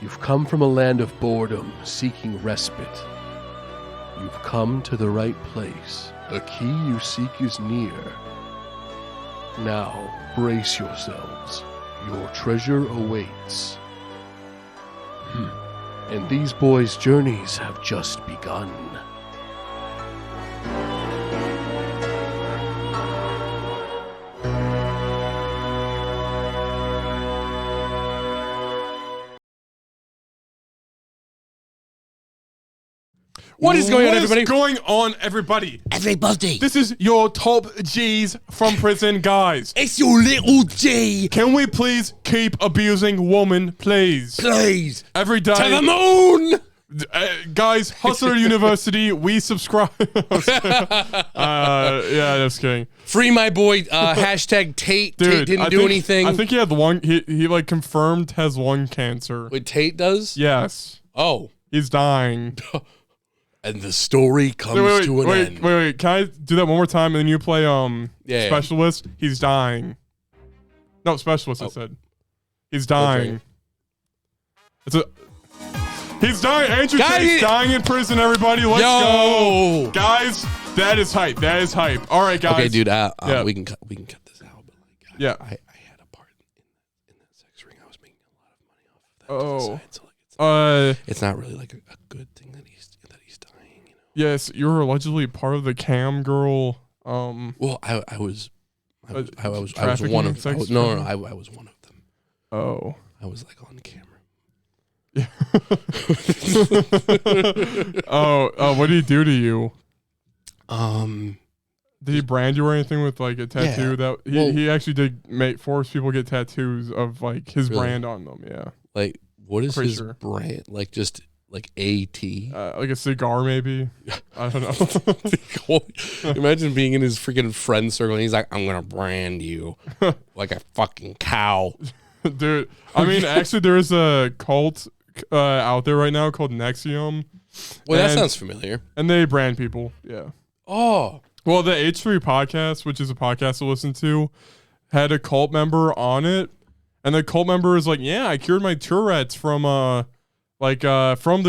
You've come from a land of boredom, seeking respite. You've come to the right place. The key you seek is near. Now, brace yourselves. Your treasure awaits. And these boys' journeys have just begun. What is going on, everybody? What is going on, everybody? Everybody. This is your top G's from prison, guys. It's your little G. Can we please keep abusing women, please? Please. Every day. To the moon. Guys, Hustler University, we subscribe. Yeah, just kidding. Free my boy, hashtag Tate. Dude, Tate didn't do anything. I think he had lung, he like confirmed has lung cancer. What Tate does? Yes. Oh. He's dying. And the story comes to an end. Wait. Can I do that one more time and then you play Specialist? He's dying. No, Specialist, I said. He's dying. Okay. He's dying. Andrew Tate's dying in prison, everybody. Let's go. Guys, that is hype. That is hype. All right, guys. Okay, dude, we can cut this out. But like, yeah. I had a part in that sex ring. I was making a lot of money off of that. So like, it's not really like a good thing that he's dying, you know. Yes, you're allegedly part of the cam girl. Well, I was one of I was one of them. Oh, I was like on camera. Yeah. What did he do to you? Did he brand you or anything with like a tattoo? Yeah. He actually did force people to get tattoos of like his brand on them. Yeah. Like, what is his brand? Like, just like AT? Like a cigar, maybe. I don't know. Imagine being in his freaking friend circle and he's like, "I'm gonna brand you like a fucking cow." Dude, I mean, actually, there is a cult out there right now called NXIVM. Well, that sounds familiar. And they brand people. Yeah. Oh. Well, the H3 podcast, which is a podcast to listen to, had a cult member on it, and the cult member is like, "Yeah, I cured my Tourette's from the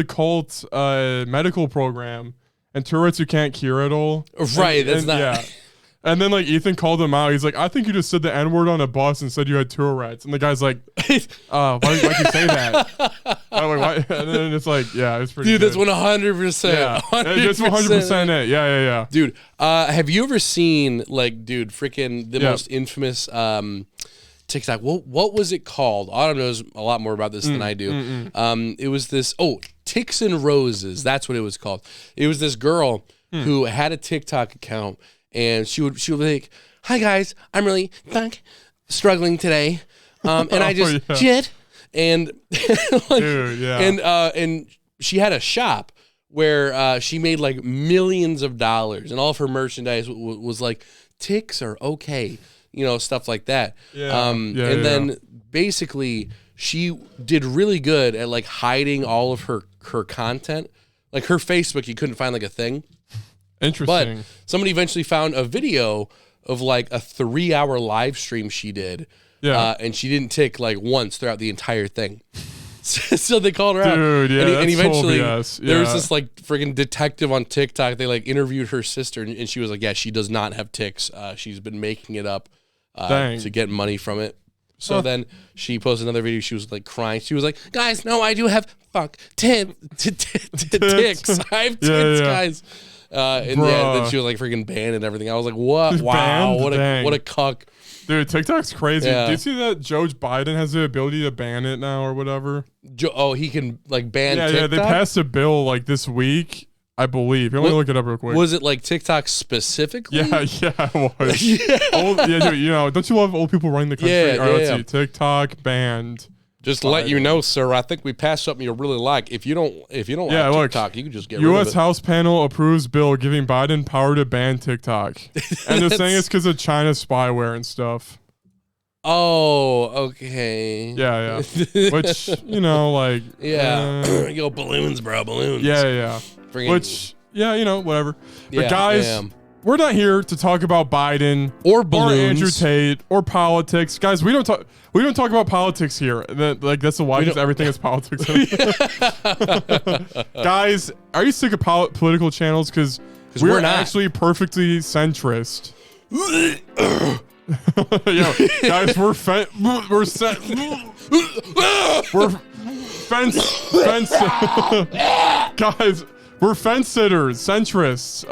cult medical program, and Tourette's you can't cure at all." Right. That's not. Yeah. And then like Ethan called him out. He's like, "I think you just said the N-word on a bus and said you had Tourette's." And the guy's like, why'd you say that? I'm like, why? And then it's like, yeah, it's pretty Dude, good. that's 100%. Yeah, it's 100% it. Yeah. Dude, have you ever seen like, freaking the most infamous TikTok? What was it called? Autumn knows a lot more about this than I do. It was this, Ticks and Roses. That's what it was called. It was this girl who had a TikTok account. And she would be like, "Hi guys, I'm really struggling today, and I just shit." And like, dude, yeah. And she had a shop where she made like millions of dollars, and all of her merchandise was like ticks are okay, you know, stuff like that. Yeah. Then basically she did really good at like hiding all of her content, like her Facebook. You couldn't find like a thing. Interesting. But somebody eventually found a video of like a 3-hour live stream she did. Yeah. And she didn't tick like once throughout the entire thing. So they called her out. Dude, yeah. And eventually there was this like freaking detective on TikTok. They like interviewed her sister and she was like, "Yeah, she does not have ticks. She's been making it up to get money from it." So then she posted another video. She was like crying. She was like, "Guys, no, I do have ticks. I have tits, guys." And then she was like freaking banned and everything. I was like, "What? Wow, what a cuck." Dude, TikTok's crazy. Yeah. Do you see that Joe Biden has the ability to ban it now or whatever? He can like ban TikTok? Yeah, they passed a bill like this week, I believe. Let me look it up real quick. Was it like TikTok specifically? Yeah, it was. Dude, you know, don't you love old people running the country? Let's see. TikTok banned. Just to let you know, sir, I think we passed something you really like. If you don't like TikTok, you can just get rid of it. U.S. House panel approves bill giving Biden power to ban TikTok. And they're saying it's because of China's spyware and stuff. Oh, okay. Yeah. Which, you know, like... Yeah. Yo, balloons, bro, balloons. Yeah. Which, yeah, you know, whatever. But guys, we're not here to talk about Biden Or or balloons. Andrew Tate or politics, guys. We don't talk about politics here. That's the why, because everything is politics. Guys, are you sick of political channels? Because we're not. actually perfectly centrist. Yo, guys, we're fence guys. We're fence sitters, centrists.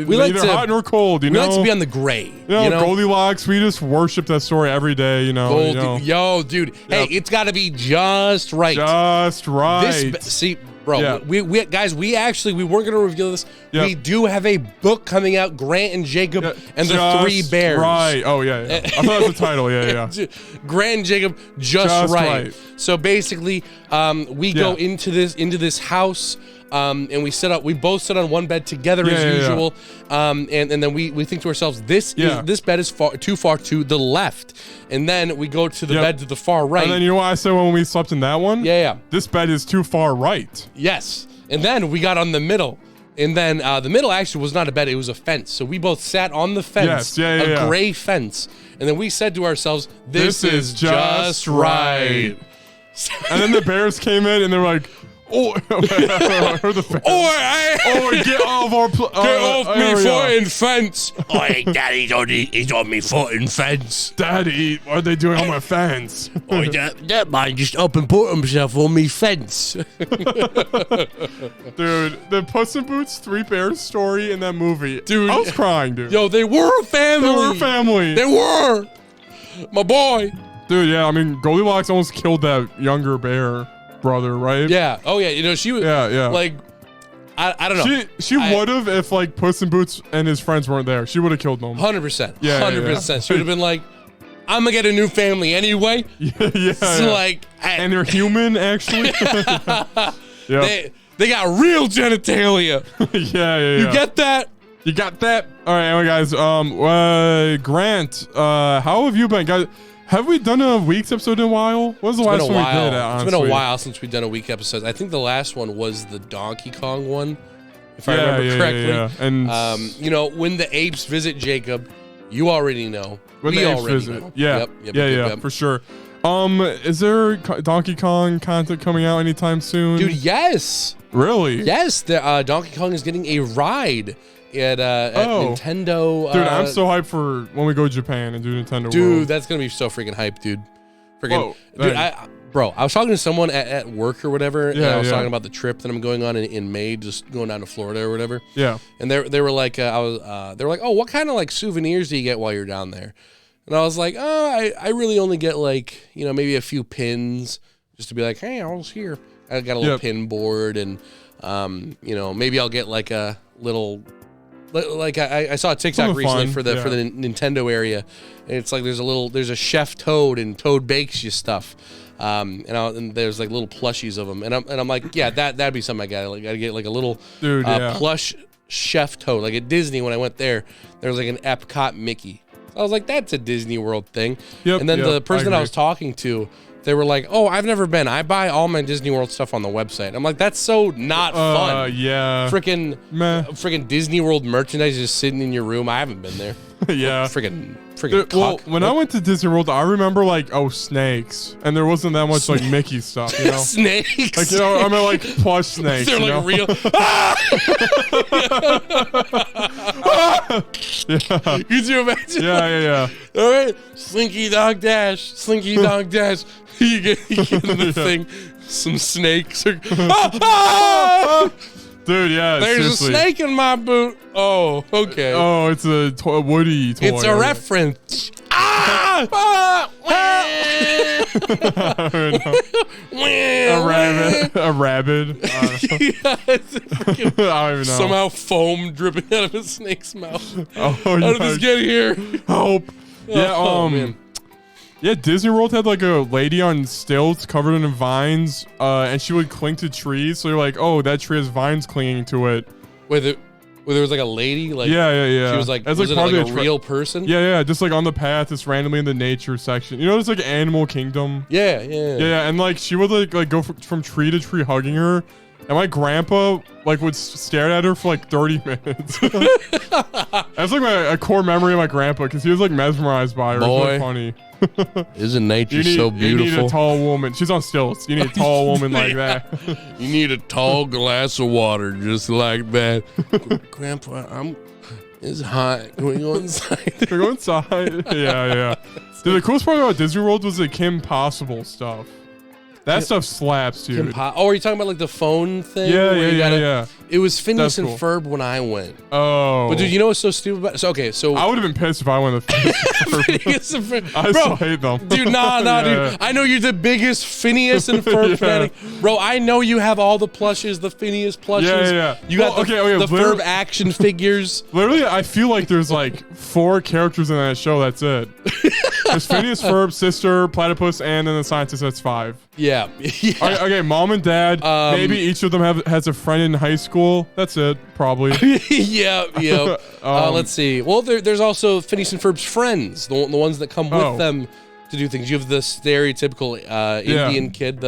We like neither to- hot nor cold. You We know, like to be on the gray. you know, Goldilocks. We just worship that story every day. You know, Gold, you know. yo, dude. Hey, Yep. it's got to be just right. Just right. See, bro, Yeah. we guys, we weren't gonna reveal this. Yep. We do have a book coming out, Grant and Jacob and the Just Three Bears. Right. Oh yeah. I thought that was the title. Yeah. Grant and Jacob, just right. right. So basically, we go into this house. And we both sit on one bed together as usual. And then we think to ourselves, this bed is too far to the left. And then we go to the bed to the far right. And then you know what I said when we slept in that one? Yeah. This bed is too far right. Yes. And then we got on the middle. And then the middle actually was not a bed, it was a fence. So we both sat on the fence, Yes, a gray fence. And then we said to ourselves, this is just right. And then the Bears came in and they're like, oh, the Bears. Get off our Get off me area. fucking fence. Oi, Daddy's on me fucking fence. Daddy, what are they doing on my fence? Oi, that man just up and put himself on me fence. Dude, the Puss in Boots Three Bears story in that movie. Dude. I was crying, dude. Yo, they were a family. They were a family. They were. My boy. Dude, yeah, I mean, Goldilocks almost killed that younger bear brother, right? Yeah. Oh, yeah. You know, she was like, I don't know. She would have if like Puss in Boots and his friends weren't there. She would have killed them. 100%. Yeah, 100%. She would have been like, I'm going to get a new family anyway. Yeah. So like, And they're human, actually. Yeah. they got real genitalia. Yeah. You get that? You got that? All right, anyway, guys. Grant, how have you been, guys? Have we done a week's episode in a while? When was the last one we did? It's been a while since we've done a week episode. I think the last one was the Donkey Kong one, if I remember correctly. Yeah. And you know, when the apes visit Jacob, you already know. when we the apes already visit. know. Yeah. Yep. For sure. Is there Donkey Kong content coming out anytime soon? Dude, yes. Really? Yes, the Donkey Kong is getting a ride at Nintendo. Dude, I'm so hyped for when we go to Japan and do Nintendo Dude, World. that's gonna be so freaking hype, dude. Freaking, Whoa, dude. dang. I was talking to someone at work or whatever, and I was Yeah. talking about the trip that I'm going on in May, just going down to Florida or whatever. Yeah. And they were like, they were like, oh, what kind of like souvenirs do you get while you're down there? And I was like, oh, I really only get like, you know, maybe a few pins just to be like, hey, I was here. I got a little pin board, and you know, maybe I'll get like a little. Like I saw a TikTok Something recently fun, for the Nintendo area, and it's like there's a Chef Toad, and Toad bakes you stuff, and there's like little plushies of them, and I'm like, yeah, that'd be something I gotta get like a little plush Chef Toad. Like at Disney when I went there was like an Epcot Mickey. I was like, that's a Disney World thing. Yep, and then the person that I agree. was talking to, they were like, oh, I've never been. I buy all my Disney World stuff on the website. I'm like, that's so not fun. Yeah. Freaking Disney World merchandise just sitting in your room. I haven't been there. Yeah. Freaking Dude, well, cock. when I went to Disney World, I remember like, snakes, and there wasn't that much like Mickey stuff, you know. Snakes. Like, you know, I mean, like plush snakes. They're you like know? real. Could you imagine? Yeah. All right, Slinky Dog Dash, Slinky Dog Dash. You get in the thing. Some snakes are. Dude, yeah. There's seriously. a snake in my boot. Oh, okay. Oh, it's a Woody toy. It's a reference. A rabbit. A rabbit. Yeah, it's freaking I don't even know. somehow foam dripping out of a snake's mouth. Oh, How did this get here? Help. Yeah, Oh, man. Yeah, Disney World had like a lady on stilts covered in vines, and she would cling to trees. So you're like, oh, that tree has vines clinging to it. Where there was like a lady, like Yeah. she was like, That's was it probably like a real person? Yeah, just like on the path, just randomly in the nature section. You know, it's like Animal Kingdom. Yeah. Yeah, and like she would like go from tree to tree hugging her, And my grandpa like would stare at her for like 30 minutes. That's like a core memory of my grandpa because he was like mesmerized by her. It was really funny. Isn't nature so beautiful? You need a tall woman. She's on stilts. You need a tall woman like that. You need a tall glass of water just like that. Grandpa, it's hot. Can we go inside? Can we go inside? Yeah. Dude, the coolest part about Disney World was the Kim Possible stuff. That stuff slaps, dude. Oh, are you talking about like the phone thing? Yeah. It was Phineas and cool. Ferb when I went. Oh. But dude, you know what's so stupid about it? So I would have been pissed if I went to Phineas and Ferb. I still hate them. Dude, nah, dude. I know you're the biggest Phineas and Ferb fan. Bro, I know you have all the plushes, the Phineas plushes. Yeah. You got the Ferb action figures. Literally, I feel like there's like 4 characters in that show. That's it. There's Phineas, Ferb, sister, platypus, and then the scientist. That's 5. Yeah. Okay, mom and dad. Maybe each of them has a friend in high school. That's it, probably. yeah. Let's see. Well, there's also Phineas and Ferb's friends, the ones that come with them to do things. You have the stereotypical Indian kid,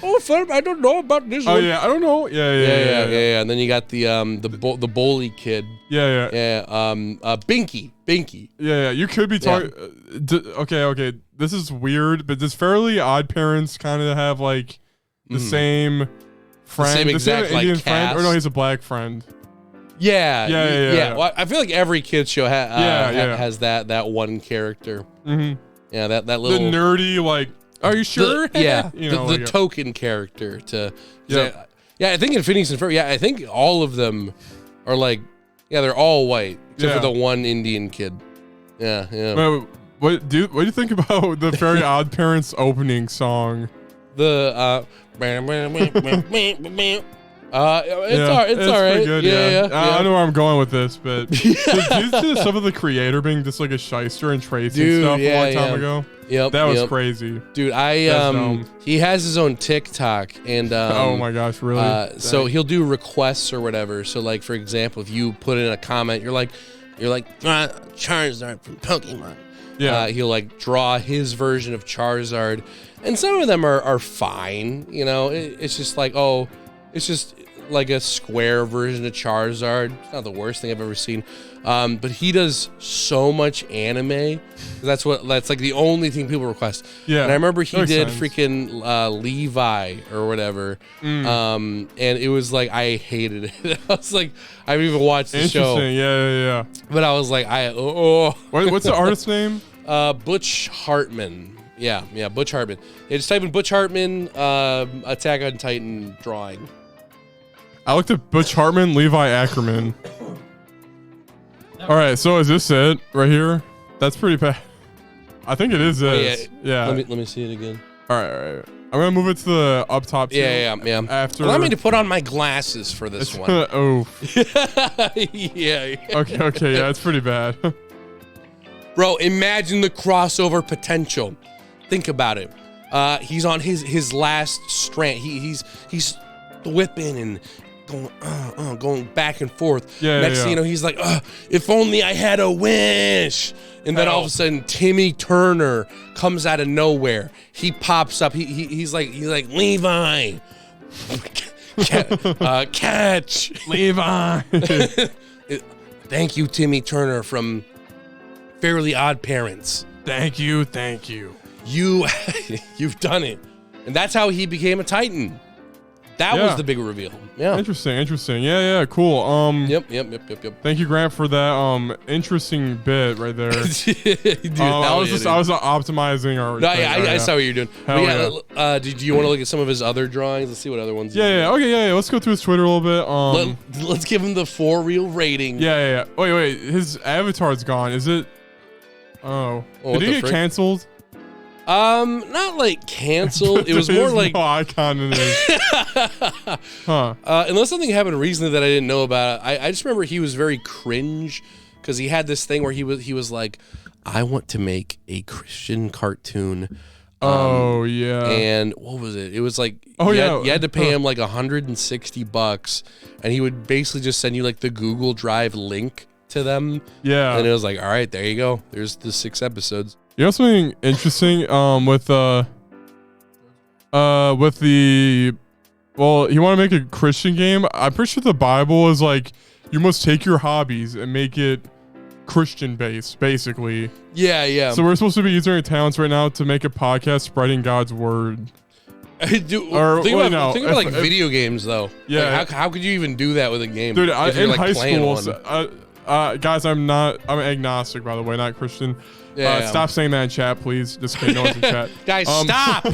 Ferb, I don't know about this one. Oh yeah, I don't know. Yeah. And then you got the bully kid. Yeah. Binky. Yeah. You could be talking. Okay. This is weird, but does Fairly Odd Parents kind of have like the same friend, the same exact Indian like friend, cast? or no, he's a black friend. Yeah. Well, I feel like every kid show has that one character. Mm-hmm. Yeah, that little the nerdy like. Are you sure? The token character to. Yeah, I think in Phineas and Ferb, I think all of them are like, they're all white except for the one Indian kid. Yeah. But what do you think about the Fairly Odd Parents opening song? It's all right. Good, I don't know where I'm going with this, but due to some of the creator being just like a shyster and Tracy and stuff a long time ago. Yep, that was crazy, dude. He has his own TikTok, and oh my gosh, really? So he'll do requests or whatever. So like for example, if you put in a comment, you're like Charizard from Pokemon. Yeah, he'll like draw his version of Charizard, and some of them are fine. You know, it's just like it's just like a square version of Charizard. It's not the worst thing I've ever seen. But he does so much anime. That's like the only thing people request. Yeah. And I remember he did sense. freaking Levi or whatever. And it was like I hated it. I was like, I haven't even watched the show. Yeah. But I was like, What's the artist's name? Butch Hartman. Yeah, Butch Hartman. Just type in Butch Hartman, Attack on Titan drawing. I looked at Butch Hartman, Levi Ackerman. All right, so is this it right here? That's pretty bad. I think it is this. Yeah. Let me see it again. All right. I'm gonna move it to the up top. Too. Yeah. After. Allow me to put on my glasses for this one. Oh. Yeah. Okay. Yeah, it's pretty bad. Bro, imagine the crossover potential. Think about it. He's on his last strand. He's whipping and going back and forth. Next thing you know, he's like, if only I had a wish. And then all of a sudden, Timmy Turner comes out of nowhere. He pops up. He's like Levi, catch Levi. Thank you, Timmy Turner from Fairly Odd Parents. Thank you. You've done it, and that's how he became a Titan. That was the big reveal. Yeah. Interesting. Yeah, cool. Yep. Thank you, Grant, for that interesting bit right there. Dude, I was optimizing our. No, I saw what you're doing. Do you want to look at some of his other drawings? Let's see what other ones. Okay. Let's go through his Twitter a little bit. Let's give him the 4 real rating. Yeah. Wait. His avatar's gone. Is it? Oh. Did he get canceled? Not like canceled. It was more like no icon in it. Huh. Unless something happened recently that I didn't know about. I just remember he was very cringe because he had this thing where he was like, I want to make a Christian cartoon. And what was it? It was like you had to pay him like $160, and he would basically just send you like the Google Drive link to them. Yeah. And it was like, all right, there you go. There's the 6 episodes. You know something interesting with the Well, you want to make a Christian game? I'm pretty sure the Bible is like you must take your hobbies and make it Christian based, basically. Yeah. So we're supposed to be using our talents right now to make a podcast spreading God's word. Think about like video games though. Yeah. Like, how could you even do that with a game? Dude, if you're, in like, high playing school, one? guys, I'm agnostic, by the way, not Christian. Yeah. Stop saying that in chat, please. Just kidding, no one's in chat. Guys, stop. All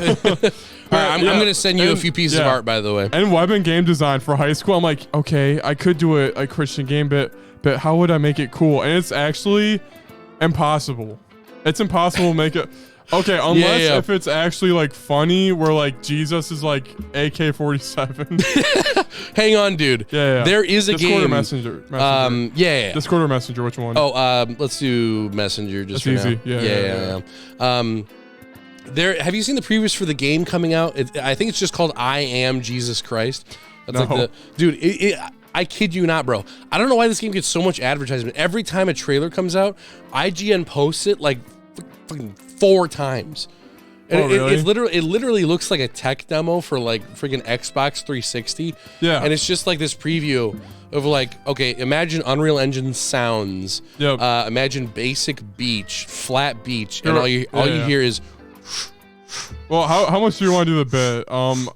right, I'm going to send you a few pieces of art, by the way. And web and game design for high school. I'm like, okay, I could do a Christian game, but how would I make it cool? And it's actually impossible. It's impossible to make it. Okay, unless if it's actually like funny, where like Jesus is like AK-47. Hang on, dude. Yeah. There is a Discord game. Or Messenger. Yeah. Discord or Messenger, which one? Let's do Messenger just That's for easy. now. Yeah. Have you seen the previews for the game coming out? I think it's just called I Am Jesus Christ. That's like dude. I kid you not, bro. I don't know why this game gets so much advertisement. Every time a trailer comes out, IGN posts it like fucking 4 times. And really? it literally looks like a tech demo for like freaking Xbox 360. Yeah. And it's just like this preview of like, okay, imagine Unreal Engine sounds. Yep. Imagine basic beach, flat beach, and all you hear is. Well, how much do you want to do the bit?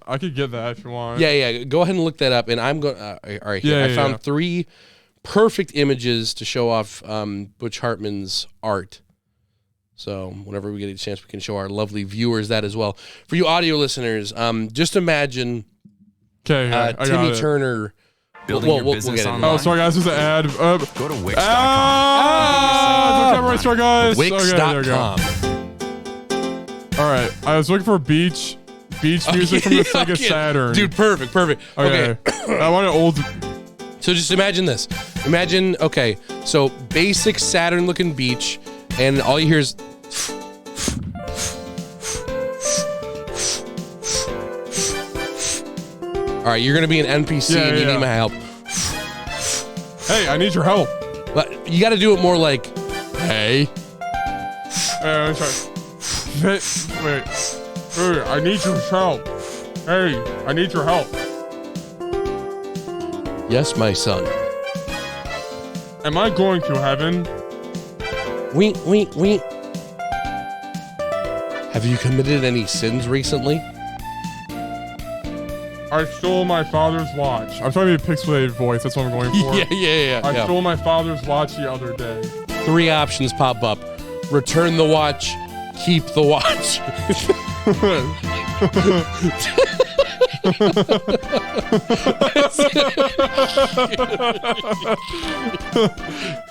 I could get that if you want. Yeah. Go ahead and look that up, and I'm going. All right, here I found 3 perfect images to show off Butch Hartman's art. So whenever we get a chance, we can show our lovely viewers that as well. For you audio listeners, just imagine Timmy Turner building your business online. Oh, sorry guys, there's an ad. Go to Wix.com. Guys. Wix.com. All right, I was looking for beach music from the Sega Saturn. Dude, perfect. Okay. I want an old. So just imagine this. Imagine, okay, so basic Saturn looking beach, and all you hear is. All right, you're going to be an NPC and you need my help. Hey, I need your help. But you got to do it more like, hey. Let me try. Wait, I need your help. Hey, I need your help. Yes, my son. Am I going to heaven? Wink. Have you committed any sins recently? I stole my father's watch. I'm trying to be a pixelated voice. That's what I'm going for. Yeah. I stole my father's watch the other day. 3 options pop up. Return the watch. Keep the watch.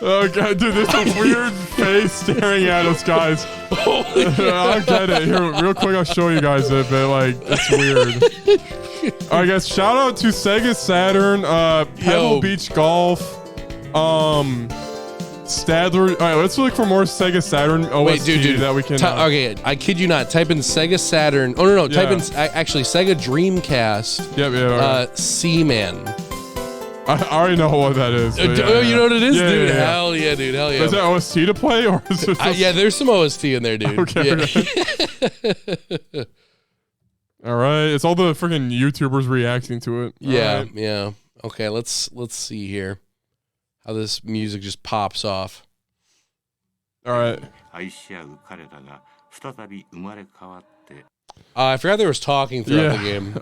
Oh god, dude, there's a weird face staring at us, guys. I get it. Here, real quick, I'll show you guys it, but like, it's weird. All right, guys, shout out to Sega Saturn, Pebble Beach Golf, Stadler. All right, let's look for more Sega Saturn OST. Wait, dude, that we can. Okay, I kid you not. Type in Sega Saturn. Oh no, type in actually Sega Dreamcast. Yep. Seaman. I already know what that is. You know what it is, dude? Yeah. Hell yeah, dude. Hell yeah. Is that OST to play or is it just... Yeah, there's some OST in there, dude. Okay. All right, it's all the freaking YouTubers reacting to it. Yeah. Okay, let's see here how this music just pops off. All right. I forgot there was talking throughout the game.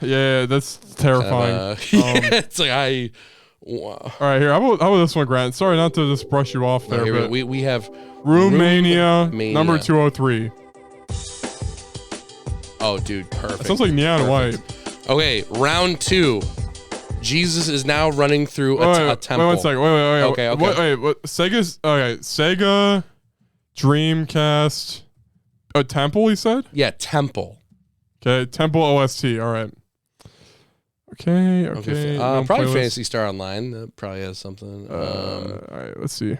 Yeah, that's terrifying. It's like All right, here. How about this one, Grant? Sorry not to just brush you off there, but we have Roomania number 203. Oh, dude, perfect. That sounds like Neon White. Okay, round 2. Jesus is now running through a temple. Wait 1 second. Wait. Okay. What? Sega's Sega Dreamcast. A temple, he said? Yeah, temple. Okay, temple OST. All right. Okay. Probably Phantasy Star Online. That probably has something. All right, let's see.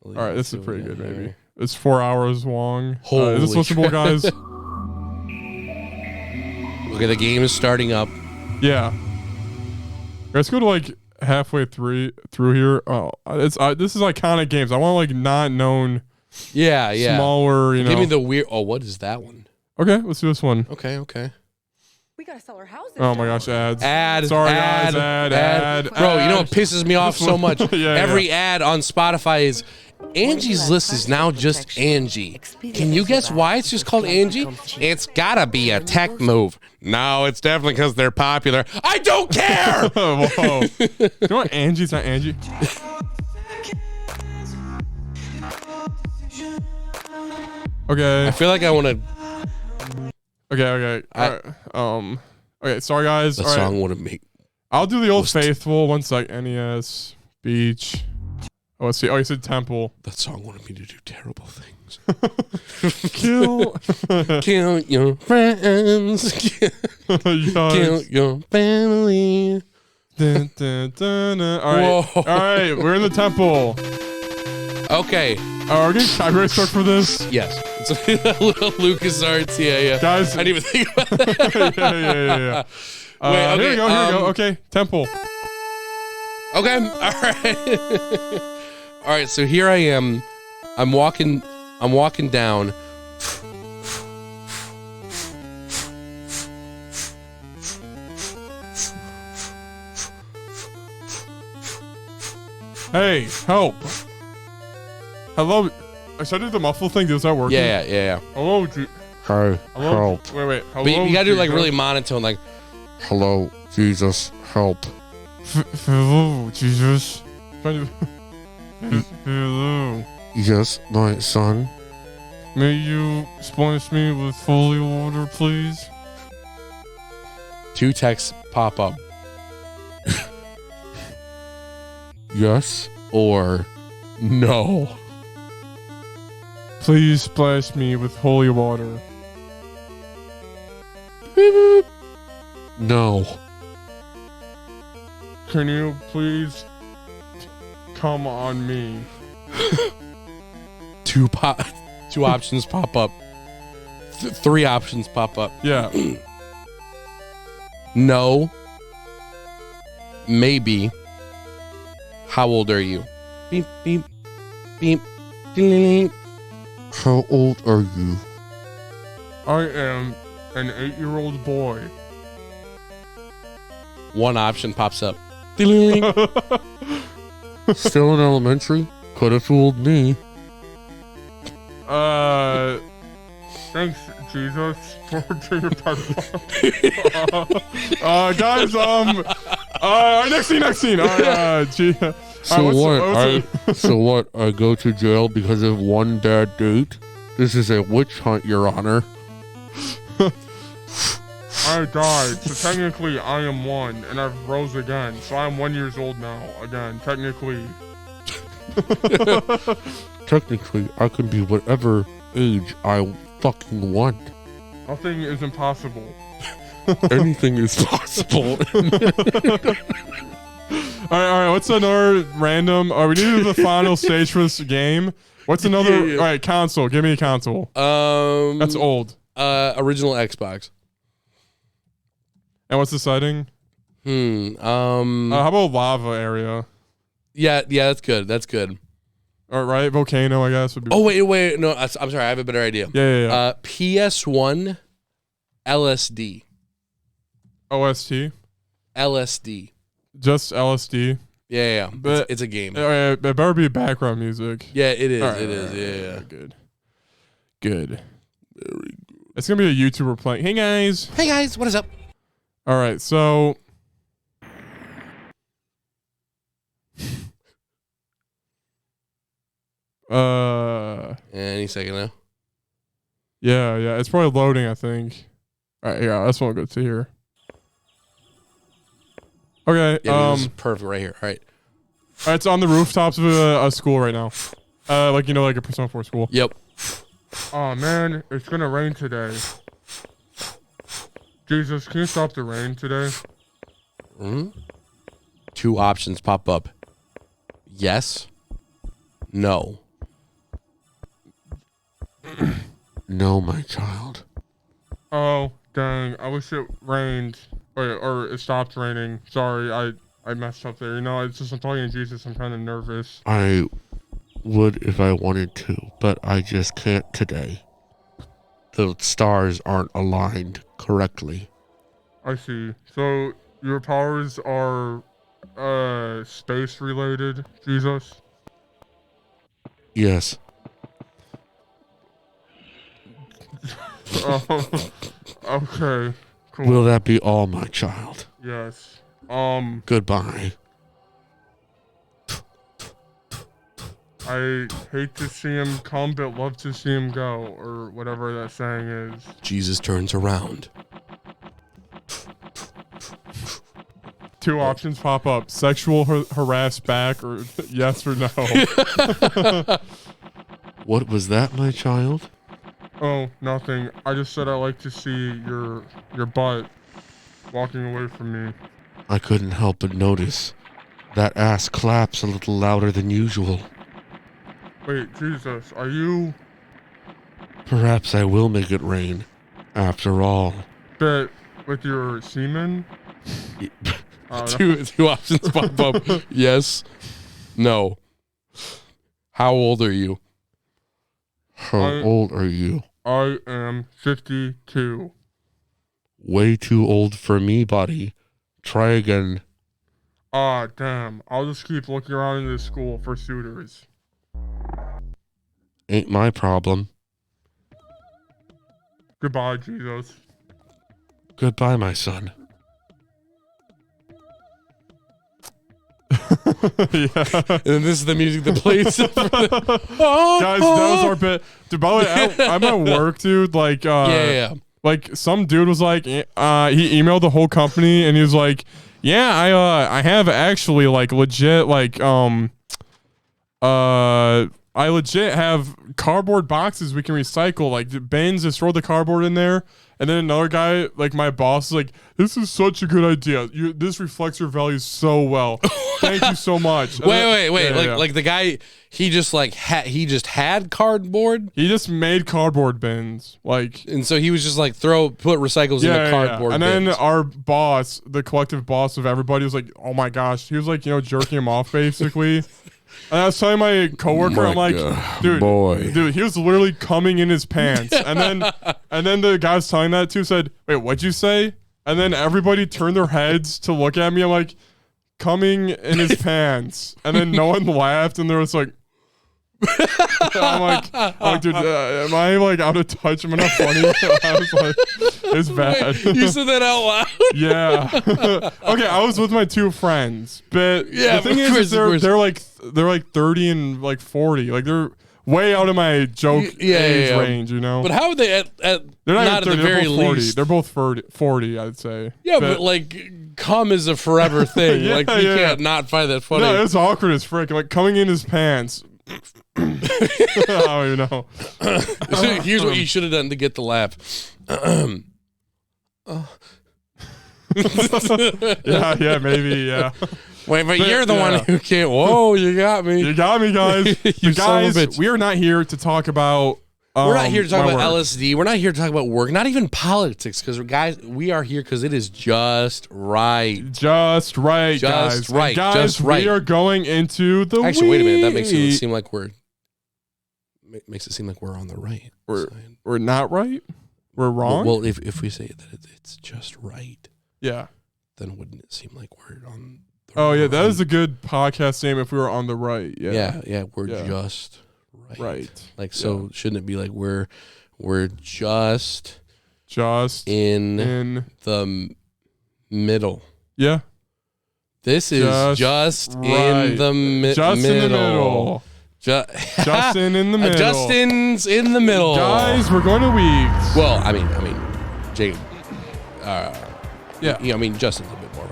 All right, this is pretty good, maybe. It's 4 hours long. Is this listenable, guys? Okay, the game is starting up. Yeah. Let's go to like halfway through here. Oh, this is iconic games. I want like not known. Yeah. Smaller, Give me the weird. Oh, what is that one? Okay, let's do this one. Okay. We gotta sell our houses. Oh my gosh, ads. Ad. Sorry, ad, guys, ad. Bro, you know what pisses me off so much? Yeah, Every ad on Spotify is Angie's List is now just Angie. Can you guess why it's just called Angie? It's gotta be a tech move. No, it's definitely because they're popular. I don't care. Whoa. You know what? Angie's not Angie. Okay. I feel like I want to. Okay. All right. Okay. Sorry, guys. The All right. song wouldn't make. I'll do the old faithful. One sec. NES. Beach. Oh, let's see. Oh, you said temple. That song wanted me to do terrible things. Kill. Kill your friends. Kill your family. Dun, dun, dun, dun. All right. Whoa. All right. We're in the temple. Okay. Are we getting copyright struck for this? Yes. It's a little LucasArts. Yeah. Guys. I didn't even think about that. yeah. Wait, okay, Here we go. Okay. Temple. Okay. All right. All right. So here I am. I'm walking down. Hey, help. Hello. Should I do the muffle thing? Does that work? Yeah. Hello, Hi, hello. help. Wait. Hello. But you gotta do like Jesus. really monotone, like. Hello, Jesus, help. Hello, Jesus. Hello. Yes, my son. May you splash me with holy water, please? 2 texts pop up. Yes or no? Please splash me with holy water. No. Can you please come on me? 2 options pop up. 3 options pop up. Yeah. No. Maybe. How old are you? Beep, beep, beep. Ding. How old are you? I am an 8-year-old boy. 1 option pops up. Ding. Still in elementary? Could have fooled me. Thanks, Jesus, for doing your part. Guys, next scene. So what? I go to jail because of one bad date? This is a witch hunt, Your Honor. I died, so technically I am 1, and I've rose again, so I'm 1 years old now, again, technically. Technically, I can be whatever age I fucking want. Nothing is impossible. Anything is possible. Alright, what's another random, we need to do the final stage for this game. What's another, Yeah. alright, console, give me a console. That's old. Original Xbox. And what's the setting? How about lava area? Yeah, that's good. That's good. Alright, volcano, I guess. Would be Oh, wait. No, I'm sorry. I have a better idea. Yeah. PS1 LSD. OST? LSD. Just LSD? Yeah. But- It's a game. It better be background music. Yeah, it is. Alright, It is. alright, Yeah. alright, Good. Very good. It's gonna be a YouTuber playing. Hey guys. Hey guys, what is up? All right, so Any second now. yeah, it's probably loading, I think. All right, yeah, that's what I'll go to here. Okay, Yeah, this is perfect right here. All right. all right, it's on the rooftops of a school right now. Like a Persona 4 school. Yep. Oh man, it's gonna rain today. Jesus, can you stop the rain today? 2 options pop up. Yes. No. No, my child. Oh, dang. I wish it rained. Or it stopped raining. Sorry, I messed up there. It's just I'm talking to Jesus. I'm kind of nervous. I would if I wanted to, but I just can't today. The stars aren't aligned correctly. I see. So your powers are space related, Jesus? Yes. Okay. Cool. Will that be all, my child? Yes. Goodbye. I hate to see him come, but love to see him go, or whatever that saying is. Jesus turns around. 2 options pop up: sexual harass back, or yes or no. What was that, my child? Oh, nothing. I just said I like to see your butt walking away from me. I couldn't help but notice that ass claps a little louder than usual. Wait, Jesus, are you? Perhaps I will make it rain, after all. But with your semen? Two options pop up. Yes. No. How old are you? How old are you? I am 52. Way too old for me, buddy. Try again. Ah, damn. I'll just keep looking around in this school for suitors. Ain't my problem. Goodbye, Jesus. Goodbye, my son. Yeah. And this is the music that plays. Guys, that was our bit. Dude, by the way, I'm at work, dude. Like, Yeah. like some dude was like, he emailed the whole company and he was like, yeah, I have actually like legit like I legit have cardboard boxes we can recycle. Like the bins, just throw the cardboard in there. And then another guy, like my boss, is like, "This is such a good idea. This reflects your values so well. Thank you so much." And Wait. yeah. Like the guy, he just like he just had cardboard, He just made cardboard bins, like. and so he was just like put recycles in the cardboard. And bins. then our boss, the collective boss of everybody, was like, "Oh my gosh," he was like, jerking him off basically. And I was telling my coworker, I'm like, dude, he was literally coming in his pants. And then the guy was telling that too said, "Wait, what'd you say?" And then everybody turned their heads to look at me. I'm like, coming in his pants. And then no one laughed, and there was like, I'm like, dude, am I like out of touch? Am I not funny? I was like, it's bad. You said that out loud. Yeah. Okay, I was with my 2 friends, but Yeah, the thing of is, course. they're like 30 and like 40. Like they're way out of my joke age range, you know. But how are they at They're not at the they're very both 40. least? They're both 40, I'd say. Yeah, but like, cum is a forever thing. Yeah, like, you can't not find that funny. No, it's awkward as frick. Like coming in his pants. I don't even know. Here's what you should have done to get the laugh. Yeah, maybe, yeah. Wait, but you're the one who can't. Whoa, you got me. You got me, guys. You son of a Guys, bitch. we are not here to talk about. We're not here to talk my about work. LSD. We're not here to talk about work. Not even politics. Because guys, we are here because it is just right. Just right, Just guys. right, And guys, just right. we are going into the Actually, wait a minute. That week. makes it seem like we're on the right side. We're not right. We're wrong. Well, if we say that it's just right, yeah. then wouldn't it seem like we're on the Oh yeah, that right? is a good podcast name. If we were on the right, yeah. Yeah, we're Yeah. just right. Right. Like, so shouldn't it be like we're just in the middle? yeah. This is just right. in the Just middle. in the middle. Justin in the middle. Justin's in the middle. Guys, we're going to weeks. Well, I mean, Jacob. Yeah. I mean, Justin's a bit more.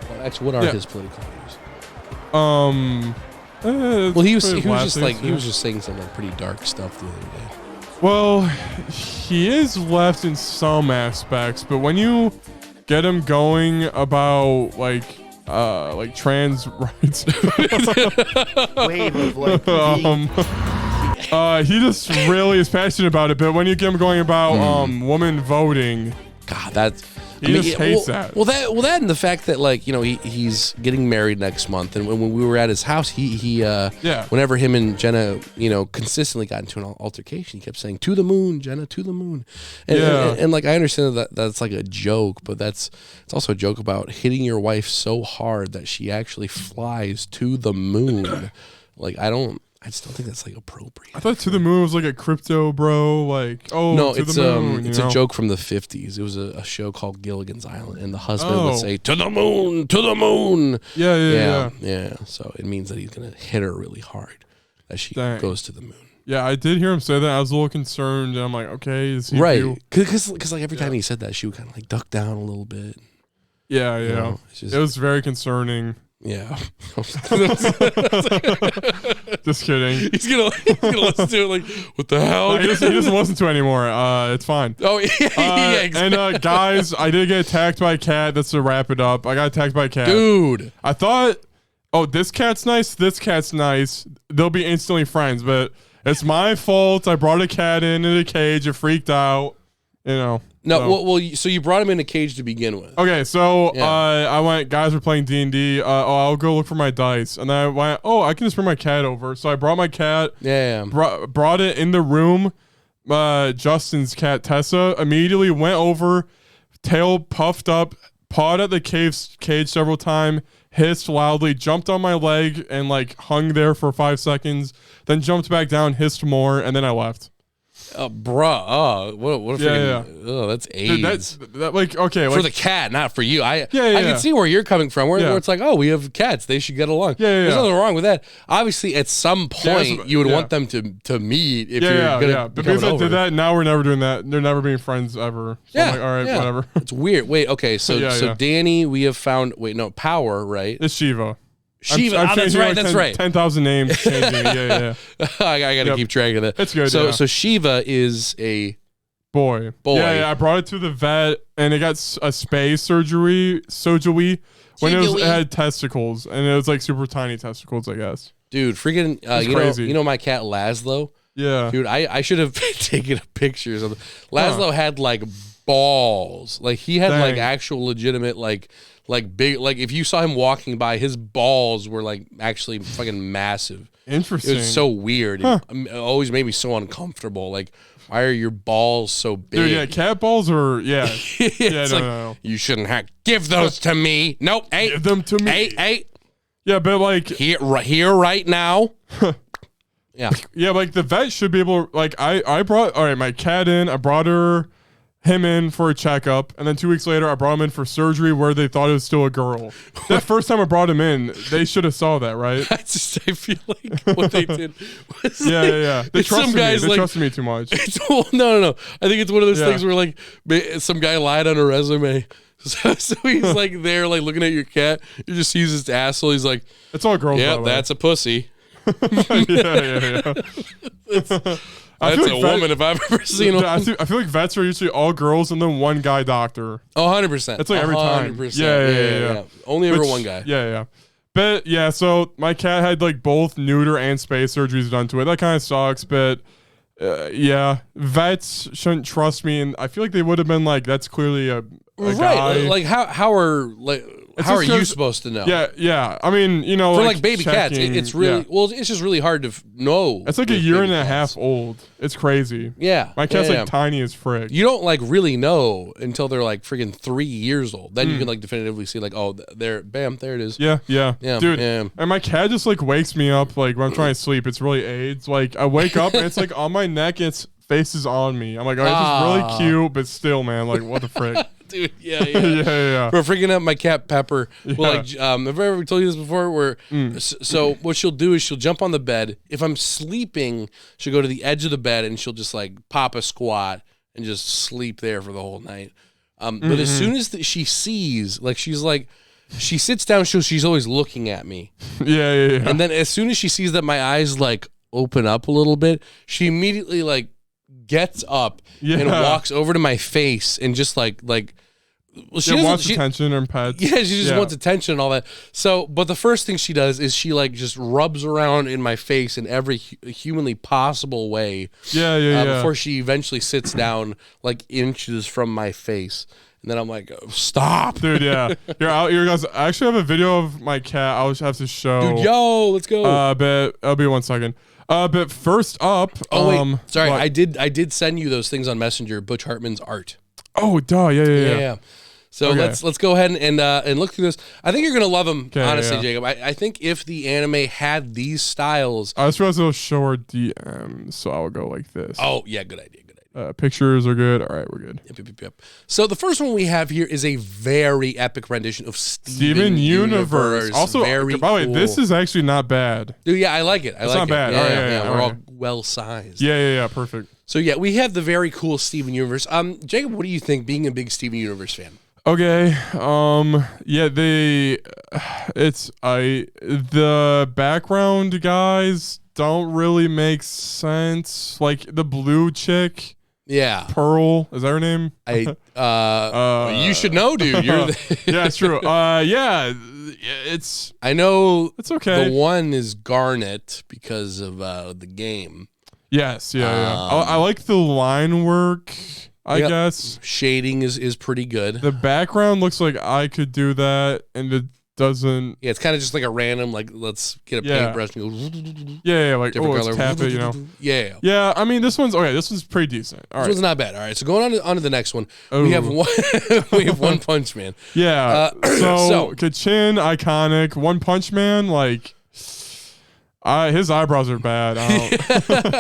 Well, actually, what are Yeah. his political views? Well, He was just saying some like pretty dark stuff the other day. Well, he is left in some aspects, but when you get him going about like trans rights, Wave of like he just really is passionate about it. But when you get him going about woman voting, God, that's He just hates that. Well, that and the fact that like he's getting married next month, and when we were at his house, he whenever him and Jenna consistently got into an altercation, he kept saying "to the moon, Jenna, to the moon," and like I understand that that's like a joke, but it's also a joke about hitting your wife so hard that she actually flies to the moon. Like I just don't think that's like appropriate. I thought "to the moon" was like a crypto bro, like no, to it's the moon, it's a joke from the 50s. It was a show called Gilligan's Island, and the husband would say "to the moon, to the moon." Yeah. So it means that he's gonna hit her really hard as she goes to the moon. Yeah, I did hear him say that. I was a little concerned, and I'm like, okay, is he right? Because like every time he said that, she would kind of like duck down a little bit. Yeah. It was very concerning. Yeah. Just kidding. He's gonna listen to it like, what the hell? He doesn't listen to it anymore. It's fine. Oh yeah, exactly. And guys, I did get attacked by a cat. That's to wrap it up. I got attacked by a cat. Dude. I thought, this cat's nice. This cat's nice. They'll be instantly friends, but it's my fault. I brought a cat in a cage. It freaked out. No. So you brought him in a cage to begin with. Okay, so I went. Guys were playing D&D. I'll go look for my dice, and then I went. I can just bring my cat over. So I brought my cat. Yeah. Brought it in the room. Justin's cat Tessa immediately went over, tail puffed up, pawed at the cage several times, hissed loudly, jumped on my leg, and like hung there for 5 seconds. Then jumped back down, hissed more, and then I left. Bruh. Oh, what a freaking, oh, that's AIDS. Dude, okay. For the cat, not for you. I can see where you're coming from, where it's like, we have cats. They should get along. There's nothing wrong with that. Obviously, at some point, you would want them to meet if you're going to But because I did that, now we're never doing that. They're never being friends ever. So I'm like, all right, whatever. It's weird. Wait, okay. So Danny, we have found, Power, right? It's Shiva. Shiva, that's right. 10,000 names changing. Yeah. I got to keep track of that. It's good. So Shiva is a boy. Yeah. I brought it to the vet, and it got a space surgery when it had testicles, and it was like super tiny testicles, I guess. Dude, freaking, crazy. My cat Laszlo? Yeah. Dude, I should have taken pictures of him. Laszlo had like balls. Like he had like actual legitimate like big, like if you saw him walking by, his balls were like actually fucking massive. Interesting. It was so weird. It always made me so uncomfortable. Like, why are your balls so big? Dude, yeah, cat balls are, no. You shouldn't give those to me. Nope. Hey, give them to me. Hey. Yeah, but like here right now. Yeah. Yeah, like the vet should be able to, like I brought my cat in, I brought him in for a checkup, and then 2 weeks later I brought him in for surgery where they thought it was still a girl. That first time I brought him in, they should have saw that, right? I feel like what they did was They trusted me too much. No. I think it's one of those things where like some guy lied on a resume. So he's like there like looking at your cat. You just sees his asshole. He's like, it's all girls. Yeah, that's a pussy. Yeah. That's a woman if I've ever seen one. I feel like vets are usually all girls and then one guy doctor. Oh, 100%. That's like every time. 100%. Yeah. Only ever one guy. Yeah. But yeah, so my cat had like both neuter and space surgeries done to it. That kind of sucks, but vets shouldn't trust me, and I feel like they would have been like, that's clearly a guy. Like how are you supposed to know? Yeah. I mean, for like baby cats, it's really it's just really hard to know. It's like a year and a half old. It's crazy. Yeah, my cat's like tiny as frick. You don't like really know until they're like freaking 3 years old. Then you can like definitively see like, oh, there it is. Yeah, dude. Yeah. And my cat just like wakes me up like when I'm trying to sleep. It's really AIDS. Like I wake up and it's like on my neck. And its face is on me. I'm like, oh, this is really cute, but still, man, like what the frick. Dude, yeah. We're freaking out my cat Pepper. Yeah. Well, like, have I ever told you this before? Where so what she'll do is she'll jump on the bed. If I'm sleeping, she'll go to the edge of the bed and she'll just like pop a squat and just sleep there for the whole night. But as soon as she sees, like she sits down, she's always looking at me. Yeah. And then as soon as she sees that my eyes like open up a little bit, she immediately like gets up and walks over to my face and just like she wants attention and pets. Yeah, she just wants attention and all that. So, but the first thing she does is she like just rubs around in my face in every humanly possible way. Yeah. Before she eventually sits down like inches from my face. And then I'm like, oh, stop. Dude, yeah. Here, guys. I actually have a video of my cat. I'll just have to show. Dude, yo, let's go. But I'll be 1 second. But first up. Oh, wait. Sorry. what? I did send you those things on Messenger, Butch Hartman's art. Oh, duh. Yeah. So Okay. let's go ahead and look through this. I think you're gonna love them, honestly, yeah. Jacob. I think if the anime had these styles. I just realized it'll show our DMs, so I'll go like this. Oh yeah, good idea. Pictures are good. All right, we're good. Yep. So the first one we have here is a very epic rendition of Steven Universe. Also, very by the way, cool. this is actually not bad. Dude, yeah, I like it. I It's like not it. bad. Yeah, All we're right. all well sized. Yeah. Perfect. So yeah, we have the very cool Steven Universe. Jacob, what do you think? Being a big Steven Universe fan. Okay. Yeah, the background guys don't really make sense. Like the blue chick, Yeah. Pearl, is that her name? You should know, dude. You're Yeah, it's true. Yeah, it's I know okay. the one is Garnet because of the game. Yes, yeah. I like the line work, I Yep. guess. Shading is pretty good. The background looks like I could do that, and it doesn't. Yeah, it's kind of just like a random, like, let's get a Yeah. paintbrush and go. Yeah, like, Different let's color. tap it, you know. Yeah. Yeah, I mean, this one's pretty decent. All This right. one's not bad. All right, so going on to the next one, we have Ooh. One Punch Man. Yeah. so- So Kachin, iconic. One Punch Man, like, his eyebrows are bad. I don't-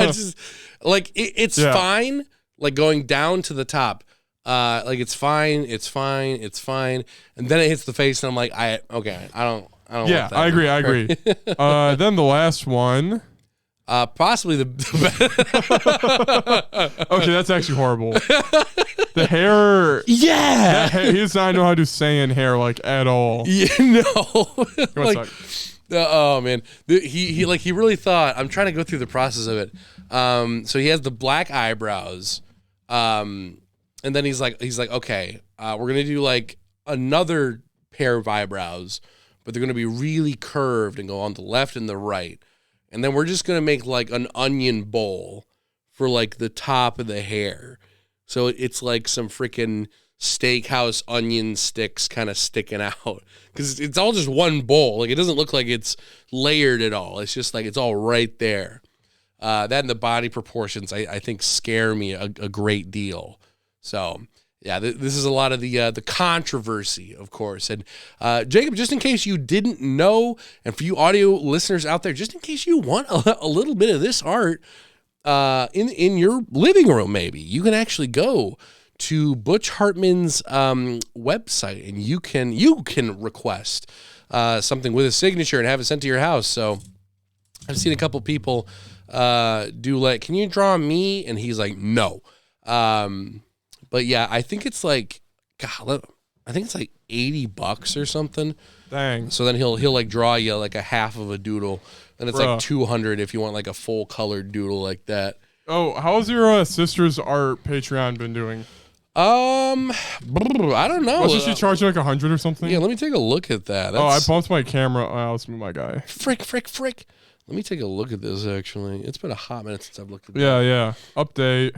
It's just, like it's Yeah. fine. Like going down to the top, like it's fine, and then it hits the face, and I'm like, I don't. yeah, want that. I agree. Then the last one. Possibly the Okay, that's actually horrible. The hair. yeah. He does not know how to do Saiyan hair like at all. Yeah, no. One Like, sec. oh man, he really thought. I'm trying to go through the process of it. So he has the black eyebrows, and then he's like, okay, we're gonna do like another pair of eyebrows, but they're gonna be really curved and go on the left and the right, and then we're just gonna make like an onion bowl for like the top of the hair, so it's like some freaking steakhouse onion sticks kind of sticking out because it's all just one bowl. Like it doesn't look like it's layered at all. It's just like it's all right there. That and the body proportions, I think, scare me a great deal. So yeah, this is a lot of the controversy, of course. And Jacob, just in case you didn't know, and for you audio listeners out there, just in case you want a little bit of this art in your living room, maybe you can actually go to Butch Hartman's website, and you can request something with a signature and have it sent to your house. So I've seen a couple people do like, can you draw me? And he's like, no. But yeah, I think it's like, God, I think it's like $80 or something. Dang. So then he'll like draw you like a half of a doodle. Then it's Bruh. like $200 if you want like a full colored doodle like that. Oh, how's your sister's art Patreon been doing? I don't know. Wasn't she charging like 100 or something? Yeah, let me take a look at that. Oh, I That's, bumped my camera. Oh, let's move my guy. frick. Let me take a look at this, actually. It's been a hot minute since I've looked at that. Yeah. Update.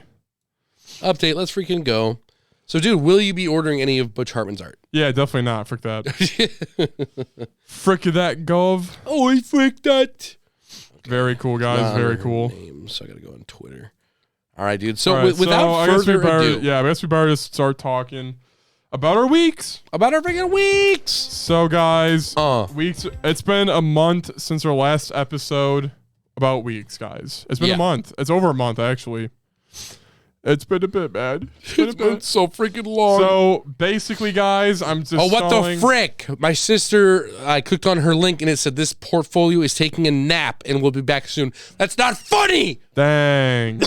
Let's freaking go. So, dude, will you be ordering any of Butch Hartman's art? Yeah, definitely not. Frick that. Frick that, Gov. Oh, I frick that. Very cool, guys. Very cool. Names, so I got to go on Twitter. All right, dude. So, All right, without I guess we further better, ado, I guess we better just start talking about our weeks. about our freaking weeks. So, guys, weeks. It's been a month since our last episode about weeks, guys. It's been Yeah. a month. It's over a month, actually. It's been a bit bad. It's been so freaking long. So, basically, guys, I'm just Oh, what stalling. the frick? My sister, I clicked on her link and it said this portfolio is taking a nap and we'll be back soon. That's not funny. Dang.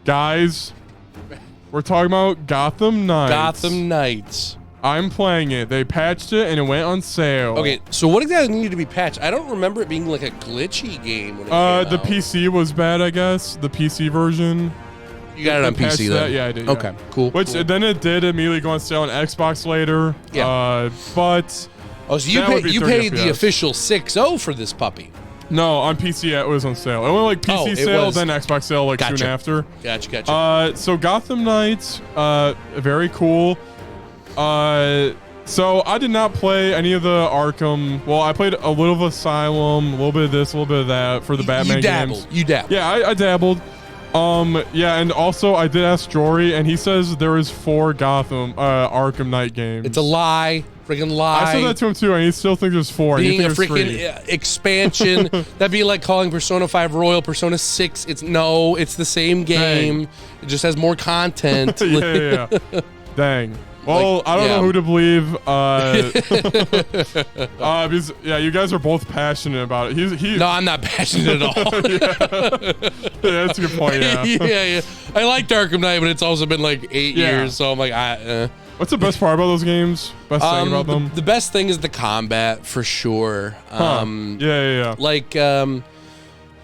Guys, we're talking about Gotham Knights. Gotham Knights. I'm playing it. They patched it and it went on sale. Okay, so what exactly needed to be patched? I don't remember it being like a glitchy game when it came The out. PC was bad, I guess. The PC version. You got it on They patched PC that? then? Yeah, I did. yeah. Okay, cool. Which cool. then it did immediately go on sale on Xbox later. Yeah. But Oh, so you that would be pay 30 the FPS. official 6.0 for this puppy. No, on PC it was on sale. It went like PC it sale, was. then Xbox sale like Gotcha. soon after. Gotcha. So Gotham Knights, very cool. So I did not play any of the Arkham. Well, I played a little of Asylum, a little bit of this, a little bit of that for the Batman games. You dabbled. Yeah, I dabbled. Yeah, and also I did ask Jory, and he says there is 4 Arkham Knight games. It's a lie. Freaking lie. I said that to him too, and he still thinks there's 4. Being a and he thinks there's freaking 3. expansion. That'd be like calling Persona 5 Royal, Persona 6. It's the same game. It just has more content. yeah. Dang. Well, Like, I don't yeah. know who to believe. Because, yeah, you guys are both passionate about it. No, I'm not passionate at all. Yeah, that's a good point. Yeah. yeah. I liked Arkham Knight, but it's also been like 8 Yeah. years, so I'm like, What's the best part about those games? Best thing about them? The best thing is the combat for sure. Yeah. Like,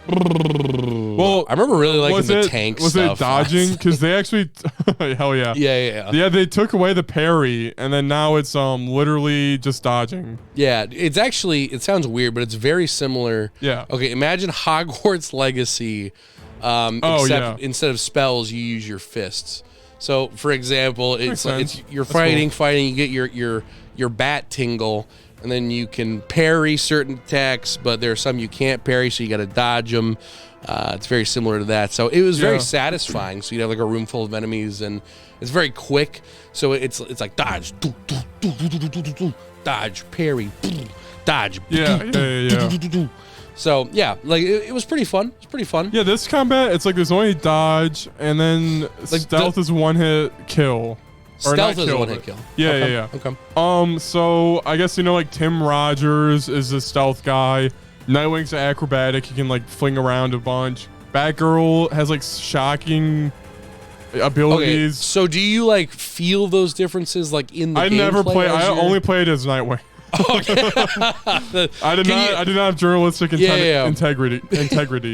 Well, I remember really liking was the it tank was stuff. it dodging? Because they actually, hell yeah. Yeah. They took away the parry, and then now it's literally just dodging. Yeah, it's actually, it sounds weird, but it's very similar. Yeah. Okay, imagine Hogwarts Legacy, except instead of spells, you use your fists. So, for example, Makes it's sense. you're That's fighting, you get your bat tingle, and then you can parry certain attacks, but there are some you can't parry, so you got to dodge them. It's very similar to that. So it was very satisfying. So you'd have like a room full of enemies, and it's very quick. So it's like dodge, dodge, parry, dodge. Yeah. So yeah, like it was pretty fun. It's pretty fun. Yeah, this combat, it's like there's only dodge, and then stealth is one hit kill. Or Stealth not is kill, one but- hit kill. Yeah. Okay. So I guess like Tim Rogers is the stealth guy. Nightwing's acrobatic. He can like fling around a bunch. Batgirl has like shocking Okay. abilities. So do you like feel those differences like in the I gameplay never played. as I you're- only played as Nightwing. I did not have journalistic integrity.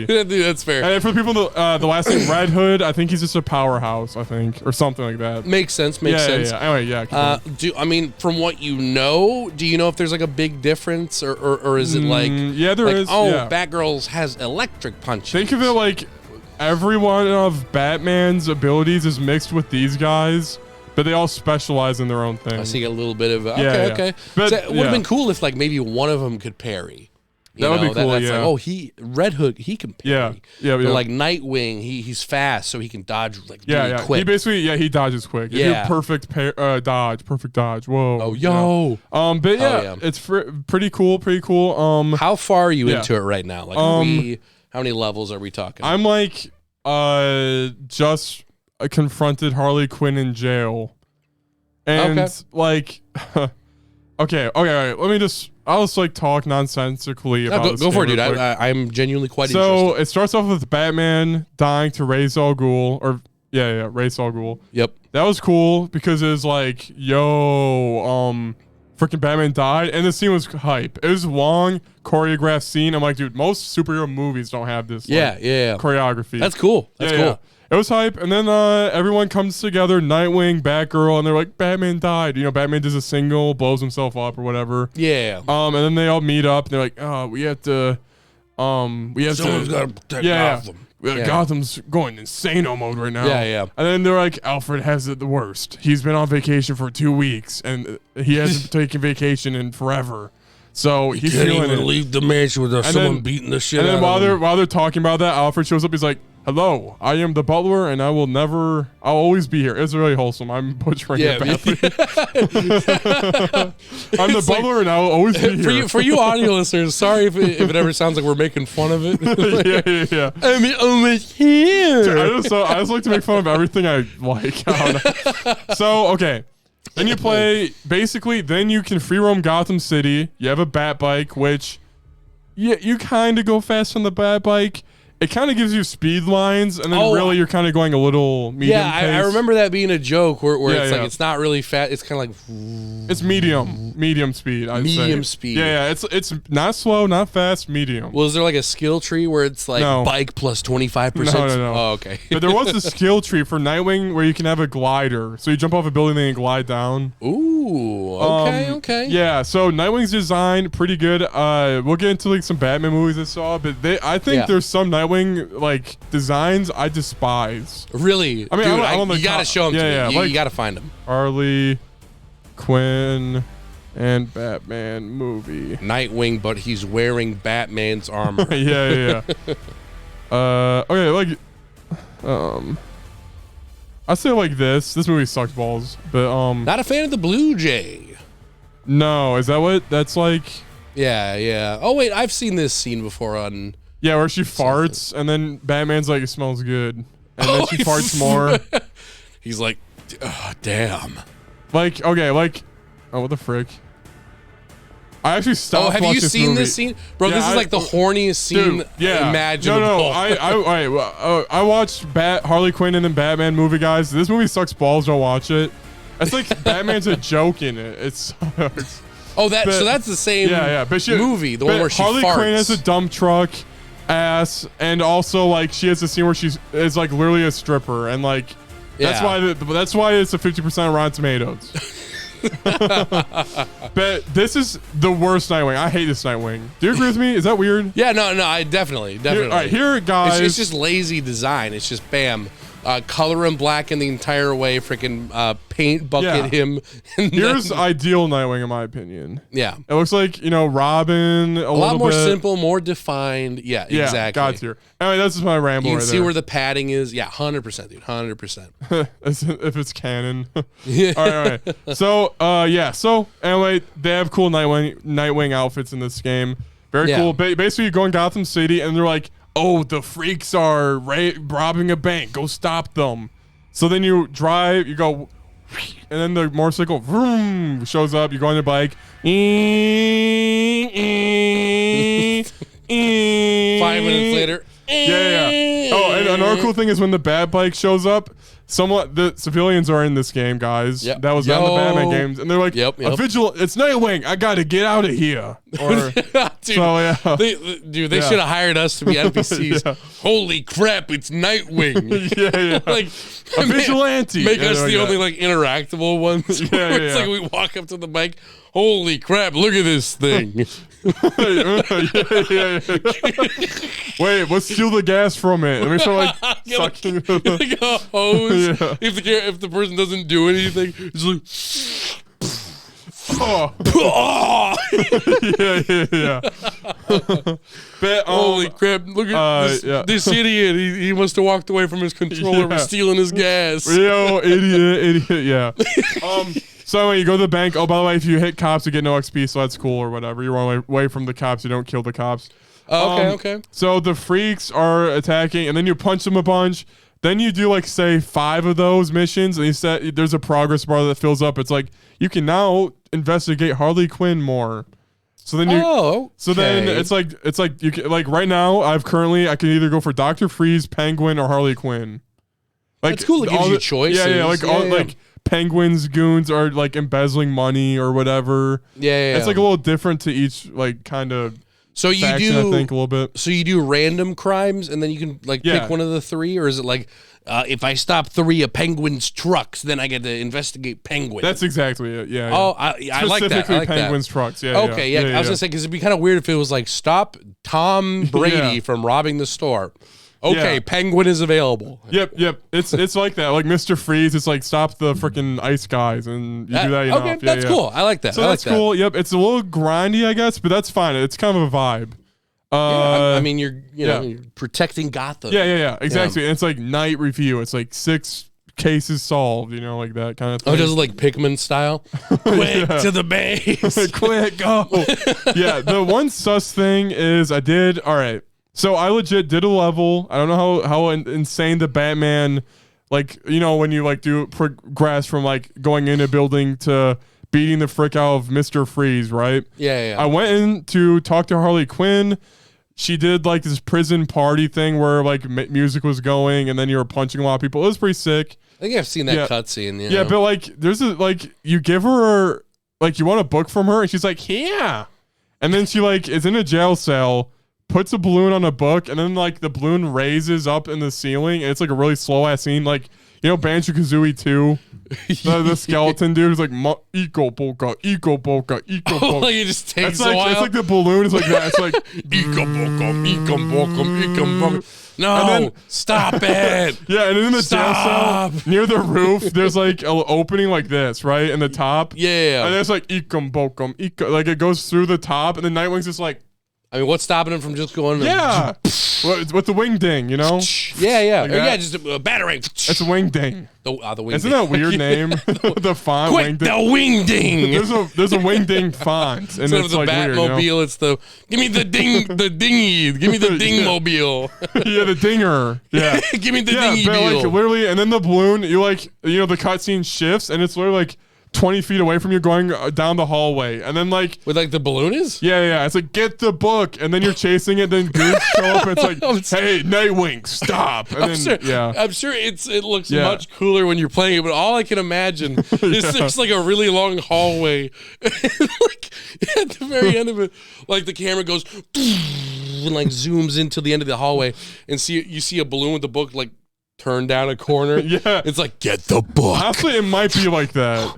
Dude, that's fair. And for the people, the last name Red Hood, I think he's just a powerhouse. I think, or something like that. Makes sense. Makes sense. Yeah. Anyway, yeah. From what you know, do you know if there's like a big difference, or is it like there like, is. Oh, yeah. Batgirl has electric punches. Think of it like every one of Batman's abilities is mixed with these guys, but they all specialize in their own thing. I see a little bit of Yeah. okay. But, So it would have been cool if like maybe one of them could parry. You That would be know, cool, That's yeah. like, Red Hood, he can parry. Yeah. But like Nightwing, he's fast, so he can dodge like really quick. He basically, he dodges quick. Yeah. Perfect dodge. Whoa. Oh, yo. Yeah. But yeah. it's pretty cool. How far are you yeah. into it right now? Like, how many levels are we talking? I'm like, just confronted Harley Quinn in jail. And like, okay. All right. I'll just like talk nonsensically about this. Go for it, game dude. real quick. I'm genuinely quite So interested. it starts off with Batman dying to Ra's al Ghul, Ra's al Ghul. Yep. That was cool because it was like, freaking Batman died, and the scene was hype. It was a long choreographed scene. I'm like, dude, most superhero movies don't have this. Yeah. Choreography. That's cool. That's cool. Yeah. It was hype, and then everyone comes together, Nightwing, Batgirl, and they're like, Batman died. Batman does a single, blows himself up or whatever. Yeah. And then they all meet up, and they're like, oh, we have to, Someone's got to protect Gotham. Yeah. Gotham's going insano mode right now. Yeah. And then they're like, Alfred has it the worst. He's been on vacation for 2 weeks, and he hasn't taken vacation in forever. So he's feeling it. leave the mansion without someone beating the shit And then while they're talking about that, Alfred shows up. He's like, hello, I am the butler, and I'll always be here. It's really wholesome. I'm butchering it badly. I'm the butler, and I'll always be here. For you audio listeners, sorry if it ever sounds like we're making fun of it. yeah. I'm almost here. I just like to make fun of everything I like. I don't know. So, okay. Then you play, basically, then you can free roam Gotham City. You have a bat bike, which, you kind of go fast on the bat bike. It kind of gives you speed lines, and then really you're kind of going a little medium pace. I remember that being a joke where it's like yeah. it's not really fast. It's kind of like It's medium speed. I'd say. Medium speed. Yeah. It's not slow, not fast, medium. Well, is there like a skill tree where it's like No. bike plus 25%? No. Oh, okay. But there was a skill tree for Nightwing where you can have a glider, so you jump off a building and then you glide down. Ooh. Ooh, okay. Yeah, so Nightwing's design pretty good. We'll get into like some Batman movies I saw, but I think there's some Nightwing like designs I despise. Really? I mean, dude, I'm on the you got to show them to me. like, you got to find them. Harley Quinn and Batman movie. Nightwing, but he's wearing Batman's armor. yeah. Okay, like, I say like this. This movie sucks balls, but Not a fan of the Blue Jay. no, is that what that's like? Yeah. Oh wait, I've seen this scene before on. Yeah, where she farts and then Batman's like, it smells good, and then she farts more. He's like, oh, damn. Like, okay, like, oh, what the frick? I actually stopped. Oh, have you watching seen this movie. scene, bro? Yeah, this is like the horniest scene imaginable. No, I watched Harley Quinn and then Batman movie, guys. This movie sucks balls. Don't watch it. It's like Batman's a joke in it. It sucks. Oh, so that's the same but movie, the one where she Harley farts. Quinn has a dump truck ass, and also like she has a scene where she's like literally a stripper, and like that's why it's a 50% Rotten Tomatoes. But this is the worst Nightwing. I hate this Nightwing. Do you agree with me? Is that weird? Yeah, no, I definitely. All right, here, guys. It's just lazy design. It's just bam. Color him black in the entire way, freaking paint bucket him. And here's ideal Nightwing in my opinion. Yeah. It looks like, Robin a lot more bit. simple, more defined. Yeah, exactly. Got here. Anyway, that's just my ramble. You can right see there. where the padding is. Yeah, 100%, dude. 100%. If it's canon. Yeah. All right. So, So, anyway, they have cool Nightwing outfits in this game. Very cool. Basically, you go in Gotham City, and they're like, oh, the freaks are robbing a bank. Go stop them. So then you drive, you go, and then the motorcycle vroom, shows up. You go on your bike. 5 minutes later. Yeah. Oh, and another cool thing is when the Bat Bike shows up, the civilians are in this game, guys. Yep. That was on the Batman games, and they're like, Yep. a vigil. It's Nightwing. I got to get out of here. Or, Dude, so yeah. They should have hired us to be NPCs. Yeah. Holy crap, it's Nightwing. yeah. Like A vigilante. Make us Yeah, the yeah. only like interactable ones. Yeah, Where it's yeah. like we walk up to the bike. Holy crap, look at this thing. yeah. Wait, let's steal the gas from it. Let me start like Get like- sucking. like a hose. Yeah. If the person doesn't do anything, it's like Oh. yeah. But, holy crap, look at this idiot. He must have walked away from his controller for stealing his gas. Yo, idiot, yeah. So anyway, you go to the bank. Oh, by the way, if you hit cops, you get no XP, so that's cool or whatever. You run away from the cops. You don't kill the cops. Okay. So the freaks are attacking, and then you punch them a bunch. Then you do like say 5 of those missions, and there's a progress bar that fills up. It's like you can now investigate Harley Quinn more. So then then it's like you can, like right now I can either go for Dr. Freeze, Penguin, or Harley Quinn. Like it's cool. It gives you choices. Yeah. Like Penguin's goons are like embezzling money or whatever. Yeah. It's like a little different to each like kind of. So you faction, do, I think, a little bit. So you do random crimes, and then you can like pick one of the 3, or is it like if I stop 3 of Penguin's trucks, then I get to investigate Penguin? That's exactly it. Yeah. Oh, I like that. Specifically Penguin's trucks. Yeah. Okay. Yeah. I was gonna say because it'd be kind of weird if it was like stop Tom Brady from robbing the store. Okay, Yeah. Penguin is available. Yep. It's like that. Like Mr. Freeze, it's like stop the freaking ice guys, and you do that enough. Okay, that's cool. I like that. So I like that's cool. Yep, it's a little grindy, I guess, but that's fine. It's kind of a vibe. I mean, you're you're protecting Gotham. Yeah. Exactly. And it's like night review. It's like 6 cases solved. Like that kind of thing. Oh, does it like Pikmin style? Quick to the base. Quick, go. Yeah. The one sus thing is all right. So I legit did a level. I don't know how insane the Batman, like, when you like do progress from like going in a building to beating the frick out of Mr. Freeze, right? Yeah. I went in to talk to Harley Quinn. She did like this prison party thing where like music was going, and then you were punching a lot of people. It was pretty sick. I think I've seen that cutscene. Yeah, but like there's you give her like you want a book from her, and she's like, yeah. And then she like is in a jail cell, puts a balloon on a book, and then like the balloon raises up in the ceiling, and it's like a really slow ass scene. Like You know Banjo-Kazooie 2? The skeleton dude is like, eco boka, eco boka, eco Oh, boka. like it just takes It's a like, while. it's like the balloon is like that. It's like, No, then- stop it. yeah, and in the jail Stop. cell, near the roof, there's like an opening like this, right? In the top. Yeah. And there's like, ekom bokum, like it goes through the top, and then Nightwing's just like, I mean, what's stopping him from just going? yeah. with the wing ding, you know? Yeah. Like Or, yeah, that. just a batarang. It's a wing ding. The wing Isn't ding. that a weird name? The font, wing Quick, ding. the wing ding. There's a wing ding font, and Instead of it's the like weird, you know? Batmobile, it's the give me the ding, the dingy, give me the ding mobile, Yeah, the dinger. Yeah. give me the Yeah, dingy but like mobile. literally, and then the balloon, you like, you know, the cutscene shifts, and it's literally like 20 feet away from you going down the hallway, and then like, With like the balloon is? yeah, it's like get the book, and then you're chasing it, then goons show up, and it's like, hey, Nightwing, stop, and then I'm sure it looks Yeah. much cooler when you're playing it, but all I can imagine is there's like a really long hallway, like at the very end of it, like the camera goes and like zooms into the end of the hallway, and you see a balloon with the book like turned down a corner. Yeah. It's like get the book. Honestly, it might be like that.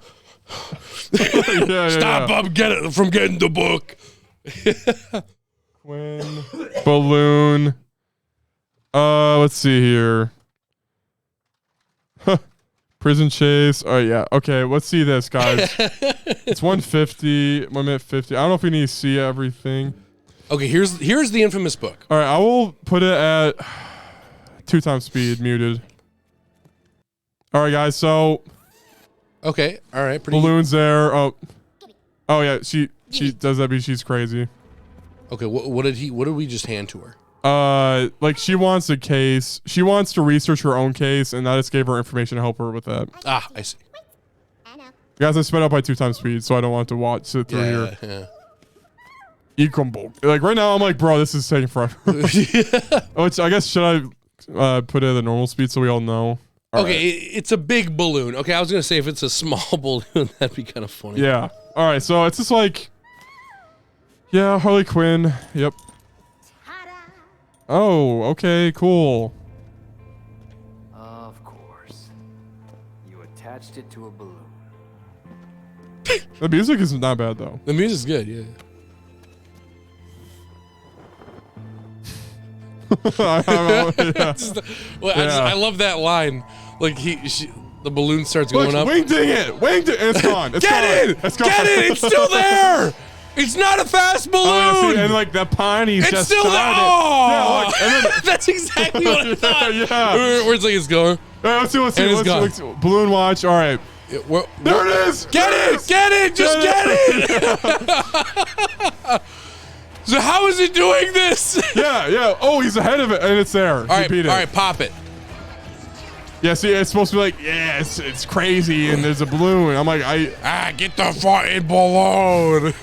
yeah, Stop yeah. up from getting the book. Quinn, balloon. Let's see here. Prison chase. Oh yeah. Okay, let's see this, guys. It's 150. 1 minute 50. I don't know if we need to see everything. Okay, here's the infamous book. All right, I will put it at 2 times speed, muted. All right, guys. So Okay, all right, pretty. balloons there. Oh yeah. She does that because she's crazy. Okay, what did we just hand to her? Like she wants a case. She wants to research her own case, and I just gave her information to help her with that. Ah, I see. Guys, I sped up by 2 times speed, so I don't want to sit through here. Yeah. Ecombo. Like right now, I'm like, bro, this is taking forever. Which I guess should I put it at the normal speed so we all know? All Okay, right. it's a big balloon. Okay, I was gonna say if it's a small balloon, that'd be kind of funny. Yeah. All right. So it's just like, yeah, Harley Quinn. Yep. Oh, okay, cool. Of course. You attached it to a balloon. The music is not bad though. The music's good. Yeah. Yeah. I love that line. Like the balloon starts Look, going up. wing ding it. Wing ding. It's gone. It's Get gone. it! It's gone. Get it! It's still there. It's not a fast balloon. Oh, yeah, see, and like the ponies It's just still there. started. Oh! Yeah, look, and then That's exactly what I thought. Yeah. Where it's like it's going. let's see. And it's gone. Let's balloon watch. All right. There it is. Get it! Get it! Just get it! So how is it doing this? Yeah. Oh, he's ahead of it, and it's there. All right, He beat it. all right, pop it. Yeah, see, it's supposed to be like, yeah, it's crazy, and there's a balloon. I'm like, Get the fucking balloon.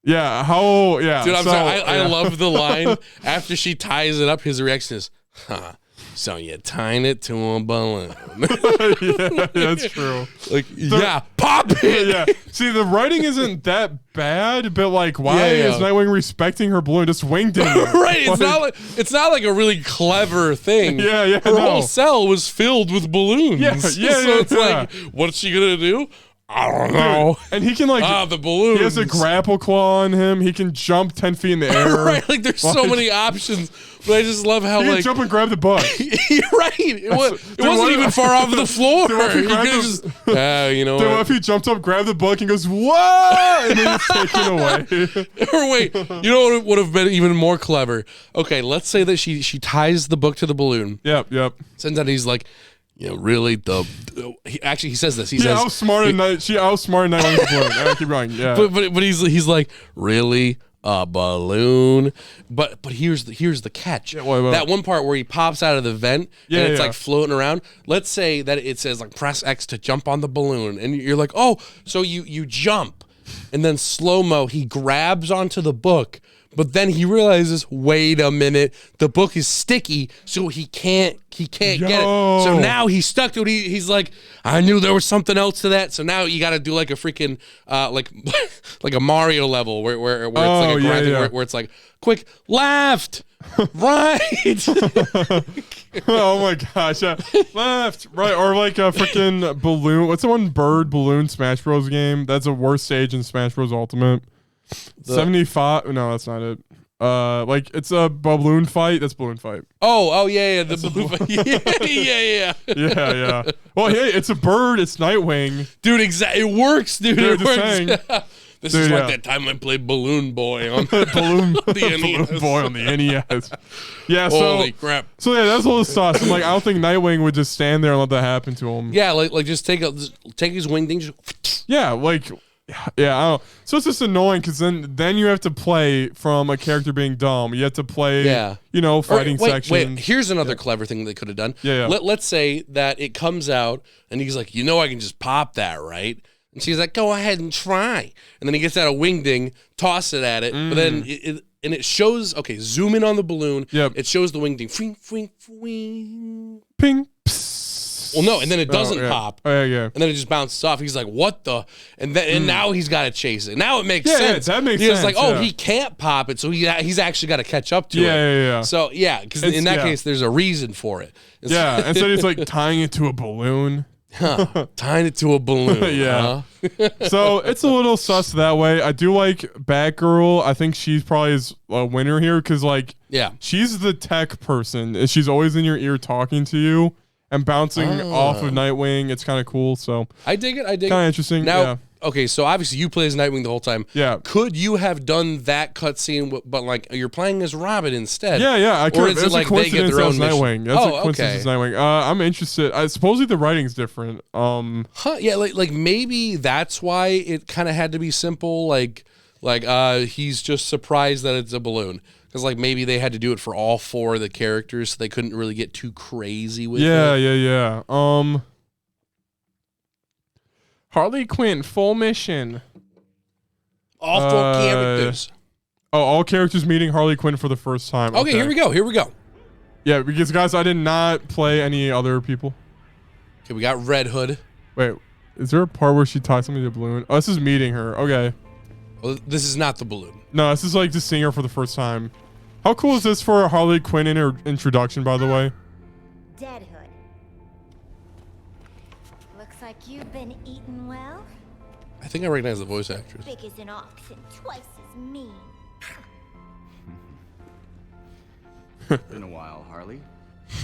yeah, how, yeah. Dude, I'm so, sorry. I yeah. love the line after she ties it up. His reaction is, huh. So you tying it to a balloon. Yeah, that's true. Like, yeah, pop it. Yeah. See, the writing isn't that bad, but like, why Yeah. is Nightwing respecting her balloon? Just winged it. Right, it's not like a really clever thing. Yeah, Her no. whole cell was filled with balloons. Yeah, So yeah, it's yeah. like, what's she gonna do? I don't know. And he can like, The balloons. he has a grapple claw on him. He can jump 10 feet in the air. Right, like there's so many options, but I just love how He can like jump and grab the book. you're right. It Dude, wasn't what- even far off the floor. Dude, what if he He grabbed could have the- just, you know Dude, what what? if he jumped up, grabbed the book, and goes, whoa, and then he's taken away. Or wait, you know what would have been even more clever? Okay, let's say that she ties the book to the balloon. Yep. Sends out, he's like, really he says this. He She says, outsmarted Nightwing's balloon. All right, keep going. Yeah. but he's like, really a balloon? But here's the catch. what? That one part where he pops out of the vent Yeah, and it's yeah. like floating around. Let's say that it says like press X to jump on the balloon, and you're like, oh, so you jump, and then slow mo he grabs onto the book. But then he realizes, wait a minute, the book is sticky, so he can't get it. So now he's stuck to it. He's like, I knew there was something else to that. So now you got to do like a freaking like like a Mario level where it's like a grinding where it's like quick left, right. Oh my gosh, left, right, or like a freaking balloon. What's the one bird balloon Smash Bros game? That's the worst stage in Smash Bros Ultimate. 75. No, that's not it. Like it's a balloon fight. That's balloon fight. Oh yeah, the balloon fight. yeah. Yeah. Well, hey, it's a bird. It's Nightwing, dude. Exactly, it works, dude. It works. This Dude, is like that time I played Balloon Boy on Balloon the NES. Balloon Boy on the NES. Yeah, Holy crap. So yeah, that's all the sauce. I'm like, I don't think Nightwing would just stand there and let that happen to him. Yeah, like just take his wing thing. Yeah, like, yeah. I don't. So it's just annoying because then you have to play from a character being dumb. You have to play, fighting sections. Wait, here's another clever thing they could have done. Yeah. Let's say that it comes out and he's like, I can just pop that, right? And she's like, go ahead and try. And then he gets out a wing ding, toss it at it. But then it shows, okay, zoom in on the balloon. Yep. It shows the wing ding. Fling, fling, fling. Ping. Psst. Well, no, and then it doesn't pop. Oh, yeah. And then it just bounces off. He's like, what the? And now he's got to chase it. Now it makes sense. Yeah, that makes sense. He's like, he can't pop it. So he's actually got to catch up to it. Yeah. So, because in that case, there's a reason for it. Yeah, instead it's like tying it to a balloon. Tying it to a balloon. Yeah. So it's a little sus that way. I do like Batgirl. I think she's probably a winner here because, like, she's the tech person. She's always in your ear talking to you and bouncing off of Nightwing. It's kind of cool. So I dig it. Kind of interesting. Now, okay, so obviously you play as Nightwing the whole time. Yeah. Could you have done that cutscene, but like you're playing as Robin instead? Yeah. I could. Or is it like they get their own Nightwing? That's a coincidence. Okay. Nightwing. I'm interested. Supposedly the writing's different. Yeah, like maybe that's why it kind of had to be simple. Like he's just surprised that it's a balloon. Because like maybe they had to do it for all four of the characters, so they couldn't really get too crazy with it. Yeah. Harley Quinn full mission. All four characters. Oh, all characters meeting Harley Quinn for the first time. Okay, here we go. Yeah, because guys, I did not play any other people. Okay, we got Red Hood. Wait, is there a part where she ties something to a balloon? Oh, this is meeting her. Okay. Well, this is not the balloon. No, this is like just seeing her for the first time. How cool is this for a Harley Quinn in her introduction, by the way? Dead Hood. Looks like you've been eating well. I think I recognize the voice actress. Big as an ox and twice as mean. Been a while, Harley.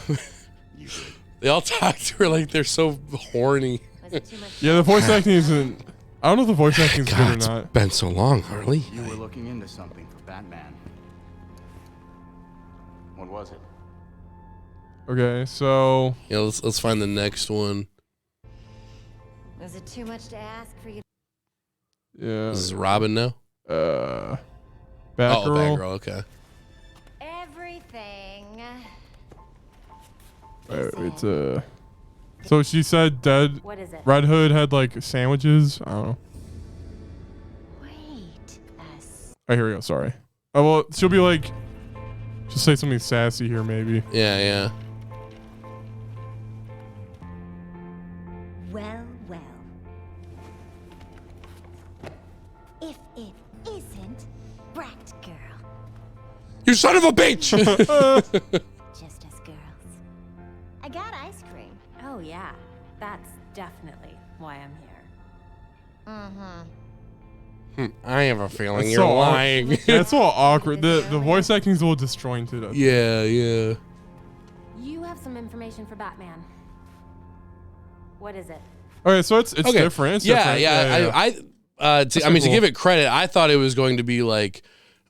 You good? They all talk to her like they're so horny. Was it too much? Yeah, the voice acting isn't. I don't know if the voice acting is good or It's not. been so long, Harley. You were looking into something for Batman. What was it? Okay, so Yeah, let's find the next one. Was it too much to ask for you? yeah, This is Robin now. Batgirl. Oh, Batgirl. Okay. Everything. It's So she said dead. What is it? Red Hood had like sandwiches. I don't know. Wait. Oh, here we go. Sorry. Oh well, she'll be like, she'll say something sassy here, maybe. Yeah. Well. If it isn't Brat Girl, You son of a bitch! just as girls. I got ice cream. Oh, yeah. That's definitely why I'm here. I have a feeling That's you're so lying. Yeah, it's a little awkward. The voice acting's a little disjointed. Yeah. You have some information for Batman. What is it? Okay, so it's Okay. different. It's Yeah. different. To cool. give it credit, I thought it was going to be like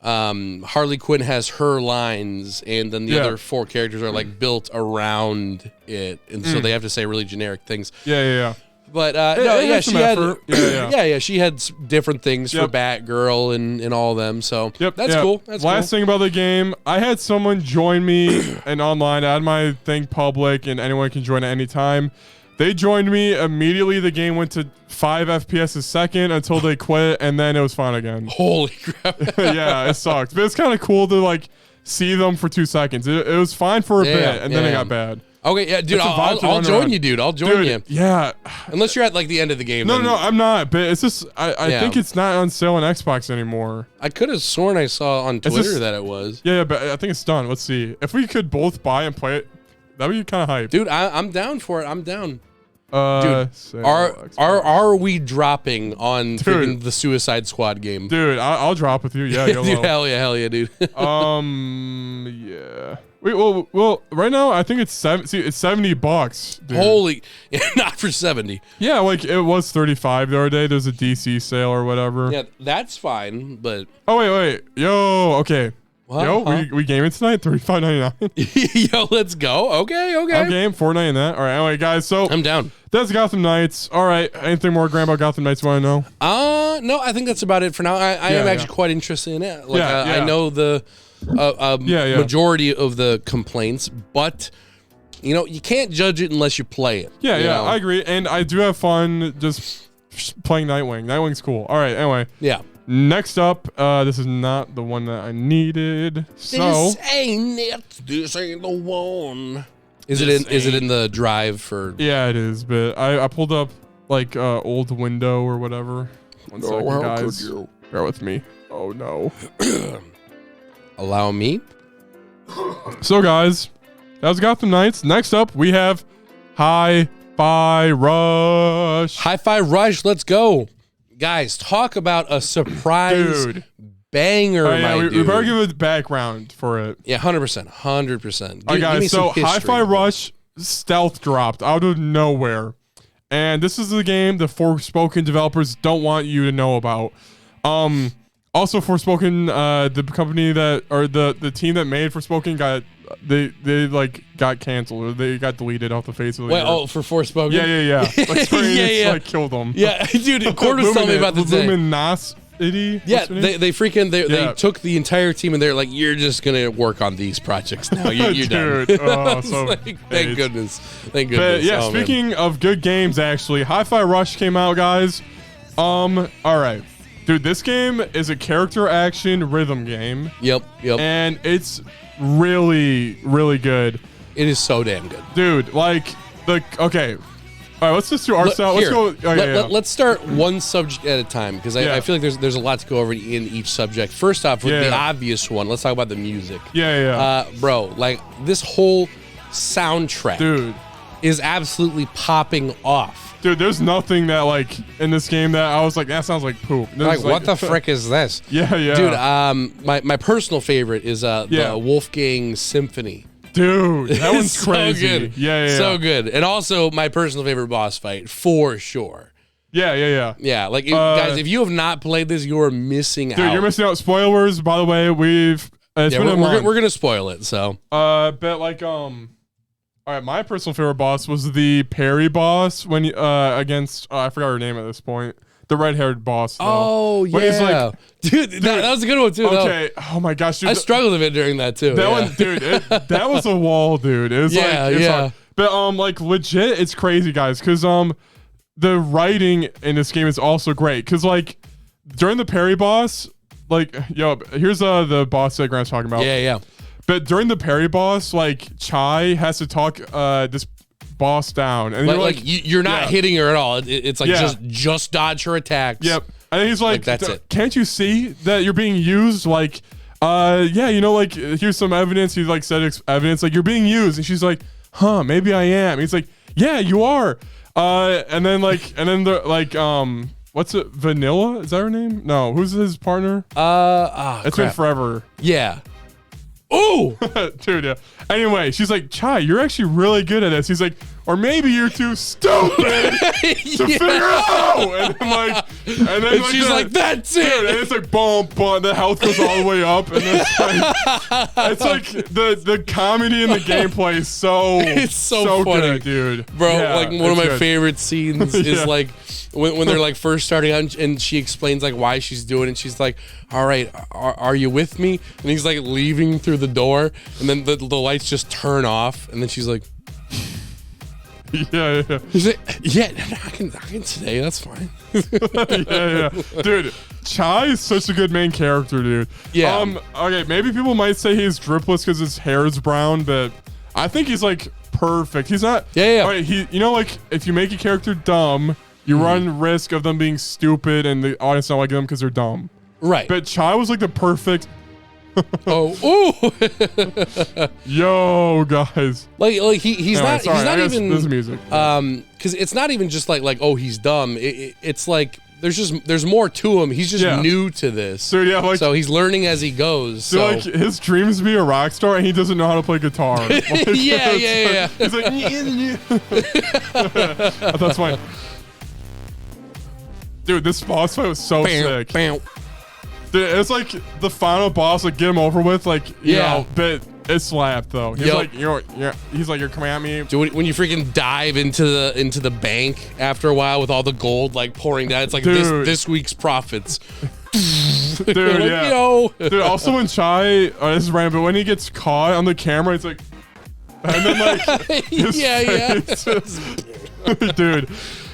Harley Quinn has her lines, and then the other four characters are like built around it, and so they have to say really generic things. Yeah. But It has she some had effort. Yeah. she had different things for Yep. Batgirl and all of them. So Yep, that's yep. cool. That's Last cool. thing about the game, I had someone join me and online. I had my thing public, and anyone can join at any time. They joined me immediately. The game went to 5 FPS a second until they quit, and then it was fine again. Holy crap. Yeah, it sucked. But it's kind of cool to like see them for 2 seconds. It was fine for a bit, and then it got bad. Okay, yeah, dude, It's a vibe to I'll run join around. you, dude. I'll join you. Yeah. Unless you're at like the end of the game. No, then no, I'm not. But it's just I Yeah. think it's not on sale on Xbox anymore. I could have sworn I saw on Twitter just- that it was. Yeah, but I think it's done. Let's see. If we could both buy and play it, that'd be kind of hype. Dude, I'm down for it. I'm down. Sale Xbox. Are we dropping on Dude. freaking the Suicide Squad game? Dude, I'll drop with you. Yeah, Dude, YOLO. hell yeah, dude. Yeah. Wait, well, right now I think it's it's $70, dude. Holy, not for 70. Yeah, like it was 35 the other day. There's a DC sale or whatever. Yeah, that's fine, but Oh wait, yo, okay, What? yo, Huh? we gaming tonight? $35.99. yo, let's go. Okay. I'm game $4.99 in that. All right, anyway, guys. So I'm down. that's Gotham Knights. All right, anything more, Graham, about Gotham Knights? Want to know? No, I think that's about it for now. I am Yeah. actually quite interested in it. Like, Yeah, I yeah. know the Yeah. majority of the complaints, but you know, you can't judge it unless you play it. Yeah, you yeah, know? I agree, and I do have fun just playing Nightwing. Nightwing's cool. All right, anyway. Yeah. Next up, this is not the one that I needed. So This ain't it. This ain't the one. Is it in the drive for? yeah, it is. But I pulled up like old window or whatever. One second, how guys. could you? Bear with me. Oh no. Allow me. So guys, that was Gotham Knights. Next up, we have Hi-Fi Rush. Hi-Fi Rush. Let's go, guys. Talk about a surprise Dude. banger, Oh, yeah, my we dude. better give a background for it. Yeah, 100%. 100%. All right, guys. So history. Hi-Fi Rush stealth dropped out of nowhere, and this is the game the Forspoken developers don't want you to know about. Also, Forspoken, the company that or the team that made Forspoken got got canceled or they got deleted off the face of the Wait, earth. oh, for Forspoken? Yeah. Like Square Enix, Yeah. like killed them. Yeah, dude, Cord was telling me about this day. Luminosity. Yeah, What's her name? they freaking they Yeah. took the entire team and they're like, you're just gonna work on these projects now. You're done. Dude, oh, I was so like, hate. thank goodness. Thank But goodness. yeah, Oh, man. speaking of good games, actually, Hi-Fi Rush came out, guys. All right, dude, this game is a character action rhythm game, Yep. and it's really, really good, It is so damn good. dude. Like okay, all right, let's just do our style. Let's Here, go. Okay, let's start one subject at a time because Yeah. I feel like there's a lot to go over in each subject. First off, with the Yeah. obvious one, let's talk about the music. yeah. Bro, like this whole soundtrack Dude, is absolutely popping off. there's nothing that like in this game that I was like that sounds like poop. Like, what the frick is this? Yeah. Dude, my personal favorite is Yeah. the Wolfgang Symphony. Dude, that one's So crazy. good. Yeah. So good. And also my personal favorite boss fight, for sure. Yeah. Yeah, like guys, if you have not played this, you're missing out. Dude, you're missing out. Spoilers, by the way. It's Yeah, been a month. we're gonna spoil it. So But like all right, my personal favorite boss was the parry boss when against I forgot her name at this point. The red-haired boss. Though. oh When he's yeah, like, dude, that was a good one too. though. okay. Oh my gosh, dude. I struggled a bit during that too. That yeah. one, dude. That was a wall, dude. It was Yeah, like, it's yeah. hard. But like legit, it's crazy, guys. Because the writing in this game is also great. Because like during the parry boss, like yo, here's the boss that Grant's talking about. Yeah. But during the parry boss, like Chai has to talk this boss down, and Like you're not yeah. hitting her at all. It's like Yeah. just dodge her attacks. Yep. And then he's like, that's it. Can't you see that you're being used? Like, yeah, you know, like here's some evidence. He's like said evidence, like you're being used, and she's like, huh, maybe I am. He's like, yeah, you are. And then the what's it? Vanilla? Is that her name? No, who's his partner? It's been crap. forever. Yeah. Oh, Dude, yeah. Anyway, she's like, Chai, you're actually really good at this. He's like, or maybe you're too stupid to figure it out. And then and she's like, that's dude, it. and it's like boom, boom. The health goes all the way up, and it's like the comedy and the gameplay is so It's so funny. good, dude. Bro, Yeah, like one of it's my good. favorite scenes is Yeah. like when they're like first starting out and she explains like why she's doing it. And she's like, all right, are you with me? And he's like leaving through the door and then the lights just turn off. And then she's like, Yeah. He's like, yeah, I can today. That's fine. yeah. Dude, Chai is such a good main character, dude. Yeah. Okay, maybe people might say he's dripless because his hair is brown, but I think he's like perfect. He's not. Yeah. All right, like if you make a character dumb, you run risk of them being stupid and the audience not liking them because they're dumb. Right. But Chai was like the perfect. Ooh. Yo, guys. Like he's Anyway, not sorry, he's not I guess even this is music. Because it's not even just like oh he's dumb. It's like there's more to him. He's just new to this. Dude, yeah, like, so he's learning as he goes. So like his dream is to be a rock star and he doesn't know how to play guitar. Like, yeah. He's like, that's fine. Dude, this boss fight was so sick. Bam. Dude, it's like the final boss, like get him over with, like you Yeah. know, but it slapped though. He's Yep. like, he's like, you're coming at me. Dude, when you freaking dive into the bank after a while with all the gold like pouring down, it's like Dude. this week's profits. Dude, Like, yeah. yo. Dude, also when Chai, this is random, but when he gets caught on the camera, it's like, and then like, his Yeah. face is- dude,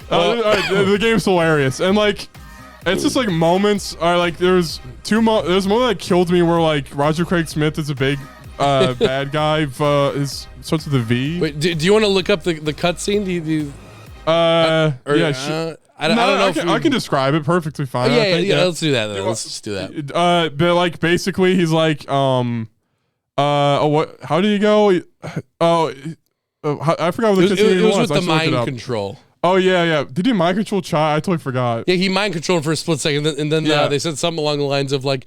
the game's hilarious, and like, it's just like moments are like there's a moment that killed me where like Roger Craig Smith is a big bad guy. His starts with a V. Wait, do you want to look up the cutscene? Do you yeah, I don't know. if I can describe it perfectly fine. Oh, I think, yeah. Let's do that. Then. Let's just do that. But like basically he's like what? How do you go? I forgot what the It was with I the should look it mind up. control. Oh yeah. Did he mind control Chai? I totally forgot. Yeah, he mind controlled for a split second, and then Yeah. they said something along the lines of like,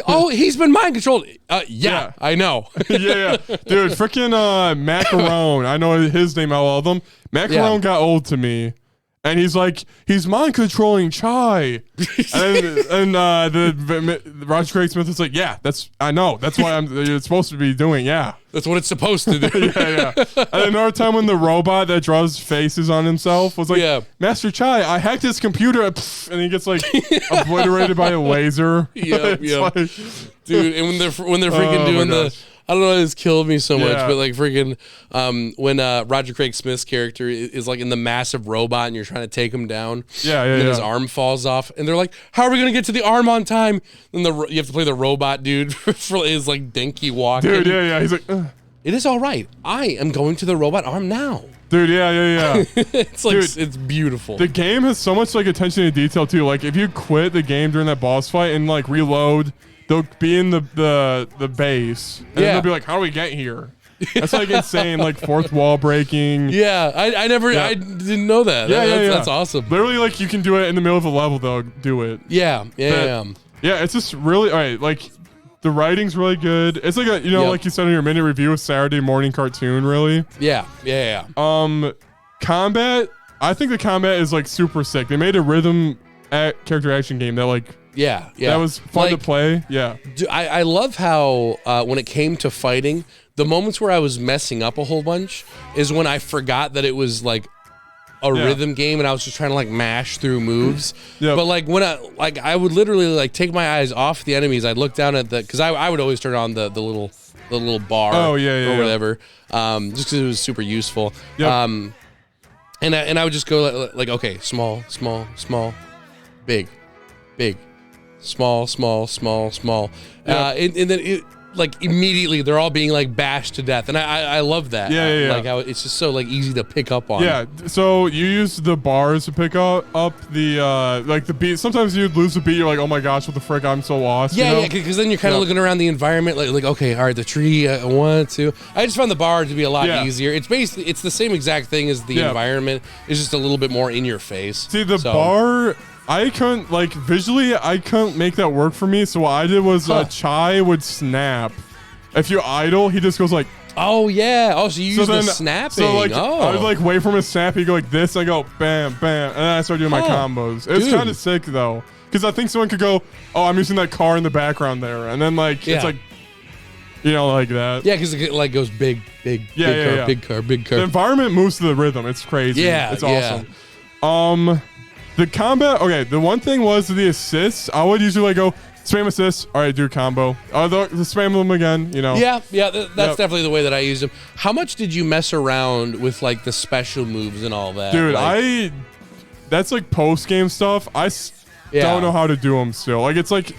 oh, he's been mind controlled. Yeah, I know. yeah. Dude, freaking Macaron. I know his name. I love him. Macaron got old to me. And he's like, he's mind controlling Chai. and the Roger Craig Smith is like, yeah, I know. That's why it's supposed to be doing, yeah. That's what it's supposed to do. yeah. And another time when the robot that draws faces on himself was like, Master Chai, I hacked his computer. And he gets like obliterated by a laser. Yep. Like, Dude, and when they're freaking doing the, I don't know, it's killed me so much, but like freaking when Roger Craig Smith's character is like in the massive robot and you're trying to take him down, and then his arm falls off, and they're like, "How are we gonna get to the arm on time?" And you have to play the robot dude for his like dinky walking. Dude, yeah. He's like, it is all right. I am going to the robot arm now. Dude, yeah. It's like Dude, it's beautiful. The game has so much like attention to detail too. Like if you quit the game during that boss fight and like reload, they'll be in the base, and then they'll be like, "How do we get here?" That's like insane, like fourth wall breaking. Yeah, I didn't know that. That's awesome. Literally, like you can do it in the middle of a level. They'll do it. Yeah. Yeah. It's just really all right. Like the writing's really good. It's like like you said in your minute review, a Saturday morning cartoon. Really. Yeah. Combat. I think the combat is like super sick. They made a rhythm character action game that like. Yeah. That was fun to play. Yeah. I love how when it came to fighting, the moments where I was messing up a whole bunch is when I forgot that it was like a rhythm game and I was just trying to like mash through moves. But like when I would literally like take my eyes off the enemies, I'd look down at because I would always turn on the little bar or whatever, just because it was super useful. And I would just go like okay, small, big, small. And then it like immediately they're all being like bashed to death. And I love that. Like how it's just so like easy to pick up on. Yeah. So you use the bars to pick up the like the beat. Sometimes you'd lose the beat. You're like, oh my gosh, what the frick? I'm so lost. Yeah, because then you're kind of looking around the environment like okay, all right, the tree, 1, 2. I just found the bar to be a lot easier. It's basically the same exact thing as the environment. It's just a little bit more in your face. See the bar. I couldn't like visually. I couldn't make that work for me. So what I did was Chai would snap. If you idle, he just goes like. Oh yeah. Oh, so you use the snapping. So like I would like wait for him to snap. He'd go like this. I go bam, bam, and then I start doing my combos. It's kind of sick though, because I think someone could go, "Oh, I'm using that car in the background there," and then like it's like, like that. Yeah, because it like goes big car. The environment moves to the rhythm. It's crazy. Yeah, it's awesome. The combat. Okay, the one thing was the assists. I would usually like go Spam assist. All right, do a combo. The spam them again. You know. Yeah, that's definitely the way that I used them. How much did you mess around with like the special moves and all that? Dude, like, that's like post game stuff. Don't know how to do them still. Like it's like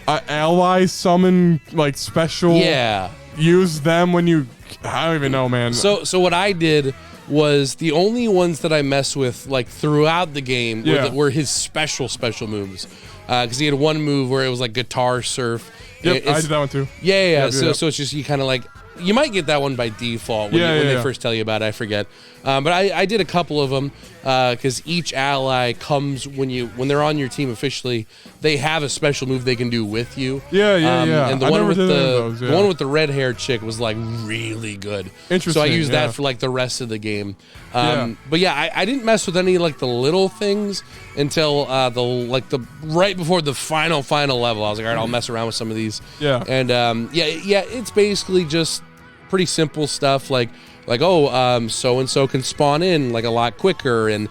ally summon like special. Yeah. Use them when you. I don't even know, man. So what I did was the only ones that I mess with like throughout the game were his special moves. Because he had one move where it was like guitar surf. Yep, I did that one too. Yeah. So it's just you kind of like you might get that one by default when they first tell you about it. I forget. But I did a couple of them because each ally comes when they're on your team officially. They have a special move they can do with you. Yeah. And the one with the one with the red haired chick was like really good. Interesting. So I used that for like the rest of the game. But yeah, I didn't mess with any like the little things until the right before the final level. I was like, all right, I'll mess around with some of these. Yeah. And it's basically just pretty simple stuff like so and so can spawn in like a lot quicker and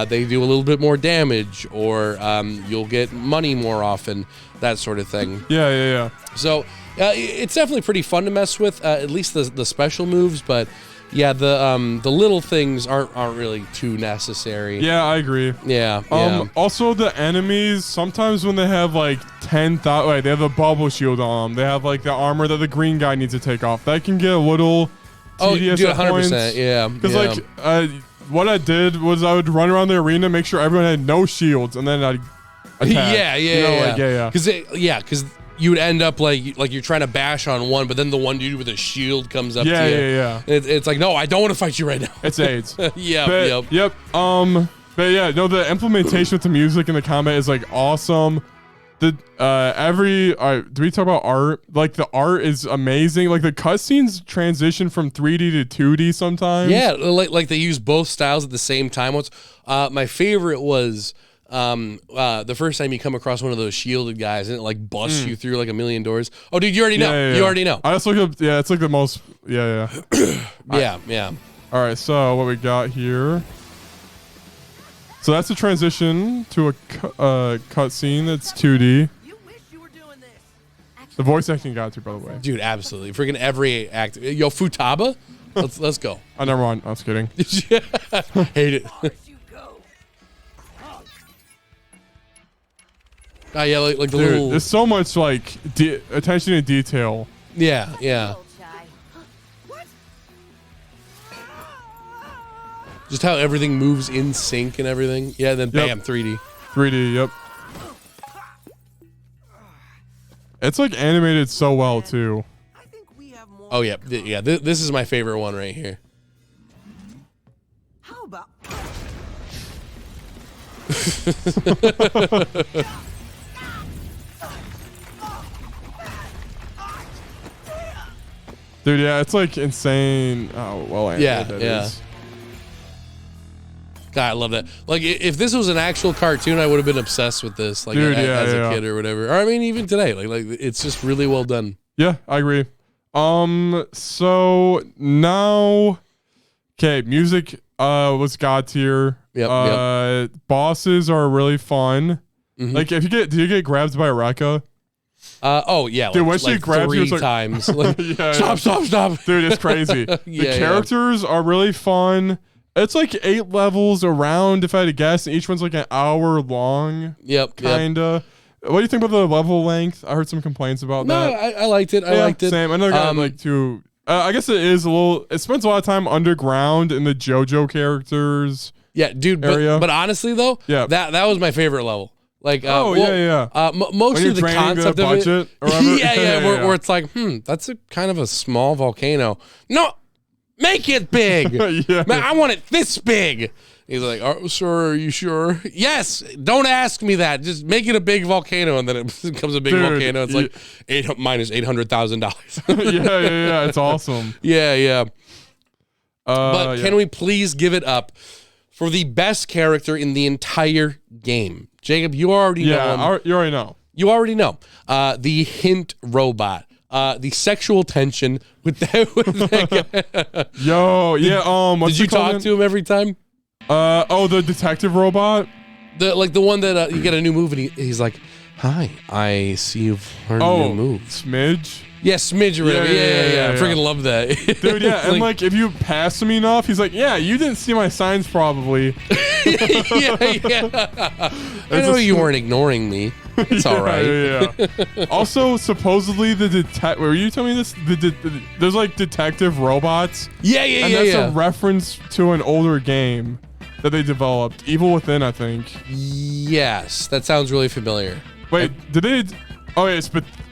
they do a little bit more damage or you'll get money more often, that sort of thing. Yeah. So it's definitely pretty fun to mess with, at least the special moves, but yeah, the little things aren't really too necessary. Yeah, I agree. Yeah. Also, the enemies sometimes when they have like 10,000, like they have a bubble shield on them, they have like the armor that the green guy needs to take off. That can get a little tedious dude, at 100%. points. Yeah. Because what I did was I would run around the arena, make sure everyone had no shields, and then I'd attack. Yeah. Because you would end up like you're trying to bash on one, but then the one dude with a shield comes up to you. Yeah. It's like, no, I don't want to fight you right now. It's AIDS. Yep. Yep. But yeah, no, the implementation with the music and the combat is like awesome. Do we talk about art? Like the art is amazing. Like the cutscenes transition from 3D to 2D sometimes. Yeah, like they use both styles at the same time. My favorite was the first time you come across one of those shielded guys and it like busts you through like a million doors. Oh, dude, you already know. Yeah. You already know. I just look up. Yeah, it's like the most. Yeah. Yeah. All right, so what we got here. So that's a transition to a cutscene that's 2D. The voice acting got to, by the way. Dude, absolutely. Freaking every act. Yo, Futaba, let's go. Oh, never mind. I was kidding. Hate it. Yeah, like the Dude, little. there's so much like attention to detail. Yeah. Just how everything moves in sync and everything. Yeah, and then bam, 3D. 3D, yep. It's like animated so well too. Oh yeah, this is my favorite one right here. How about Dude, yeah, it's like insane. Oh, well animated that is. God, I love that. Like, if this was an actual cartoon, I would have been obsessed with this. Like, dude, as a kid or whatever. Or I mean, even today, like it's just really well done. Yeah, I agree. So now, okay, music was god tier. Yep. Bosses are really fun. Mm-hmm. Like, do you get grabbed by Rekka? Oh yeah, dude, when she grabs you, it's like, times. Like, stop. Dude, it's crazy. The characters are really fun. It's like 8 levels around, if I had to guess, and each one's like an hour long. Yep. Kinda. What do you think about the level length? I heard some complaints about that. No, I liked it. I liked it. Same. I know got like two. I guess it is a little. It spends a lot of time underground in the JoJo characters. Yeah, dude. But honestly though, that was my favorite level. Like, mostly the concept of it. Where it's like, that's a kind of a small volcano. No, make it big. Man, I want it this big. He's like, oh, sir, are you sure? Yes. Don't ask me that. Just make it a big volcano, and then it becomes a big volcano. It's like minus $800,000. yeah. It's awesome. Yeah. But can we please give it up for the best character in the entire game? Jacob, you already know. Yeah, you already know. You already know. The hint robot. The sexual tension with that guy. Yo, yeah. Did you talk to him every time? The detective robot. The one that you get a new move and he's like, Hi, I see you've learned new moves. Smidge. Yeah, Smidge or whatever. Yeah. I freaking love that. Dude, yeah, and like if you pass him enough, he's like, yeah, you didn't see my signs probably. yeah. I know you weren't ignoring me. It's all right. Yeah. Also, supposedly the detective. Were you telling me this? There's like detective robots. Yeah. And that's a reference to an older game that they developed, Evil Within, I think. Yes, that sounds really familiar. Wait, did they? Oh, yeah,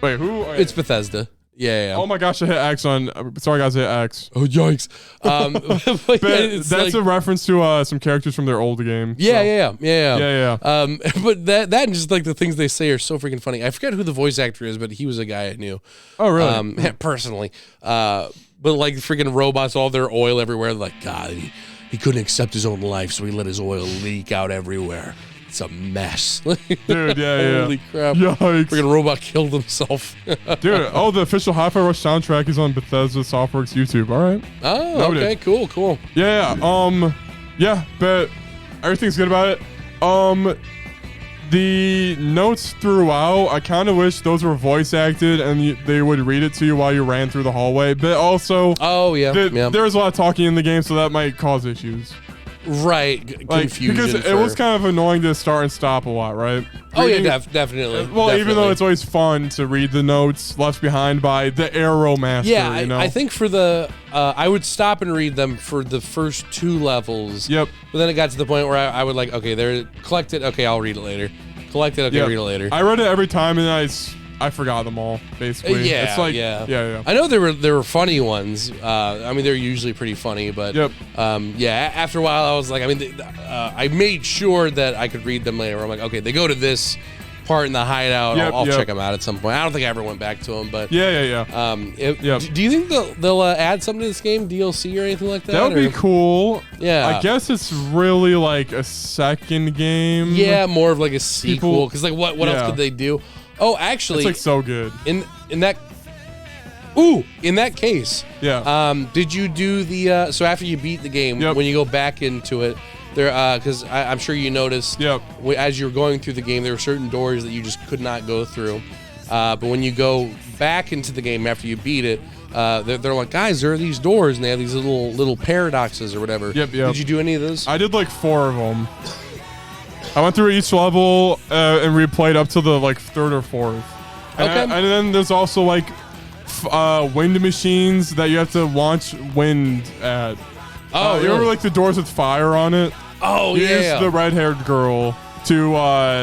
wait, who? It's Bethesda. Yeah. Oh my gosh, I hit X on. Sorry, guys, I hit X. Oh, yikes. But that's a reference to some characters from their old game. Yeah. But that and just like the things they say are so freaking funny. I forget who the voice actor is, but he was a guy I knew. Oh, really? Personally. But like freaking robots, all their oil everywhere. Like, God, he couldn't accept his own life, so he let his oil leak out everywhere. It's a mess. Dude, yeah. Holy crap. Yikes. Freaking robot killed himself. Dude, the official Hi-Fi Rush soundtrack is on Bethesda Softworks YouTube. All right. Oh, Noted. okay. Cool. Yeah, but everything's good about it. The notes throughout, I kind of wish those were voice acted and they would read it to you while you ran through the hallway. But also, there's a lot of talking in the game, so that might cause issues. Right, confusion. Because it was kind of annoying to start and stop a lot, right? Oh, yeah, definitely. Well, even though it's always fun to read the notes left behind by the Arrow Master, yeah, you know? I think for the, I would stop and read them for the first 2 levels. Yep. But then it got to the point where I would like, okay, they're collected. Okay, I'll read it later. Collect it. Okay, read it later. I read it every time and I forgot them all, basically. Yeah, it's like, yeah. I know there were funny ones. I mean, they're usually pretty funny, but after a while, I was like, I mean, I made sure that I could read them later. I'm like, okay, they go to this part in the hideout. I'll check them out at some point. I don't think I ever went back to them, but yeah. Do you think they'll add something to this game, DLC or anything like that? That would be cool. Yeah, I guess it's really like a second game. Yeah, more of like a sequel. Because like, what else could they do? Oh, actually, it's like so good. In that case, did you do the so after you beat the game, when you go back into it, there because I'm sure you noticed, as you're going through the game, there were certain doors that you just could not go through, but when you go back into the game after you beat it, they're like, guys, there are these doors and they have these little paradoxes or whatever. Yep. Did you do any of those? I did like 4 of them. I went through each level and replayed up to the like 3rd or 4th. And then there's also like wind machines that you have to launch wind at. Oh, you remember like the doors with fire on it? Oh, you use the red-haired girl to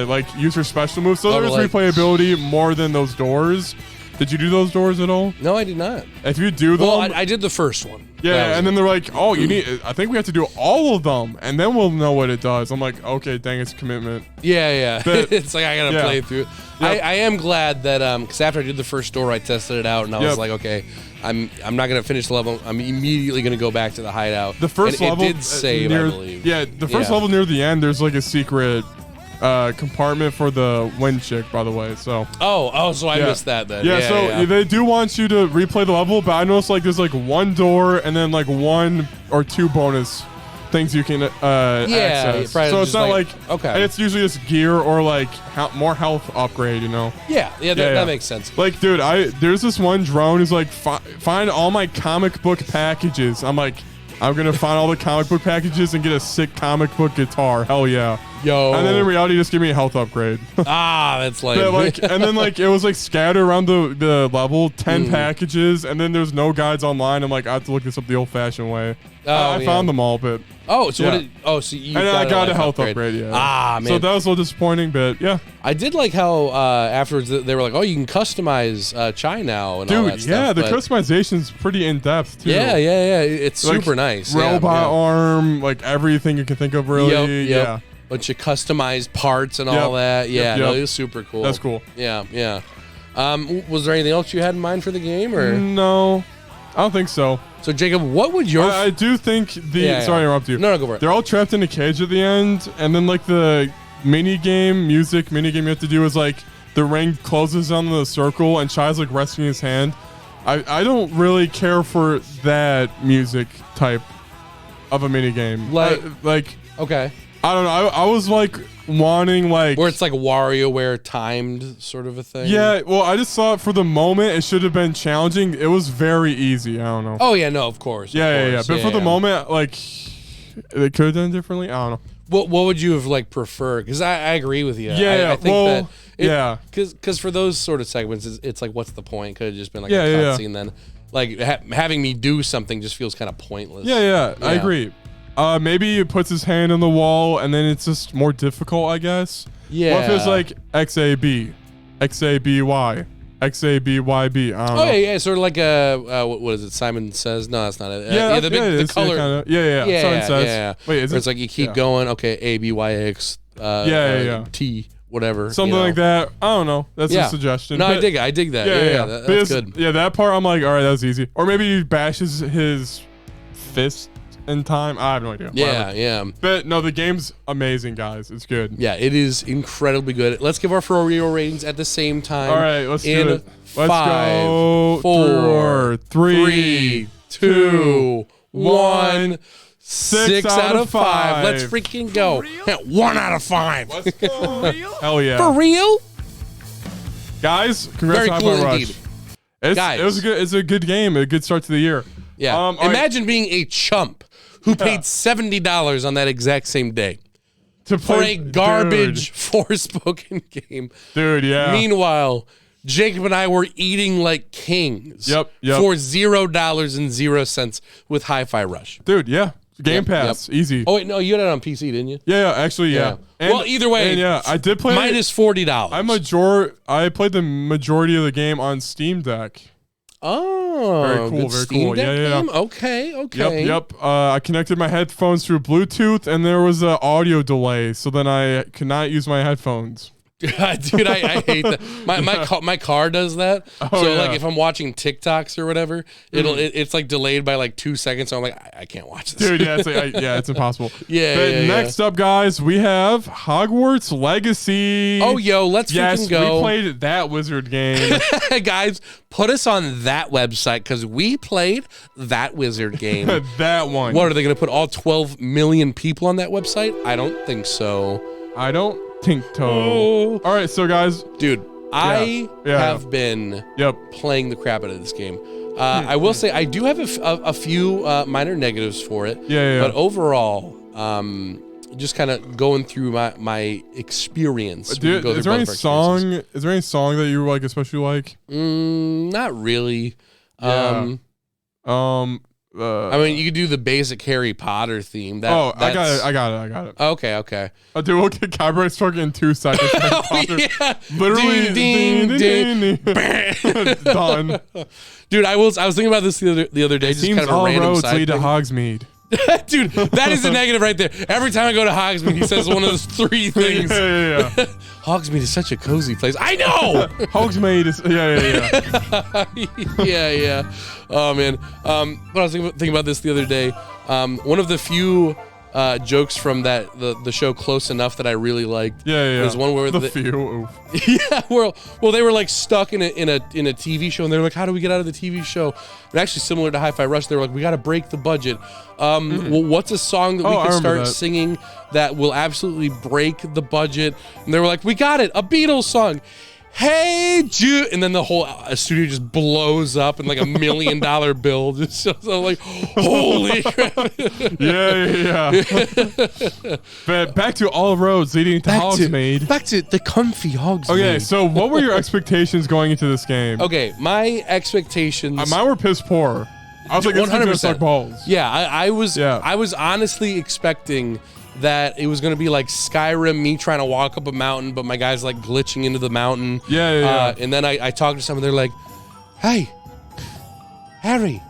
like use her special moves. So there's replayability more than those doors. Did you do those doors at all? No, I did not. If you do them, well, I did the first one. Yeah, and then they're like, "Oh, I think we have to do all of them, and then we'll know what it does." I'm like, "Okay, dang, it's commitment." Yeah. But, it's like I gotta play through. I am glad that because after I did the first door, I tested it out, and I was like, "Okay, I'm not gonna finish the level. I'm immediately gonna go back to the hideout." The first level it did save, I believe. Yeah, the first level near the end, there's like a secret compartment for the wind chick, by the way. So so I missed that then. So they do want you to replay the level, but I noticed like there's like 1 door and then like 1 or 2 bonus things you can access. So it's not like okay, and it's usually just gear or like more health upgrade, you know. That makes sense. Like, dude, there's this one drone who's like find all my comic book packages. I'm like, I'm gonna find all the comic book packages and get a sick comic book guitar. Hell yeah. Yo. And then in reality, just give me a health upgrade. That's like, and then like it was like scattered around the level, 10 packages, and then there's no guides online. I'm like, I have to look this up the old-fashioned way. I found them all, but so you and I got a health upgrade. Man. So that was a little disappointing, but yeah. I did like how afterwards they were like, oh, you can customize Chai now and all that stuff. The customization's pretty in depth too. Yeah. It's like, super nice. Robot arm, like everything you can think of, really. Yeah. Bunch of customized parts and all that. No, it was super cool. That's cool. Yeah. Was there anything else you had in mind for the game, or no? I don't think so. So Jacob, what would your? I do think sorry to interrupt you. No, go for it. They're all trapped in a cage at the end, and then like the music mini game you have to do is like the ring closes on the circle and Chai's like resting his hand. I don't really care for that music type of a mini game. Okay. I don't know. I was like wanting like Where it's like WarioWare timed sort of a thing. yeah. Well, I just thought for the moment it should have been challenging. It was very easy. I don't know. Oh yeah, no, of course. yeah. But for the moment, like they could have done it differently. I don't know. What would you have like preferred? Because I agree with you. Yeah, I think well, that because for those sort of segments, it's like, what's the point? Could have just been like Yeah, a yeah. cutscene then. Like having me do something just feels kind of pointless. Yeah, I agree. Maybe he puts his hand on the wall and then it's just more difficult, I guess. Yeah. What if it's like XAB, XABY, XABYB? I don't know. Oh yeah, sort of like a what is it? Simon Says. No, that's not it. The it's color. Kinda, yeah. Simon Says. Wait, is Where it? it's like you keep yeah. going. Okay, ABYX. T. Whatever. Something like that. I don't know. That's a suggestion. No, But- I dig it. I dig that. Yeah, that's Because- good. Yeah, that part I'm like, all right, that's easy. Or maybe he bashes his fist in time. I have no idea. Yeah, Whatever. yeah. But no, the game's amazing, guys. It's good. Yeah, it is incredibly good. Let's give our for real ratings at the same time. All right, let's in do it. Let's 5, go. 4, 3, 2, 1. 6 out of 5. Let's freaking go. 1 out of 5. Hell yeah. For real? Guys, congrats Very on cool Hi-Fi indeed. Rush. Guys. It's a good game, a good start to the year. Yeah. all right. Imagine being a chump who paid $70 on that exact same day To for play a garbage Forspoken game. Dude, yeah. Meanwhile, Jacob and I were eating like kings. Yep. For $0.00 with Hi-Fi Rush. Dude, yeah. Game Yep, Pass, easy. Oh wait, no, you had it on PC, didn't you? Yeah, actually, yeah. And- Well, either way, and yeah, I did play minus $40. I played the majority of the game on Steam Deck. Oh, Very cool, good very Steam cool. Deck Yeah, yeah. game? Okay. Yep. I connected my headphones through Bluetooth, and there was an audio delay, so then I could not use my headphones. Dude, I hate that. My car does that. So yeah. like if I'm watching TikToks or whatever, it's like delayed by like 2 seconds. So I'm like, I can't watch this. Dude, yeah, it's impossible. Yeah, But yeah, next up, guys, we have Hogwarts Legacy. Oh, yo, let's yes, freaking go. we played that wizard game. Guys, put us on that website because we played that wizard game. That one. What are they going to put all 12 million people on that website? I don't think so. I don't think so. Oh. All right, so guys, Dude, I Yeah. have been playing the crap out of this game. I will say I do have a few minor negatives for it. Yeah. But overall, just kind of going through my experience. we Dude, can go is through there any both of our experiences. song? Is there any song that you like especially like? Not really. Yeah. I mean, you could do the basic Harry Potter theme. I got it. Okay. Dude, we'll get copyright struck in 2 seconds. Harry Potter. Yeah. Literally, Ding, ding, done. Dude, I was thinking about this the other day. Just Seems kind of a all random roads side lead to thing. Hogsmeade. Dude, that is a negative right there. Every time I go to Hogsmeade, he says one of those 3 things. Yeah. Hogsmeade is such a cozy place. I know. Hogsmeade is Yeah. Oh man. But I was thinking about this the other day. One of the few jokes from the show Close Enough that I really liked. Yeah. There's one where the few. yeah, well, they were like stuck in a TV show, and they're like, "How do we get out of the TV show?" And actually, similar to Hi-Fi Rush, they were like, "We got to break the budget." Well, what's a song that we I can remember start that. singing that will absolutely break the budget? And they were like, "We got it, a Beatles song." Hey Jude, and then the whole studio just blows up and like $1 million bill. Just so like, holy crap! Yeah. But back to all roads leading to Hogsmeade. Back to the comfy Hogsmeade. Okay, so what were your expectations going into this game? Okay, my expectations. Mine were piss poor. I was like, this is gonna 100%. suck balls. Yeah, I was honestly expecting that it was going to be like Skyrim, me trying to walk up a mountain, but my guy's like glitching into the mountain. Yeah. And then I talked to someone, they're like, "Hey, Harry."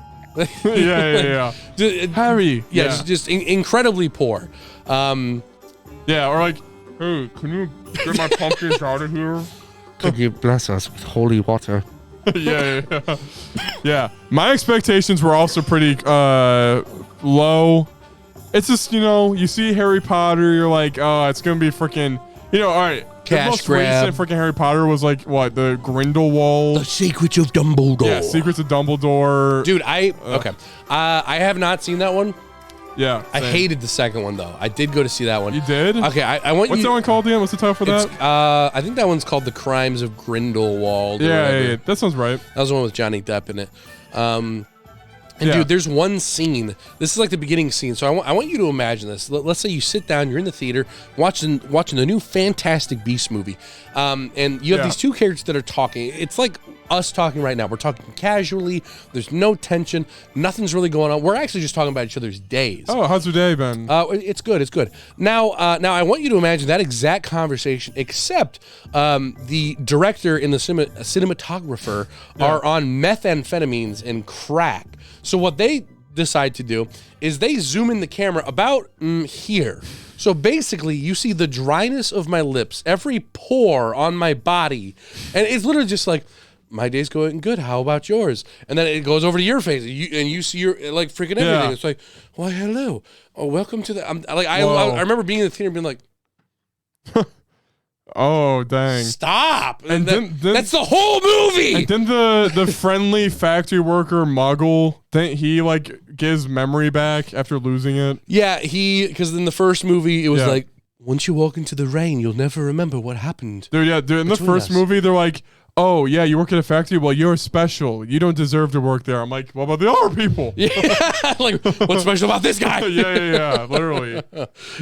Yeah. Harry. Yeah, just incredibly poor. Yeah, or like, hey, can you get my pumpkins out of here? Could you bless us with holy water? Yeah. My expectations were also pretty low. It's just, you see Harry Potter, you're like, oh, it's gonna be freaking, all right. Cash the most grab. recent freaking Harry Potter was like what, the Grindelwald? The Secrets of Dumbledore. Yeah, Secrets of Dumbledore. Dude, I have not seen that one. Yeah. I same. hated the second one though. I did go to see that one. You did? Okay, I want What's you. that one called again? What's the title for It's, that? I think that one's called The Crimes of Grindelwald. or Yeah, whatever. yeah, that sounds right. That was the one with Johnny Depp in it. And Yeah. dude, there's one scene. This is like the beginning scene. So I want you to imagine this. Let's say you sit down, you're in the theater watching the new Fantastic Beasts movie, and you have Yeah. these two characters that are talking. It's like us talking right now. We're talking casually. There's no tension. Nothing's really going on. We're actually just talking about each other's days. Oh, how's your day been? It's good. It's good. Now, I want you to imagine that exact conversation, except the director and the cinematographer are on methamphetamines and crack. So what they decide to do is they zoom in the camera about here. So basically, you see the dryness of my lips, every pore on my body, and it's literally just like, my day's going good. How about yours? And then it goes over to your face, and you see your like freaking everything. Yeah. It's like, why, hello, oh, welcome to the. I Whoa. remember being in the theater being like, Oh, dang. stop! And then- that's the whole movie. And then the friendly factory worker Muggle, then he like gives memory back after losing it. Yeah, because in the first movie it was Yeah. like, once you walk into the rain, you'll never remember what happened. Dude, in the Between first us. movie, they're like, oh, yeah, you work at a factory? Well, you're special. You don't deserve to work there. I'm like, what about the other people? Yeah, like what's special about this guy? yeah, literally.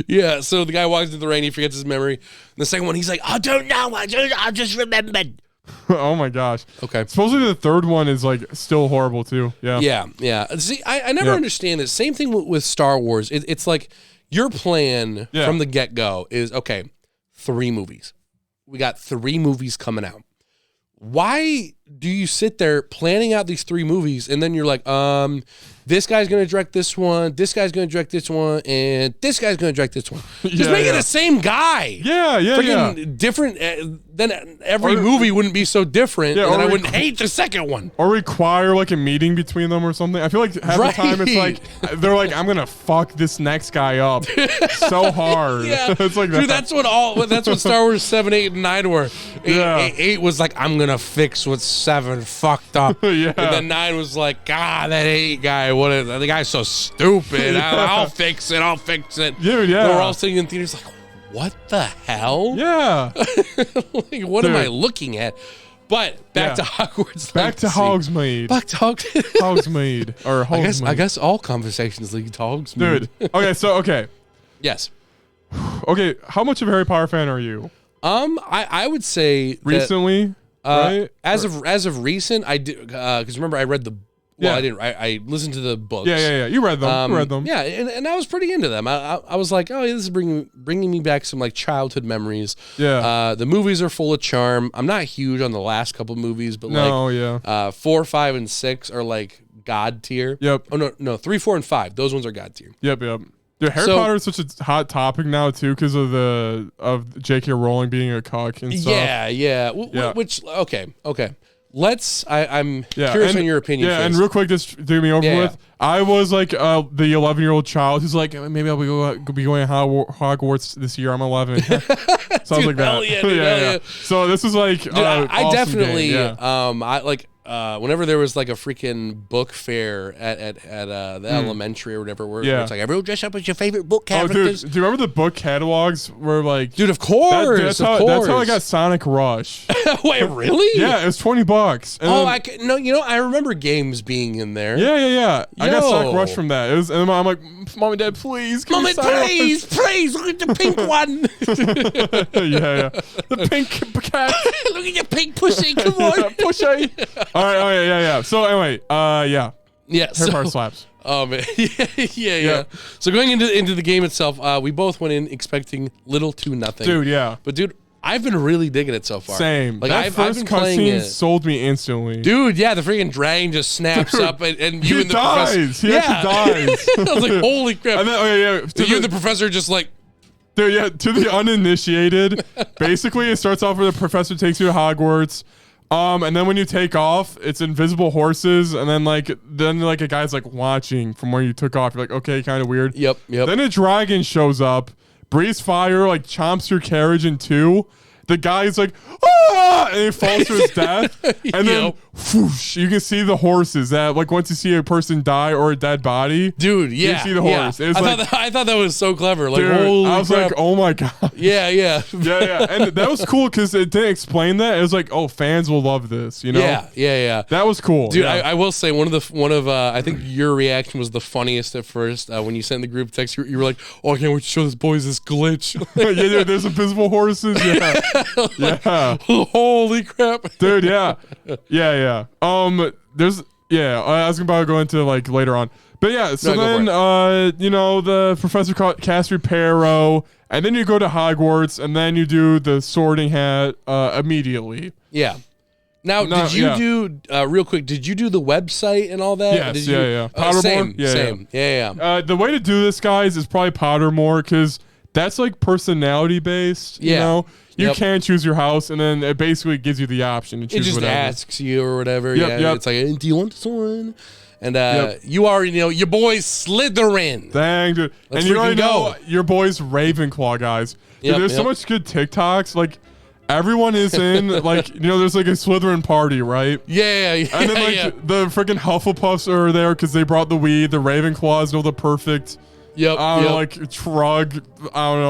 Yeah, so the guy walks into the rain, he forgets his memory. And the second one, he's like, I don't know, I just remembered. Oh my gosh. Okay. Supposedly the third one is like still horrible too. Yeah. Yeah. See, I never Yeah. understand this. Same thing with Star Wars. It's like your plan Yeah. from the get-go is, okay, 3 movies. We got 3 movies coming out. Why do you sit there planning out these 3 movies and then you're like, this guy's going to direct this one, this guy's going to direct this one, and this guy's going to direct this one. Just Yeah, make it yeah. the same guy. Yeah. Freaking different. Then every movie wouldn't be so different, Yeah, and then or I wouldn't hate the second one. Or require like a meeting between them or something. I feel like half the time it's Right. like they're like, I'm gonna fuck this next guy up so hard. Yeah, It's like that. dude, that's what Star Wars 7, 8, and 9 were. Yeah. 8 was like, I'm gonna fix what 7 fucked up. Yeah. And then 9 was like, God, that 8 guy, the guy's so stupid. I'll fix it. Dude, yeah. They were all sitting in theaters like, what the hell? Yeah. Like, what am Dude. I looking at? But back to Yeah. Hogwarts. Back to Legacy. Hogsmeade. Back to Hogsmeade. Hogsmeade. Or Hogsmeade. I guess all conversations lead to Hogsmeade. Dude. Okay. Yes. Okay. How much of a Harry Potter fan are you? I would say that, Recently? right? as of recent, I did because remember I read the well Yeah. I didn't I listened to the books. Yeah. You read them. You read them. Yeah, and I was pretty into them. I was like, oh, yeah, this is bringing me back some like childhood memories. Yeah. The movies are full of charm. I'm not huge on the last couple movies, but No, like yeah. 4, 5, and 6 are like God tier. Yep. Oh no, 3, 4, and 5. Those ones are God tier. Yep. Dude, Harry So- Potter is such a hot topic now too, because of J.K. Rowling being a cuck and stuff. Yeah. Yeah. Which okay. I'm Yeah, curious and- on your opinion. Yeah, Fizz. and real quick, just do me over Yeah, with. I was like the 11-year-old child who's like, maybe I'll be going to Hogwarts this year. I'm 11. Sounds Dude, like that. hell yeah, dude, hell yeah. So this is like, Dude, I awesome definitely game. Yeah. I like whenever there was like a freaking book fair at the elementary or whatever, where Yeah. it's like everyone dress up as your favorite book Oh, dude, characters. do you remember the book catalogs where like, Dude, of course, that's of how course. I got Sonic Rush. Wait, really? Yeah, it was $20. And Oh, then- no, you know, I remember games being in there. Yeah. I got Yo. Sonic Rush from that. It was, and then I'm like, Mom and Dad, please, give me Mommy, Sonic please, look at the pink one. Rush. yeah. The pink cat. Look at your pink pussy. Come on. Push A. All right. Oh yeah. So anyway, yeah. Yeah. Harry Potter slaps. Oh man, yeah. So going into the game itself, we both went in expecting little to nothing. Dude, yeah. But dude, I've been really digging it so far. Same. Like That I've first been playing cutscene it. sold me instantly. Dude, yeah, the freaking dragon just snaps up and you he and the dies. professor. He yeah. actually dies. I was like, holy crap. And then, yeah. you and the professor just like, Dude, yeah, to the uninitiated, basically it starts off where the professor takes you to Hogwarts. And then when you take off, it's invisible horses, and then a guy's like watching from where you took off. You're like, okay, kind of weird. Yep. Then a dragon shows up, breathes fire, like chomps your carriage in two. The guy's like, and he falls to his death. And then whoosh, you can see the horses that like once you see a person die or a dead body, dude. you Yeah, see the horse. It was I thought that was so clever. Like, dude, holy I was crap. like, oh my god. Yeah. Yeah, and that was cool because it didn't explain that. It was like, oh, fans will love this, you know? Yeah. That was cool, Dude, yeah. I will say one of I think your reaction was the funniest at first when you sent the group text. You were like, "Oh, I can't wait to show this boys this glitch." Yeah, dude, there's invisible horses. Yeah, yeah. Holy crap, dude. Yeah. There's I was about to go into like later on, but yeah. So No, then, the professor cast Reparo, and then you go to Hogwarts, and then you do the Sorting Hat immediately. Yeah. Now, did you do real quick? Did you do the website and all that? Yes, did yeah. Pottermore? Same. Yeah. Yeah. The way to do this, guys, is probably Pottermore because that's like personality based. You know, you can choose your house, and then it basically gives you the option to choose. It just whatever. asks you or whatever. Yep. It's like, do you want this one? And you already know your boy's Slytherin. Dang, dude. Let's and you already go. know your boy's Ravenclaw, guys. Dude, there's so much good TikToks. Like, everyone is in, like, there's like a Slytherin party, right? Yeah. And then, like, the freaking Hufflepuffs are there because they brought the weed. The Ravenclaws know the perfect, like, drug,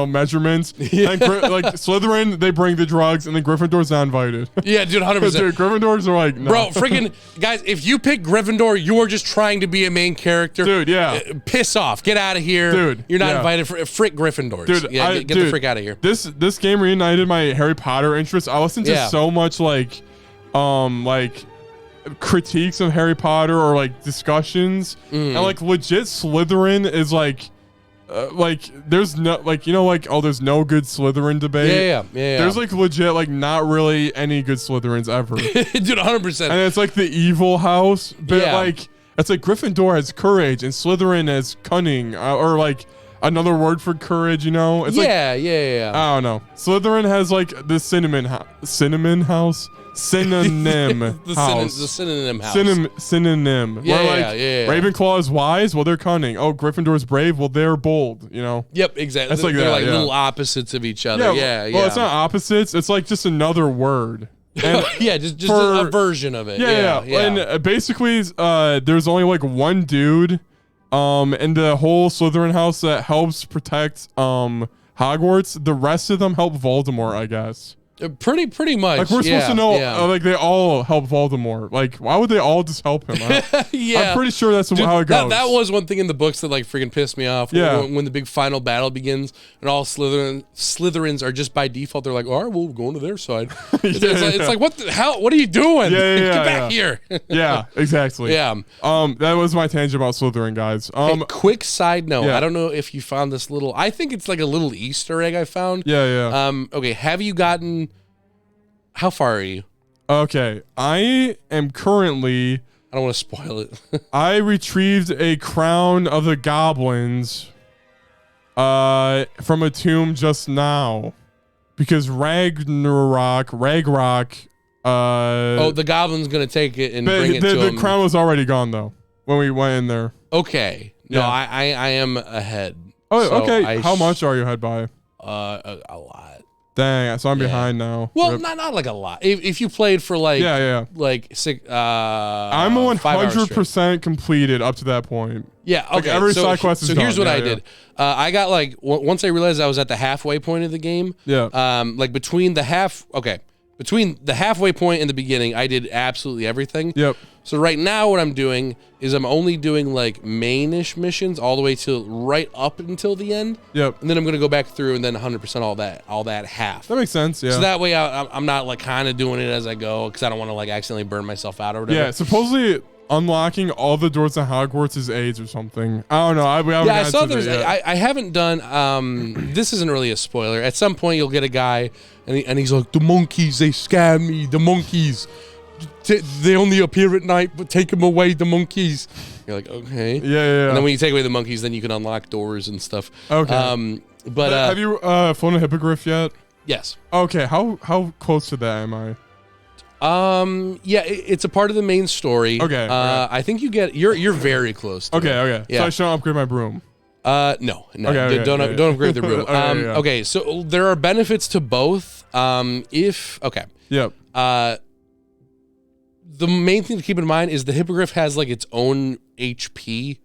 measurements. And, like, Slytherin, they bring the drugs, and then Gryffindor's not invited. Yeah, dude, 100%. Dude, Gryffindors are like, no. Bro, freaking, guys, if you pick Gryffindor, you are just trying to be a main character. Dude, yeah. Piss off. Get out of here. Dude, you're not yeah. invited for frick Gryffindors. Dude, get the frick out of here. This game reunited my Harry Potter interest. I listened to so much like critiques of Harry Potter or like discussions, and like legit Slytherin is like there's no there's no good Slytherin debate. Yeah. There's like legit like not really any good Slytherins ever. Dude, 100%. And it's like the evil house, but like it's like Gryffindor has courage and Slytherin has cunning, or like another word for courage, It's yeah. I don't know. Slytherin has like the cinnamon house. Synonym house. The synonym house. Synonym. Yeah. Ravenclaw is wise. Well, they're cunning. Oh, Gryffindor is brave. Well, they're bold. Yep, exactly. It's like they're that, like little opposites of each other. Yeah. Well, it's not opposites. It's like just another word. And just a version of it. Yeah. And basically, there's only like one dude, in the whole Slytherin house that helps protect Hogwarts. The rest of them help Voldemort, I guess. Pretty much. Like we're supposed to know, like they all help Voldemort. Like why would they all just help him? I'm pretty sure that's how it goes. That was one thing in the books that like freaking pissed me off. Yeah. When the big final battle begins and all Slytherins are just by default. They're like, all right, well, we're going to their side. It's like what the hell? What are you doing? Get back here. Yeah, exactly. Yeah. That was my tangent about Slytherin, guys. Hey, quick side note. I don't know if you found this little. I think it's like a little Easter egg I found. Yeah. Okay. Have you gotten? How far are you? Okay, I am currently. I don't want to spoil it. I retrieved a crown of the goblins from a tomb just now because Ragnarok the goblin's gonna take it and bring it to him. The crown was already gone though when we went in there. Okay. No, I am ahead. Oh, so okay. How much are you ahead by? A lot. Dang, so I'm behind now. Well, not like a lot. If you played for like like six, I'm 100% completed up to that point. Yeah, okay. Like every side quest is done. So here's what I did. I got like once I realized I was at the halfway point of the game. Yeah. Like between the halfway point and the beginning, I did absolutely everything. Yep. So right now what I'm doing is I'm only doing like main-ish missions all the way to right up until the end. Yep. And then I'm going to go back through and then 100% all that half. That makes sense, yeah. So that way I'm not like kind of doing it as I go because I don't want to like accidentally burn myself out or whatever. Yeah, supposedly unlocking all the doors to Hogwarts is AIDS or something. I don't know. I saw there's. I haven't done. This isn't really a spoiler. At some point, you'll get a guy, and he's like, "The monkeys, they scam me. The monkeys, they only appear at night, but take them away. The monkeys." You're like, okay. Yeah. And then when you take away the monkeys, then you can unlock doors and stuff. Okay. But have you flown a hippogriff yet? Yes. Okay. How close to that am I? Yeah, it's a part of the main story. Okay. I think you're very close to it. Okay. Yeah. So I should upgrade my broom. No. Okay, don't upgrade the broom. Okay. Okay, so there are benefits to both. Yep. the main thing to keep in mind is the Hippogriff has like its own HP.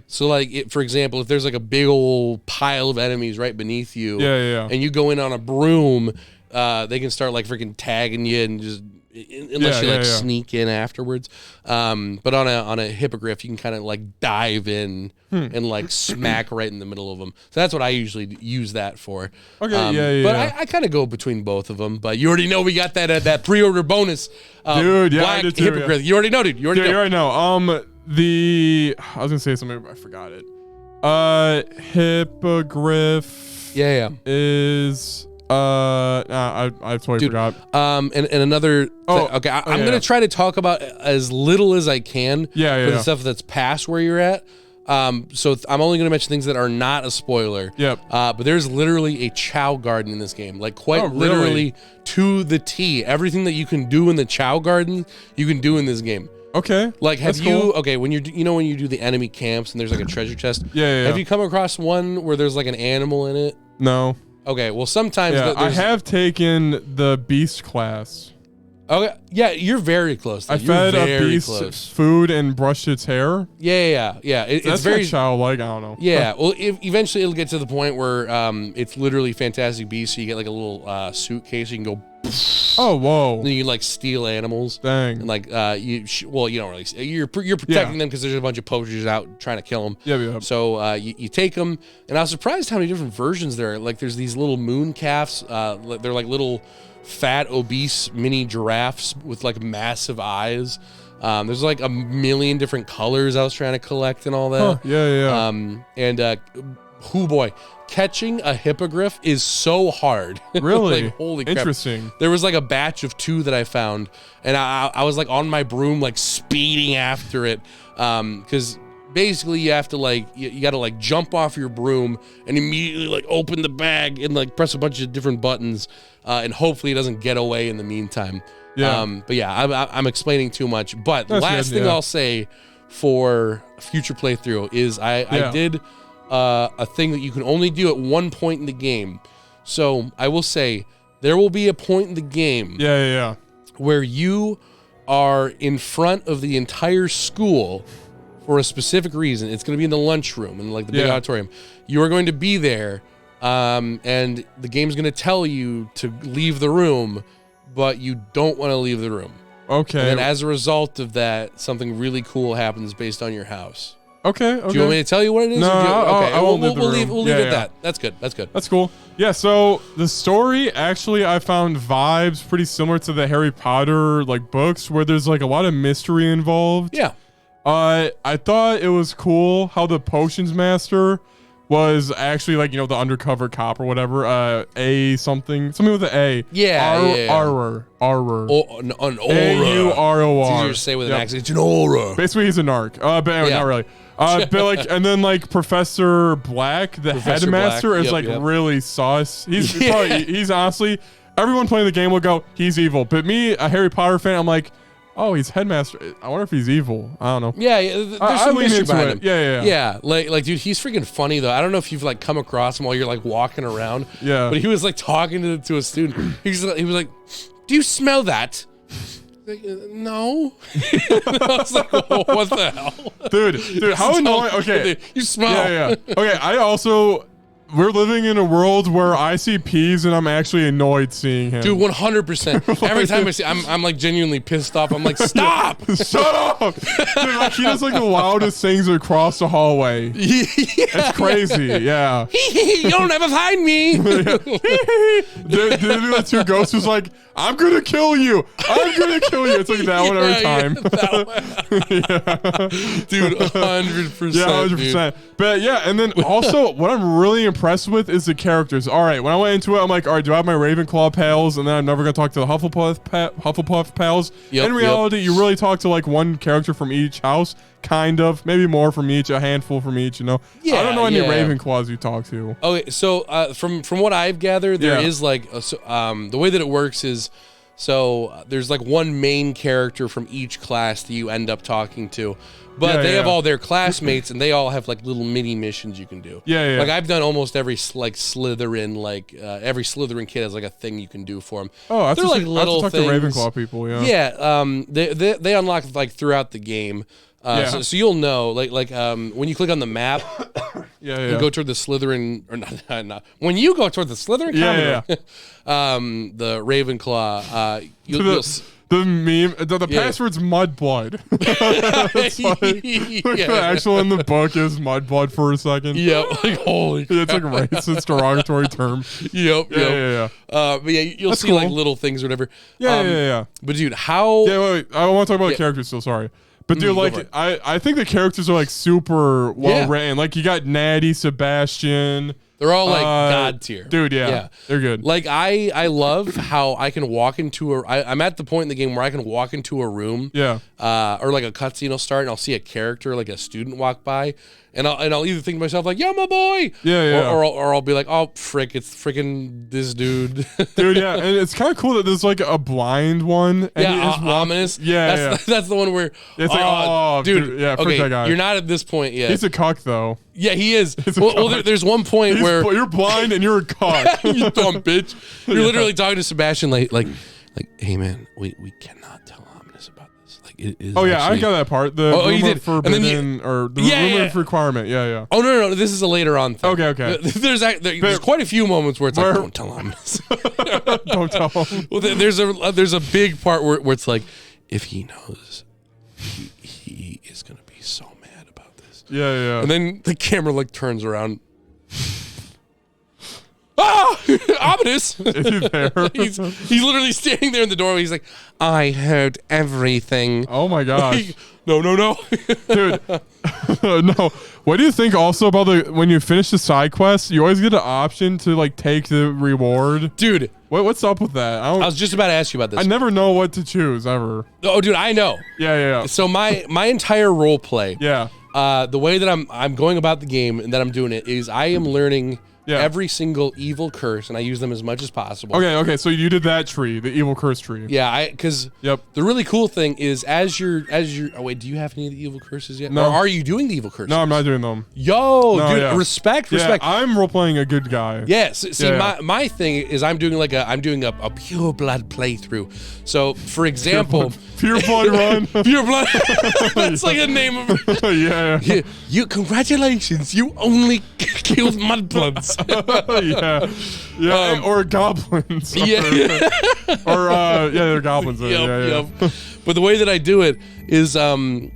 So like, for example, if there's like a big old pile of enemies right beneath you, and you go in on a broom, they can start like freaking tagging you and just unless you sneak in afterwards. But on a Hippogriff, you can kind of like dive in and like smack right in the middle of them. So that's what I usually use that for. Okay, But I kind of go between both of them. But you already know we got that pre-order bonus, dude. Yeah, Black I did too, Hippogriff. You already know, dude. You already know. You already know. I was gonna say something, but I forgot it. Hippogriff. Is I totally forgot. And another. Okay, I'm gonna try to talk about as little as I can. For the stuff that's past where you're at. So I'm only gonna mention things that are not a spoiler. But there's literally a Chow Garden in this game, like quite literally to the T. Everything that you can do in the Chow Garden, you can do in this game. Okay. Like, have you? Okay, when you when you do the enemy camps and there's like a treasure chest. Have you come across one where there's like an animal in it? No. Okay. Well, sometimes I have taken the beast class. Okay. Yeah, you're very close. I fed a beast food and brushed its hair. Yeah. It's very childlike. I don't know. Yeah. Well, eventually it'll get to the point where it's literally Fantastic Beasts. So you get like a little suitcase. You can go. Oh, whoa! And you can like steal animals. Dang. And like you don't really. You're protecting them because there's a bunch of poachers out trying to kill them. Yeah. So you take them, and I was surprised how many different versions there are. Like there's these little moon calves. They're like little fat, obese mini giraffes with like massive eyes. There's like a million different colors I was trying to collect and all that. Oh boy, catching a Hippogriff is so hard. Really? Like, holy crap. Interesting. There was like a batch of 2 that I found, and I was like on my broom, like speeding after it, because basically you have to like you got to like jump off your broom and immediately like open the bag and like press a bunch of different buttons, and hopefully it doesn't get away in the meantime. But yeah, I'm explaining too much. But That's last good, thing I'll say for a future playthrough is I did a thing that you can only do at one point in the game. So I will say there will be a point in the game where you are in front of the entire school for a specific reason. It's going to be in the lunchroom and like the big auditorium. You are going to be there, and the game's going to tell you to leave the room, but you don't want to leave the room. Okay. And then as a result of that, something really cool happens based on your house. Okay. Do you want me to tell you what it is? No, okay. I won't We'll leave it at that. That's good. That's cool. Yeah, so the story, actually, I found vibes pretty similar to the Harry Potter like books where there's like a lot of mystery involved. Yeah. I thought it was cool how the potions master was actually like, the undercover cop or whatever. Something with an A. Auror. An aura. Auror. It's easier to say with an accent. It's an aura. Basically, he's a narc. But anyway, not really. But like, and then like Professor Black, the headmaster, is really sus. He's honestly, everyone playing the game will go, he's evil. But me, a Harry Potter fan, I'm like, oh, he's headmaster. I wonder if he's evil. I don't know. Yeah, there's some mystery behind him. Yeah. Like, dude, he's freaking funny though. I don't know if you've like come across him while you're like walking around. Yeah. But he was like talking to a student. He was like, "Do you smell that?" Like, no. I was like, oh, what the hell? Dude, how annoying. Okay. You smell. Yeah. Okay, we're living in a world where I see peas and I'm actually annoyed seeing him. Dude, 100%. Every time I see I'm like genuinely pissed off. I'm like, stop! Shut up! Dude, like he does like the loudest things across the hallway. It's crazy, yeah. You'll never find me. The 2 ghosts was like, I'm gonna kill you. It's like that one every time. Dude, 100%. Yeah, 100%. But yeah, and then also what I'm really impressed with is the characters. All right, when I went into it, I'm like, all right, do I have my Ravenclaw pals? And then I'm never gonna talk to the Hufflepuff pals. In reality, you really talk to like one character from each house, kind of, maybe more from each, a handful from each. Yeah, I don't know any Ravenclaws you talk to. Okay, so from what I've gathered, there is like the way that it works is, So there's like one main character from each class that you end up talking to. But Yeah, they have yeah. all their classmates, and they all have like little mini missions you can do. Yeah, yeah. Like I've done almost every like Slytherin, like every Slytherin kid has like a thing you can do for them. Oh, I have They're to like I have to little talk things. to Ravenclaw people. Yeah. Yeah, they unlock like throughout the game. Yeah. So you'll know, like when you click on the map, Yeah, you yeah. go toward the Slytherin, or not. When you go toward the Slytherin, Yeah, the Ravenclaw, you'll, the, you'll s- the meme, the Yeah. password's Mudblood. It's like, Yeah. the actual in the book is Mudblood for a second. Yep, like holy. It's like a racist derogatory term. Yep, Yeah, yep. yeah, yeah. But yeah, you'll That's see like cool. little things or whatever. Yeah, yeah. But dude, how? Yeah, wait. I want to talk about Yeah. the characters still. Sorry. But dude, go like for it. I think the characters are like super well Yeah. written. Like you got Natty, Sebastian. They're all like god tier, Dude, yeah. They're good. Like I love how I can walk into I'm at the point in the game where I can walk into a room, Yeah. or like a cutscene will start and I'll see a character like a student walk by, and I'll either think to myself like, yeah, my boy, Yeah, yeah. or I'll be like, oh frick, it's freaking this dude. Dude, yeah. And it's kind of cool that there's like a blind one. And he Yeah, is ominous. Yeah, that's, that's the one where It's like, oh, dude, yeah, frick okay, that guy. you're not at this point yet. He's a cuck though. Yeah, he is. a Well, cock. there's one point He's, where you're blind and you're a cuck. you dumb bitch. You're Yeah. literally talking to Sebastian like, hey man, we cannot tell Ominous about this. Like it is. Oh yeah, actually- I got that part. The Oh, you room did. of And then you- forbidden or the Yeah, room yeah, of requirement. Yeah, yeah. Oh no, this is a later on thing. Okay. There's quite a few moments where it's like, Where- don't tell Ominous. Don't tell him. Well, there's a big part where it's like, if he knows, he is gonna be so mad about this. Yeah, yeah. And then the camera like turns around. Ah, Ominous! Is he there? he's literally standing there in the doorway. He's like, I heard everything. Oh my gosh. Like, no. Dude. No. What do you think also about when you finish the side quest, you always get an option to like take the reward? Dude, What's up with that? I was just about to ask you about this. I never know what to choose ever. Oh, dude, I know. Yeah. So my entire role play, Yeah. the way that I'm going about the game and that I'm doing it is I am learning Yeah. every single evil curse and I use them as much as possible. Okay. So you did that tree, the evil curse tree. Yeah, because Yep. the really cool thing is as you're oh wait, do you have any of the evil curses yet? No. Or are you doing the evil curses? No, I'm not doing them. Yo, No, dude, yeah. respect. Yeah, I'm role playing a good guy. Yes. See, Yeah. my thing is I'm doing a pure blood playthrough. So, for example, Pure blood run. pure blood. That's like a name of. Yeah. You congratulations, you only killed mudbloods. Yeah. Or goblins. Yeah. Or they're goblins. Yep. But the way that I do it is when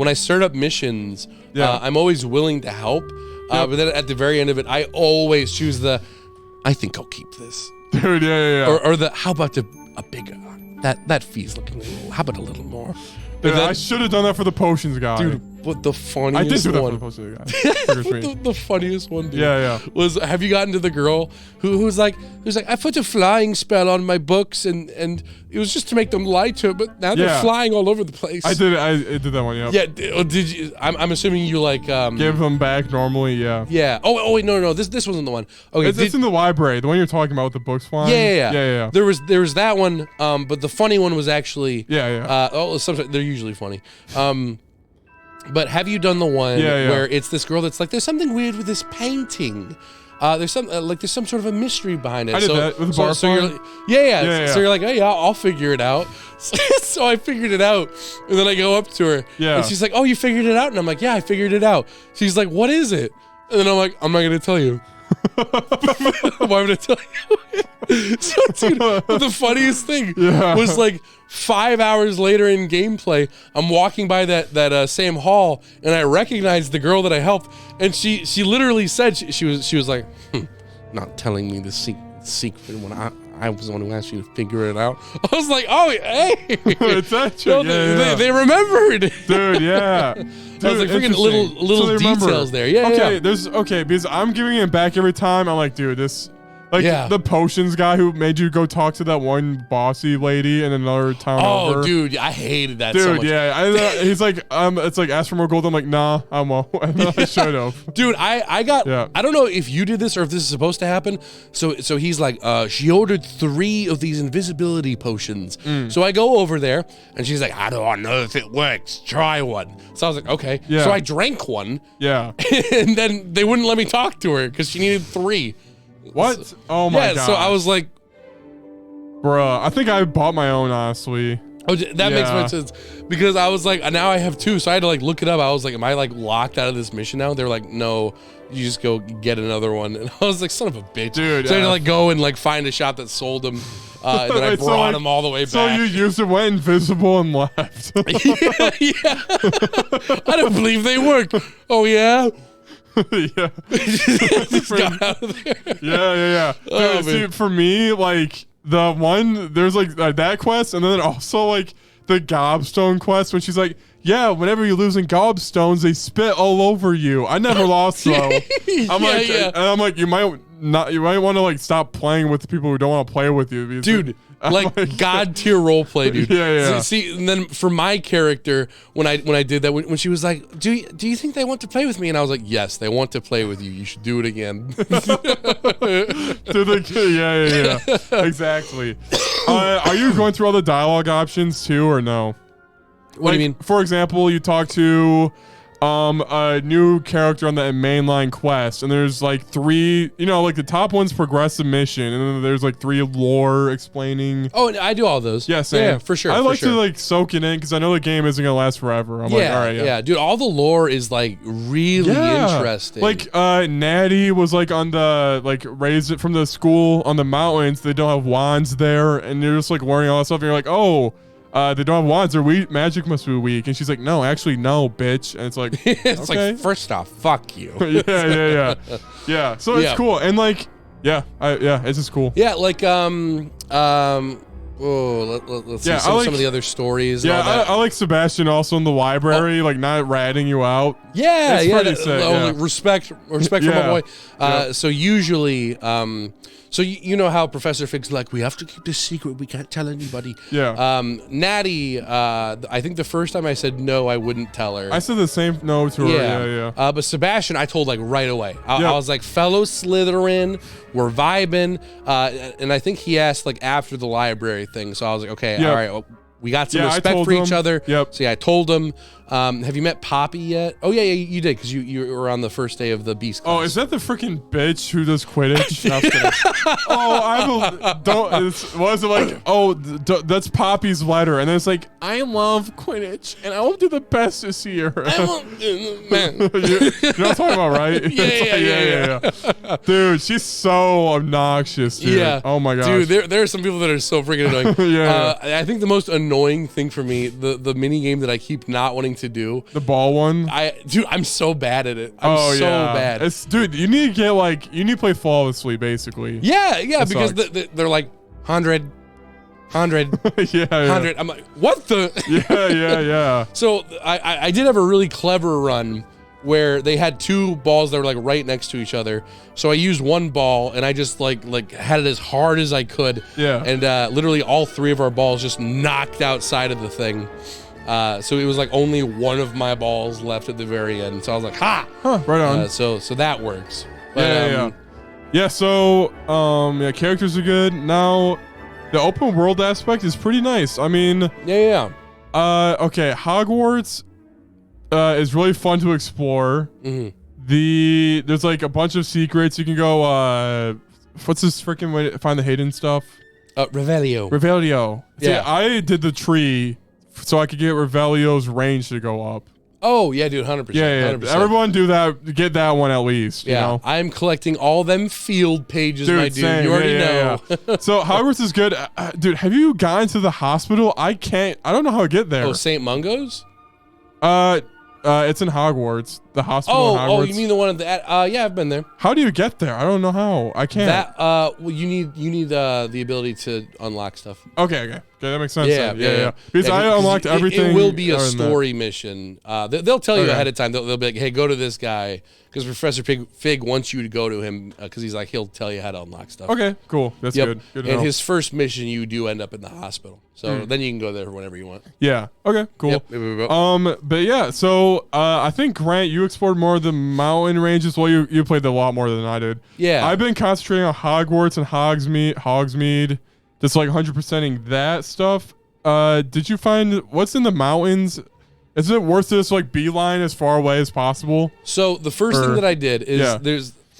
I start up missions, Yeah. I'm always willing to help. But then at the very end of it, I always choose I think I'll keep this. Dude, yeah. Or how about a bigger that fee's looking a little. How about a little more? Dude, And then- I should have done that for the potions guy. dude, but the I funniest did do that one. for the potions guy. Triggers me. The funniest one, dude. Yeah. Was have you gotten to the girl who's like I put a flying spell on my books and it was just to make them lighter, but now they're Yeah. flying all over the place. I did that one, yeah. Yeah, did you? I'm assuming you like Give them back normally, yeah. Yeah. Oh wait, no. This wasn't the one. Okay. It's in the library, the one you're talking about with the books flying. Yeah. There was that one. But the funny one was actually. Yeah. Sometimes they're usually funny. But have you done the one Yeah. where it's this girl that's like, there's something weird with this painting. There's some there's some sort of a mystery behind it. I did that with the bar so you're flying. like, yeah. Yeah. So you're like, oh yeah, I'll figure it out. So I figured it out, and then I go up to her, Yeah. and she's like, oh, you figured it out, and I'm like, yeah, I figured it out. She's like, what is it? And then I'm like, I'm not gonna tell you. Why would I tell you? So, dude, but the funniest thing was like 5 hours later in gameplay, I'm walking by that same hall, and I recognized the girl that I helped, and she literally said she was like, not telling me the secret when I was the one who asked you to figure it out. I was like, oh, hey, It's that No, chick. they remembered. Dude, yeah. I was like, freaking interesting. little So they remember. details there. Yeah, Okay, yeah. because I'm giving it back every time. I'm like, dude, this Like Yeah. the potions guy who made you go talk to that one bossy lady in another town over. Oh, dude, I hated that Dude, so much. yeah. He's like, it's like, ask for more gold. I'm like, nah, I won't. And then I should have. Dude, I got. Yeah. I don't know if you did this or if this is supposed to happen. So he's like, she ordered 3 of these invisibility potions. So I go over there and she's like, I don't know if it works. Try one. So I was like, okay. Yeah. So I drank one, Yeah. and then they wouldn't let me talk to her because she needed 3. What? Oh my Yeah. god. So I was like, bruh, I think I bought my own, honestly. oh, that makes Yeah. more sense because I was like, now I have 2. So I had to like look it up. I was like, am I like locked out of this mission now? They were like, no, you just go get another one. And I was like, son of a bitch. Dude, So I had to like go and like find a shop that sold them. And then I Wait, so, brought like- them all the way So back. you used it, went invisible, and left. yeah. I don't believe they work. Oh yeah. Yeah. Just got out of there. Yeah. Oh, Dude, see, man. for me, like the one, there's like that quest, and then also like the gobstone quest, when she's like, yeah, whenever you're losing gobstones, they spit all over you. I never lost though. I'm like, Yeah. and I'm like, you might want to like stop playing with the people who don't want to play with you, because, Dude, I'm like god tier roleplay, dude. Yeah. See, and then for my character, when I did that, when she was like, "Do you think they want to play with me?" and I was like, "Yes, they want to play with you. You should do it again." Dude, like, yeah. Exactly. Are you going through all the dialogue options too, or no? What do you mean? For example, you talk to a new character on the mainline quest, and there's like 3, like the top one's progressive mission, and then there's like 3 lore explaining. Oh, and I do all those. Yeah, same. Yeah, for sure. I for like sure. to like soak it in because I know the game isn't gonna last forever. I'm like, all right, yeah. Dude, all the lore is like really interesting. Like Natty was like on the like raised it from the school on the mountains. They don't have wands there, and you're just like learning all that stuff. And you're like, oh, they don't have wands. Their magic must be weak. And she's like, no, actually, no, bitch. And it's like, it's okay. like, first off, fuck you. yeah. So it's Yeah. cool, and like, it's just cool. Yeah, like let's see Yeah, I some like- of the other stories. Yeah, and all that. I like Sebastian also in the library, like not ratting you out. Yeah, It's yeah. pretty sick, yeah. Like, respect for my Yeah. boy. Yeah. So usually, so you know how Professor Fig's like, we have to keep this secret. We can't tell anybody. Yeah. Natty, I think the first time I said no, I wouldn't tell her. I said the same no to her. Yeah. But Sebastian, I told like right away. I Yeah. was like, fellow Slytherin, we're vibing. And I think he asked like after the library thing. So I was like, okay, Yeah. all right. Well, we got some Yeah, I respect told for each him. other. Yep. So yeah, I told him. Have you met Poppy yet? Oh yeah, you did because you were on the first day of the Beast class. Oh, is that the freaking bitch who does Quidditch? No, I'm kidding. What is it like? Oh, that's Poppy's letter, and then it's like, I love Quidditch, and I will do the best this year. man. you know what I'm talking about, right? Yeah. Dude, she's so obnoxious, dude. Yeah. Oh my gosh. Dude, there are some people that are so freaking annoying. Yeah. I think the most annoying thing for me, the mini game that I keep not wanting to do. The ball one. Dude, I'm so bad at it. I'm so bad. Dude, you need to play flawlessly, basically. Yeah, That because sucks. they're like 100. yeah. 100. I'm like, what the? Yeah. So I did have a really clever run where they had 2 balls that were like right next to each other. So I used one ball and I just like had it as hard as I could. Yeah. And literally all 3 of our balls just knocked outside of the thing. So it was like only one of my balls left at the very end. So I was like, ha! Huh, right on. So that works. But, Yeah, so characters are good. Now the open world aspect is pretty nice. I mean, Yeah. okay, Hogwarts is really fun to explore. Mhm. There's like a bunch of secrets. You can go what's this freaking way to find the hidden stuff? Revelio. Revelio. See, Yeah. I did the tree so I could get Revelio's range to go up. Oh, yeah, dude, 100%. Yeah. 100%. Everyone do that. Get that one at least. You know? I'm collecting all them field pages, my dude. same. You already know. Yeah. So Hogwarts is good. Dude, have you gotten to the hospital? I don't know how to get there. Oh, St. Mungo's? It's in Hogwarts. The hospital in Hogwarts. Oh, you mean the one at the? Yeah, I've been there. How do you get there? I don't know how. I can't. That well, you need the ability to unlock stuff. Okay, that makes sense. Yeah, then. yeah, yeah. Because Yeah, I unlocked everything. It will be a other than that. story mission. They'll tell you Okay. ahead of time. They'll be like, "Hey, go to this guy," because Professor Fig wants you to go to him because he's like he'll tell you how to unlock stuff. Okay, cool. That's Yep. good. Good to And know. his first mission, you do end up in the hospital. So then you can go there whenever you want. Yeah. Okay. Cool. Yep. But yeah. So I think Grant, you explored more of the mountain ranges. Well, you played a lot more than I did. Yeah. I've been concentrating on Hogwarts and Hogsmeade, just like 100%ing that stuff. Did you find what's in the mountains? Is it worth this like beeline as far away as possible? So the first thing that I did is Yeah.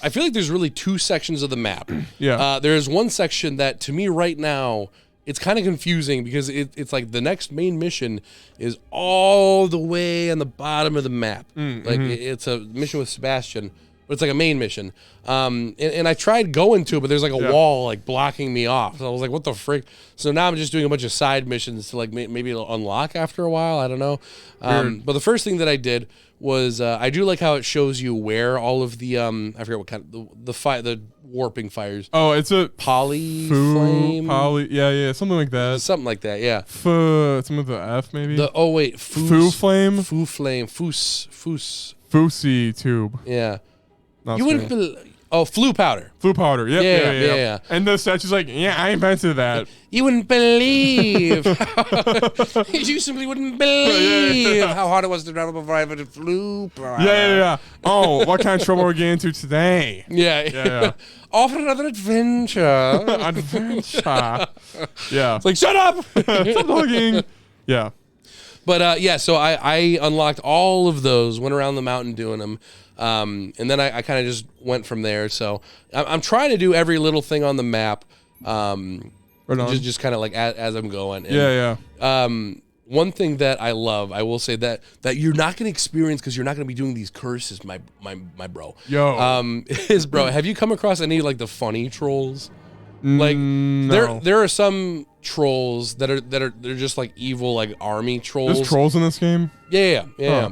I feel like there's really two sections of the map. Yeah. There's one section that to me right now, it's kind of confusing because it's like the next main mission is all the way on the bottom of the map. Like it's a mission with Sebastian, but it's like a main mission. And I tried going to it, but there's like a wall like blocking me off. So I was like, what the frick? So now I'm just doing a bunch of side missions to like maybe it'll unlock after a while. I don't know. But the first thing that I did was I do like how it shows you where all of the I forget what kind of the warping fires. Oh, it's a Flame. yeah, something like that. Something like that, yeah. Something with the F maybe. Foo Flame. Foos. Fousey tube. Yeah. Not You wouldn't Spanish. Flue powder. Flue powder. Yep, Yeah. And the statue's like, yeah, I invented that. You wouldn't believe. You simply wouldn't believe how hard it was to develop a private flue powder. Yeah. Oh, what kind of trouble we're getting into today? Yeah. Off on another adventure. Adventure. Yeah. It's like, shut up. Stop talking. Yeah. But so I unlocked all of those, went around the mountain doing them. And then I kind of just went from there. So I'm trying to do every little thing on the map. Just kind of like as I'm going. And, Yeah. One thing that I love, I will say that you're not going to experience because you're not going to be doing these curses, my bro. Yo. Bro, have you come across any like the funny trolls? Like No. there are some trolls that are they're just like evil like army trolls. There's trolls in this game? Yeah. Huh.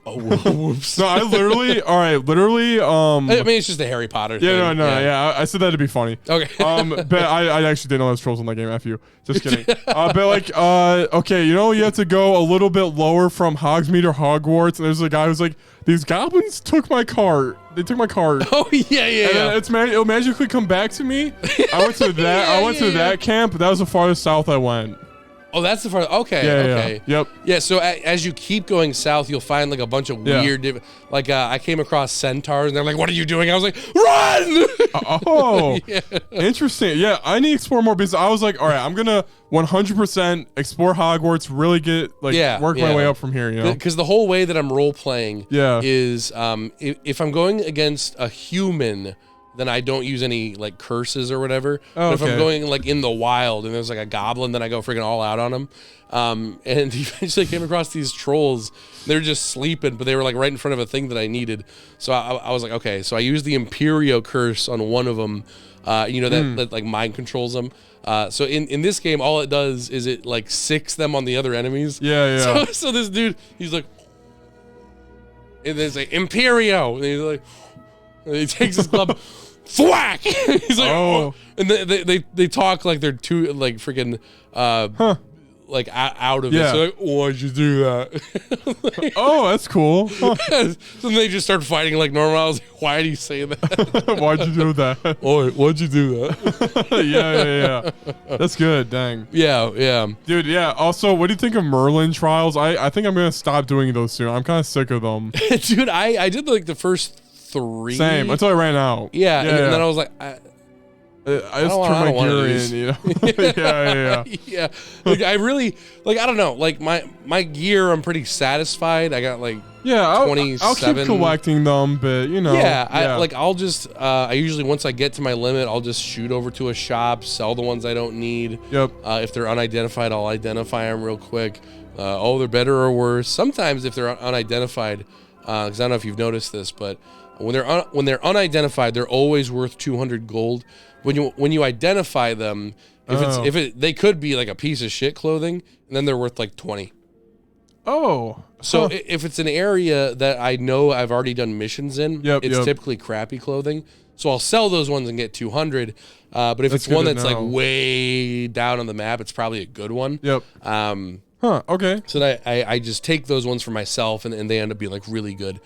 Whoops. No, I literally, I mean, it's just a Harry Potter thing. Yeah, I said that to be funny. Okay. But I actually didn't know there's trolls in that game. F you. Just kidding. But like, okay, you have to go a little bit lower from Hogsmeade or Hogwarts, and there's a guy who's like, these goblins took my cart. They took my cart. Oh yeah. And then it'll magically come back to me. I went to that. I went to that camp. That was the farthest south I went. Oh, that's the part. Okay. Okay. Yep. Yeah. So as you keep going south, you'll find like a bunch of weird, like I came across centaurs, and they're like, "What are you doing?" I was like, "Run!" Interesting. Yeah, I need to explore more because I was like, all right, I'm gonna 100% explore Hogwarts, really get work my way up from here. Because the whole way that I'm role playing, Yeah. is if I'm going against a human, then I don't use any like curses or whatever. Oh, but if I'm okay. going like in the wild and there's like a goblin, then I go freaking all out on him. And eventually came across these trolls. They were just sleeping, but they were like right in front of a thing that I needed. So I was like, okay. So I used the Imperio curse on one of them. That like mind controls them. So in this game, all it does is it like sicks them on the other enemies. Yeah. So this dude, he's like, and there's like Imperio, and he's like, and he takes his club, thwack. He's like, oh, and they talk like they're too like freaking like out of it. So like, why'd you do that? Oh, that's cool. Huh. So then they just start fighting like normal. I was like, why do you say that? Why'd you do that? Oh, why'd you do that? Yeah. That's good. Dang. Yeah. Dude, yeah. Also, what do you think of Merlin trials? I think I'm gonna stop doing those soon. I'm kind of sick of them. Dude, I did like the first 3. Same until I ran out. Yeah. And then I was like, I just turned my gear in, Yeah. Yeah. Like I really like I don't know. Like my gear, I'm pretty satisfied. I got like I'll 27. keep collecting them, but I'll just I usually once I get to my limit, I'll just shoot over to a shop, sell the ones I don't need. Yep. If they're unidentified, I'll identify them real quick. They're better or worse. Sometimes if they're unidentified, because I don't know if you've noticed this, but when they're unidentified, they're always worth 200 gold. When you identify them, they could be like a piece of shit clothing, and then they're worth like 20. Oh. So if it's an area that I know I've already done missions in, it's typically crappy clothing. So I'll sell those ones and get 200. But if it's one that's like way down on the map, it's probably a good one. Yep. Okay. So that I just take those ones for myself, and they end up being like really good.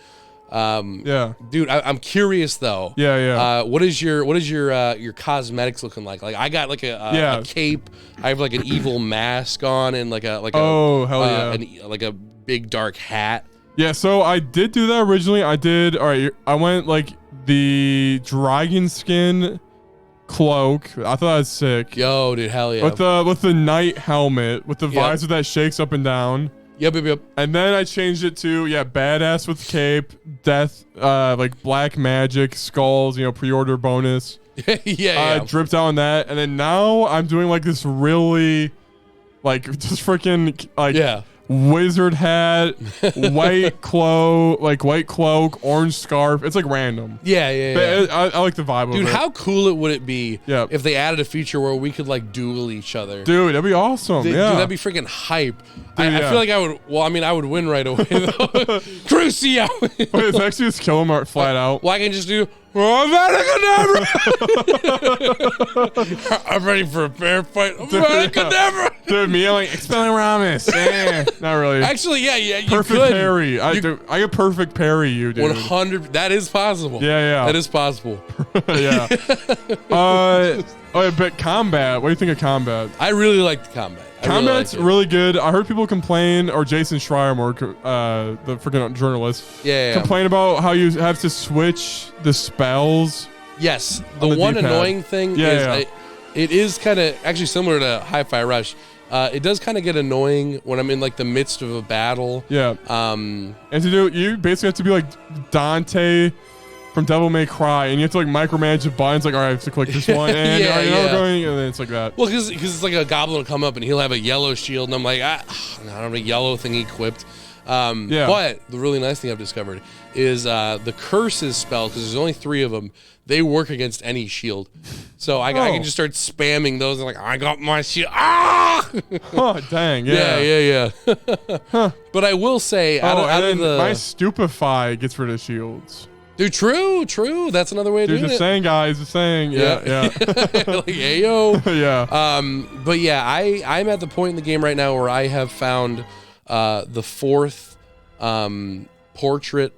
Dude, I'm curious though. What is your cosmetics looking like? Like I got like a cape. I have like an evil mask on and like a like a big dark hat. Yeah, so I did do that originally. I went like the dragon skin cloak. I thought that was sick. Yo, dude, hell yeah. With the knight helmet, with the visor that shakes up and down. Yep. And then I changed it to badass with cape, death, like black magic, skulls, pre-order bonus. Dripped out on that, and then now I'm doing like this really, like just freaking like wizard hat, white cloak, orange scarf. It's like random. I like the vibe of it. Dude, how cool would it be if they added a feature where we could like duel each other? Dude, that'd be awesome. Dude, that'd be freaking hype. Dude, I feel like I would. Well, I mean, I would win right away though. Crucio. Wait, it's actually just kill him flat out. Well, I can just do. I'm ready for a fair fight. Dude, me, I'm like Expelliarmus. Not really. Actually, you perfect could. parry. I get perfect parry you, dude. 100. That is possible. Yeah. That is possible. Yeah. But combat. What do you think of combat? I really like the combat. Combat's really good. I heard people complain, or Jason Schreier, the freaking journalist, complain about how you have to switch the spells. Yes, the one D-pad. Annoying thing is it is kind of actually similar to Hi-Fi Rush. It does kind of get annoying when I'm in like the midst of a battle. Yeah. And you basically have to be like Dante from Devil May Cry, and you have to like micromanage the buttons. Like, all right, I have to click this one, and going, and then it's like that. Well, because it's like a goblin will come up and he'll have a yellow shield, and I'm like, I don't have a yellow thing equipped. But the really nice thing I've discovered is the curses spell, because there's only 3 of them. They work against any shield, so I can just start spamming those. And like, I got my shield. Oh, dang! Yeah. But I will say, out of my stupefy gets rid of shields. Dude, true. That's another way of doing it. Just saying, guys. Just saying. Yeah. Like, ayo. Yeah. But yeah, I'm at the point in the game right now where I have found the 4th portrait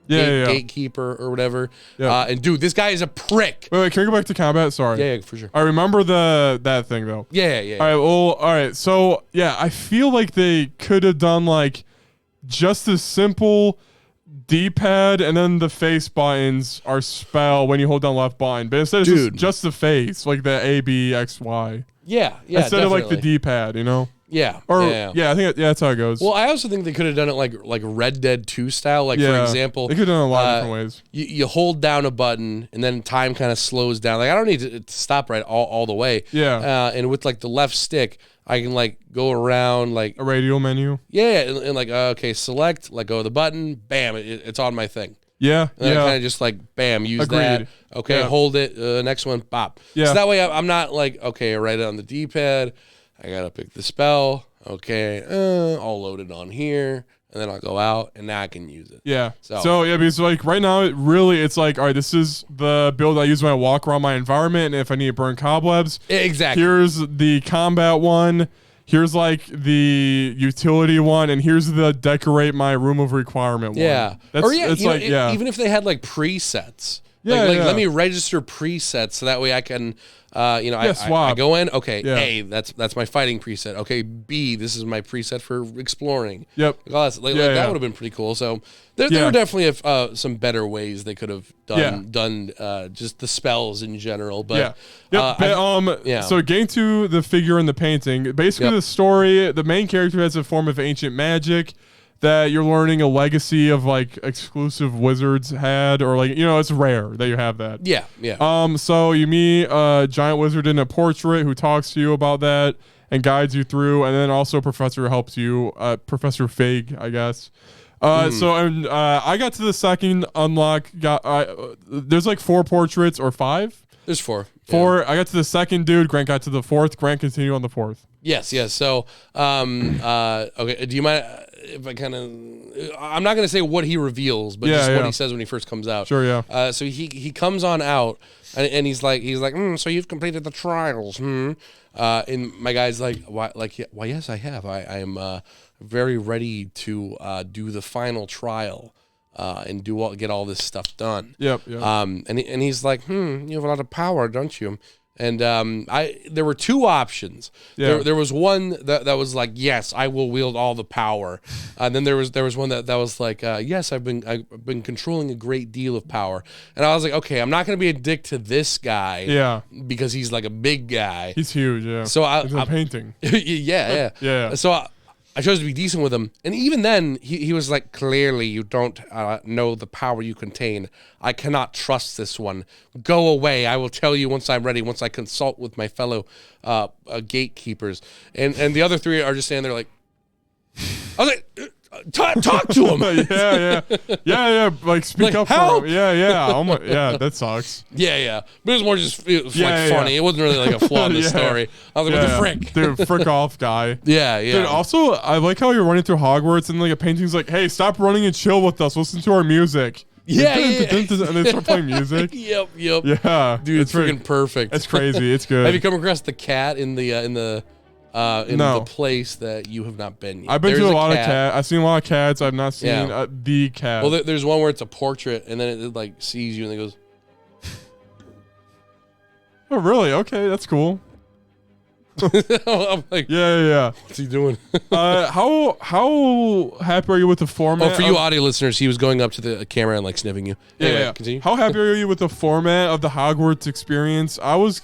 gatekeeper or whatever. Yeah. And dude, this guy is a prick. Wait, can we go back to combat? Sorry. Yeah, for sure. I remember that thing though. Yeah. All right. So yeah, I feel like they could have done like just a simple D-pad, and then the face buttons are spell when you hold down left button, but instead it's just the face, like the A, B, X, Y. Yeah, instead of like the D-pad, Yeah. I think that's how it goes. Well, I also think they could have done it like Red Dead 2 style. Like, for example, they could have done it a lot of different ways. You hold down a button, and then time kind of slows down. Like, I don't need to stop right all the way. Yeah. And with like the left stick, I can like go around like a radial menu. Yeah, and like okay, select, let go of the button, bam, it's on my thing. Yeah, and then I kind of just like bam, use that. Okay, hold it. Next one, bop. Yeah. So that way I'm not like I write it on the D-pad. I gotta pick the spell. Okay, I'll load it on here, and then I'll go out, and now I can use it. Yeah. So because like right now, it's like, all right, this is the build I use when I walk around my environment, and if I need to burn cobwebs. Exactly. Here's the combat one. Here's like the utility one, and here's the decorate my room of requirement one. Yeah. Even if they had like presets. Let me register presets so that way I can I go in, A, that's my fighting preset. Okay, B, this is my preset for exploring. Yep. That would have been pretty cool. So there were definitely some better ways they could have done just the spells in general. But so getting to the figure in the painting, basically the story, the main character has a form of ancient magic that you're learning a legacy of like exclusive wizards had, or like, it's rare that you have that. Yeah. So you meet a giant wizard in a portrait who talks to you about that and guides you through, and then also Professor helps you, Professor Fig, I guess. I got to the second unlock. There's like 4 portraits or 5. There's 4. 4. I got to the second dude. Grant got to the 4th. Grant, continue on the 4th. Yes. So, okay. Do you mind if I kind of? I'm not going to say what he reveals, but just what he says when he first comes out. Sure. Yeah. So he comes on out, and he's like, so you've completed the trials, And my guy's like, why? Why? Yes, I have. I am very ready to do the final trial. And get all this stuff done. Yep. And he's like, you have a lot of power, don't you? And there were 2 options. Yeah. There was one that was like, yes, I will wield all the power. And then there was one that was like, yes, I've been controlling a great deal of power. And I was like, okay, I'm not gonna be a dick to this guy. Yeah. Because he's like a big guy. He's huge. Yeah. So he's a painting. yeah. Yeah. So I chose to be decent with him. And even then, he was like, clearly you don't know the power you contain. I cannot trust this one. Go away. I will tell you once I'm ready, once I consult with my fellow gatekeepers. And the other 3 are just standing there like, I was like, talk to him. yeah. Like speak Like, up help! for him. Yeah. Oh my, yeah, that sucks. Yeah. But it was more just funny. It wasn't really like a flaw in the story. I was like, what the frick? Dude, frick off, guy. Yeah. Dude, also, I like how you're running through Hogwarts and like a painting's like, hey, stop running and chill with us. Listen to our music. Yeah. And they start playing music. Yep. Yeah. Dude, it's freaking perfect. It's crazy. It's good. Have you come across the cat in the place that you have not been yet? I've been to a lot of cats. I've seen a lot of cats. I've not seen the cat. Well, there's one where it's a portrait, and then it like sees you and it goes. Oh, really? Okay, that's cool. I'm like, yeah. What's he doing? How happy are you with the format? Oh, for you audio listeners, he was going up to the camera and like sniffing you. Anyway, yeah. Continue. How happy are you with the format of the Hogwarts experience? I was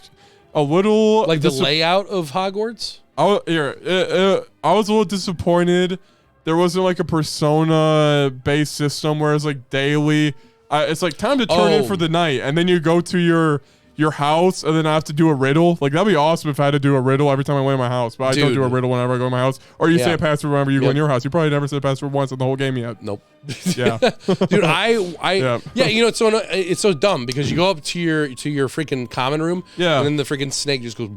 a little like the layout of Hogwarts. I was a little disappointed. There wasn't like a Persona-based system where it's like daily. It's like time to turn in for the night, and then you go to your house, and then I have to do a riddle. Like that'd be awesome if I had to do a riddle every time I went to my house. But I don't do a riddle whenever I go to my house. Or you say a password whenever you go in your house. You probably never said a password once in the whole game yet. Nope. Yeah, dude. You know, it's so dumb because you go up to your freaking common room. Yeah, and then the freaking snake just goes.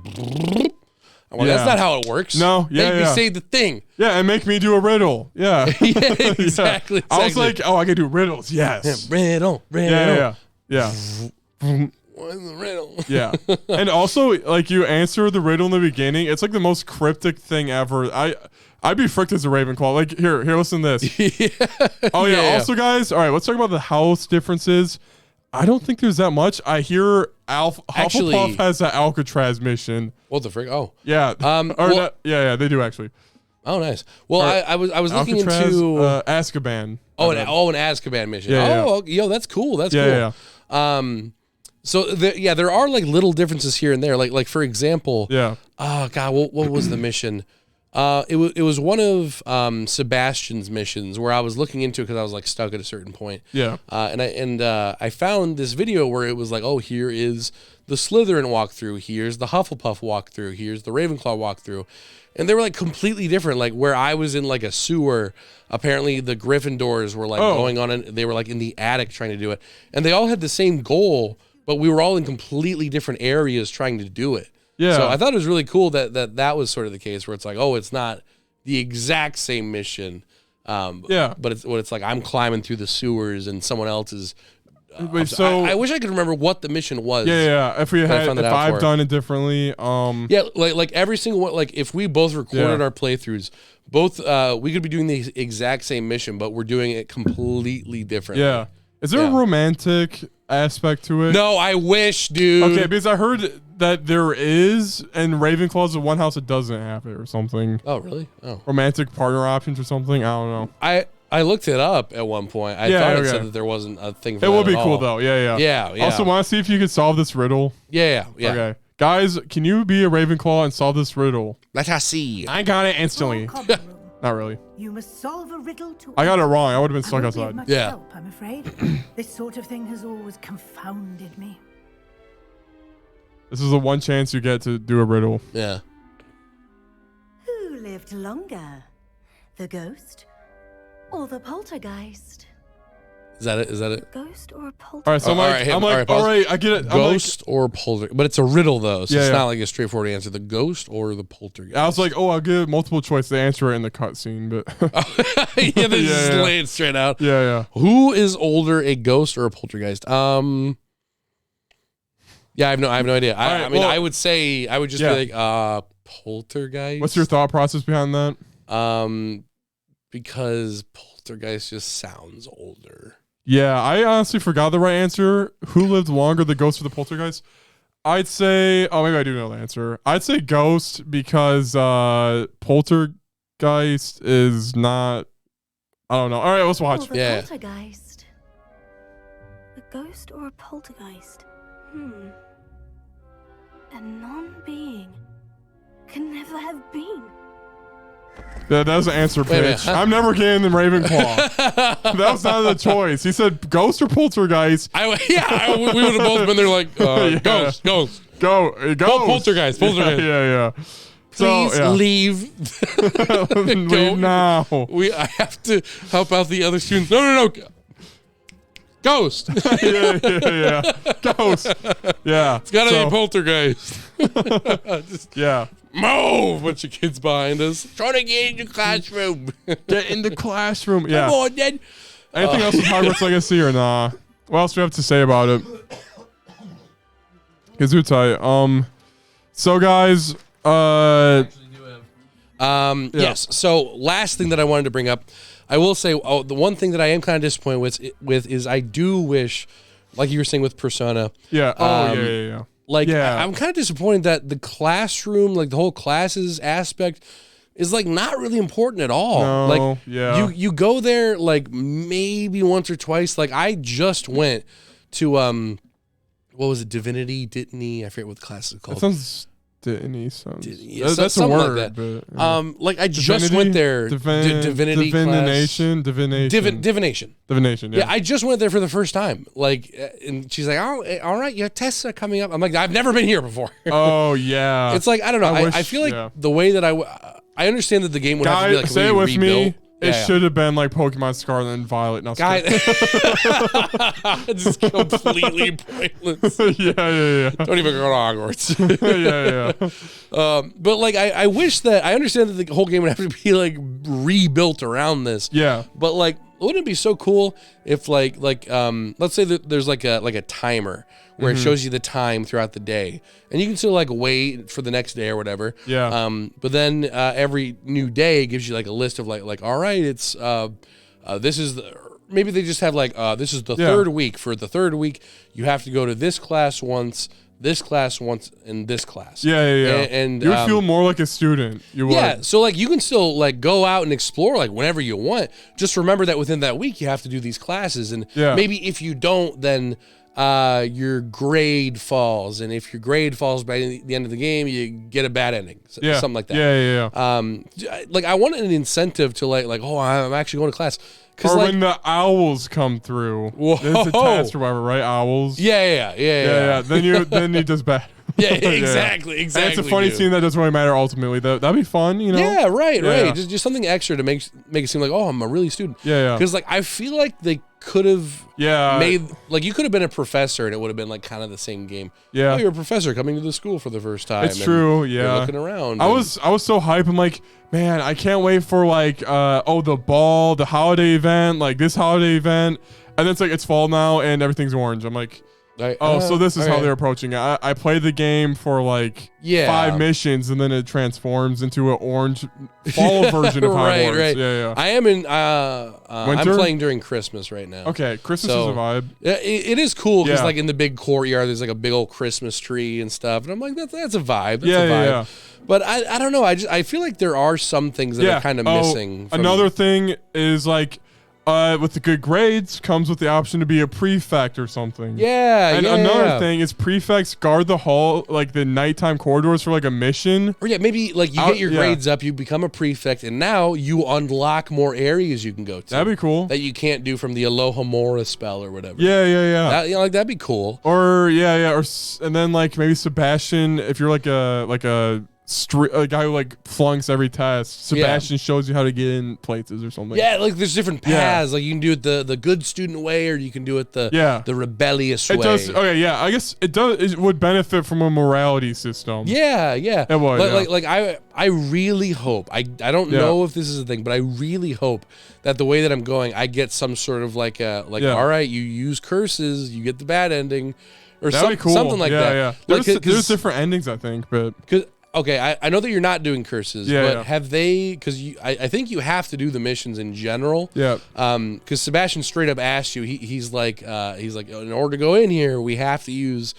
Well, that's not how it works. No, Make me say the thing. Yeah, and make me do a riddle. Yeah. Exactly. I was like, oh, I can do riddles. Yes. Riddle. Yeah. What's the riddle? Yeah. And also, like, you answer the riddle in the beginning. It's like the most cryptic thing ever. I'd be fricked as a Ravenclaw. Like, here, listen to this. Oh, yeah. Also, guys, all right, let's talk about the house differences. I don't think there's that much. I hear Hufflepuff has an Alcatraz mission. What the frick? Oh, yeah. Yeah, they do actually. Oh, nice. Well, I was looking into Azkaban. An Azkaban mission. Yo, that's cool. That's cool. Yeah. So there are like little differences here and there. Like for example. Yeah. Oh God, what was the mission? It was one of Sebastian's missions where I was looking into it because I was like stuck at a certain point. Yeah. And I found this video where it was like, oh, here is the Slytherin walkthrough, here's the Hufflepuff walkthrough, here's the Ravenclaw walkthrough, and they were like completely different. Like where I was in like a sewer, apparently the Gryffindors were like going on, and they were like in the attic trying to do it, and they all had the same goal, but we were all in completely different areas trying to do it. Yeah. So I thought it was really cool that was sort of the case where it's like, oh, it's not the exact same mission. But it's like I'm climbing through the sewers and someone else is. So I wish I could remember what the mission was. Yeah. If I've done it differently, like every single one. Like if we both recorded our playthroughs, both we could be doing the exact same mission, but we're doing it completely differently. Yeah. Is there a romantic aspect to it? No, I wish, dude. Okay, because I heard that there is, and Ravenclaw's the one house that doesn't have it or something. Oh, really? Oh. Romantic partner options or something? I don't know. I looked it up at one point. I thought it said that there wasn't a thing for that. It would be cool, though. Yeah. Also, want to see if you could solve this riddle? Yeah. Okay. Guys, can you be a Ravenclaw and solve this riddle? Let us see. I got it instantly. Not really. You must solve a riddle to. I got it wrong. I would have been stuck outside. Much help, I'm afraid. This sort of thing has always confounded me. This is the one chance you get to do a riddle. Yeah. Who lived longer, the ghost or the poltergeist? Is that it? Is that it? Ghost or a poltergeist? All right, so I'm like, all right, I get it. Ghost or poltergeist, but it's a riddle though, so Yeah, it's yeah. not like a straightforward answer. The ghost or the poltergeist. I was like, oh, I'll give multiple choice. They answer it in the cutscene, but yeah, they just Yeah. lay it straight out. yeah. Who is older, a ghost or a poltergeist? Yeah, I have no idea. I mean, well, I would say I would just yeah. be like, poltergeist. What's your thought process behind that? Because poltergeist just sounds older. Yeah, I honestly forgot the right answer. Who lived longer, the ghost or the poltergeist? I'd say, oh, maybe I do know the answer. I'd say ghost because poltergeist is not, I don't know. All right, let's watch. Oh, the Yeah. poltergeist. A ghost or a poltergeist? A non-being can never have been. That was an answer, Wait a minute, bitch. huh? I'm never getting the Ravenclaw. That was not the choice. He said ghost or poltergeist. We would have both been there like, Yeah. ghost. Go. Poltergeist. Yeah. Please So, leave. leave now. I have to help out the other students. No. Ghost. yeah. Ghost. Yeah. It's gotta be a poltergeist. Yeah. Move! Bunch of kids behind us. Trying to get in the classroom. Get in the classroom. Yeah. Come on, then. Anything else with Hogwarts Legacy or nah? What else do we have to say about it? Gesundheit. So guys, Yes. So last thing that I wanted to bring up, I will say, the one thing that I am kind of disappointed with is I do wish, like you were saying with Persona, yeah. Yeah. like Yeah. I'm kind of disappointed that the classroom, like the whole classes aspect, is like not really important at all. No, like yeah. you go there like maybe once or twice. Like I just went to what was it, Divinity? I forget what the class is called. That sounds sounds. Yeah, That's a something word. like that. But, Like I just went there. Divinity class. Divination. Yeah. Yeah, I just went there for the first time. Like, and she's like, "Oh, all right, your tests are coming up." I'm like, "I've never been here before." Oh yeah. It's like I don't know. I wish- I feel like yeah. the way that I understand that the game would have to be like say it really with me. rebuilt. It should have been like Pokemon Scarlet and Violet. No, Guy, just completely pointless. yeah. Don't even go to Hogwarts. yeah. But like, I wish that I understand that the whole game would have to be like rebuilt around this. Yeah. But like, wouldn't it be so cool if like let's say that there's like a timer where it shows you the time throughout the day, and you can still like wait for the next day or whatever. Yeah. But then every new day gives you like a list of like all right, it's this is maybe they just have like this is the third week. For the third week, you have to go to this class once, and this class. Yeah. And you would feel more like a student. You would. yeah, so like you can still like go out and explore like whenever you want. Just remember that within that week you have to do these classes, and maybe if you don't, then your grade falls, and if your grade falls by the end of the game, you get a bad ending, something like that. Yeah. Like I want an incentive to like oh, I'm actually going to class. Or like, when the owls come through, Whoa. it's attached or whatever, right? Owls. Yeah. Then he does bad. Yeah, exactly. And it's a funny scene that doesn't really matter ultimately. That'd be fun, you know? Yeah, right. Yeah. Just something extra to make it seem like, oh, I'm a really student. Yeah. Because like I feel like they could have made like you could have been a professor and it would have been like kind of the same game. Yeah. Oh, you're a professor coming to the school for the first time. It's true. You're Yeah. looking around. I was so hyped. I'm like, man, I can't wait for like the ball, the holiday event, like this holiday event. And then it's like it's fall now and everything's orange. I'm like, so this is how they're approaching it. I played the game for like 5 missions, and then it transforms into an orange fall version of Hogwarts. Right. Yeah. I am in. I'm playing during Christmas right now. Okay, Christmas is a vibe. Yeah, it is cool because Yeah. like in the big courtyard, there's like a big old Christmas tree and stuff, and I'm like, that's a vibe. That's Yeah, a vibe. yeah. But I don't know. I feel like there are some things that are kind of missing. From, Another thing is like. With the good grades comes with the option to be a prefect or something. Yeah, and another thing is prefects guard the hall, like the nighttime corridors for like a mission. Or maybe like you get your grades up, you become a prefect, and now you unlock more areas you can go to. That'd be cool. That you can't do from the Alohomora spell or whatever. Yeah. Like that'd be cool. Or and then like maybe Sebastian, if you're like a a guy who like flunks every test. Sebastian shows you how to get in places or something. Yeah, like there's different paths. Like you can do it the good student way, or you can do it the rebellious way. It does. Okay, yeah. I guess it does. It would benefit from a morality system. Yeah. It would. Like I really hope. I don't know if this is a thing, but I really hope that the way that I'm going, I get some sort of like all right, you use curses, you get the bad ending, or That'd be cool. something like that. Yeah. Like, There's different endings, I think, but. Okay, I know that you're not doing curses, but have they? Because I think you have to do the missions in general. Yeah. Because Sebastian straight up asked you. He's like, in order to go in here, we have to use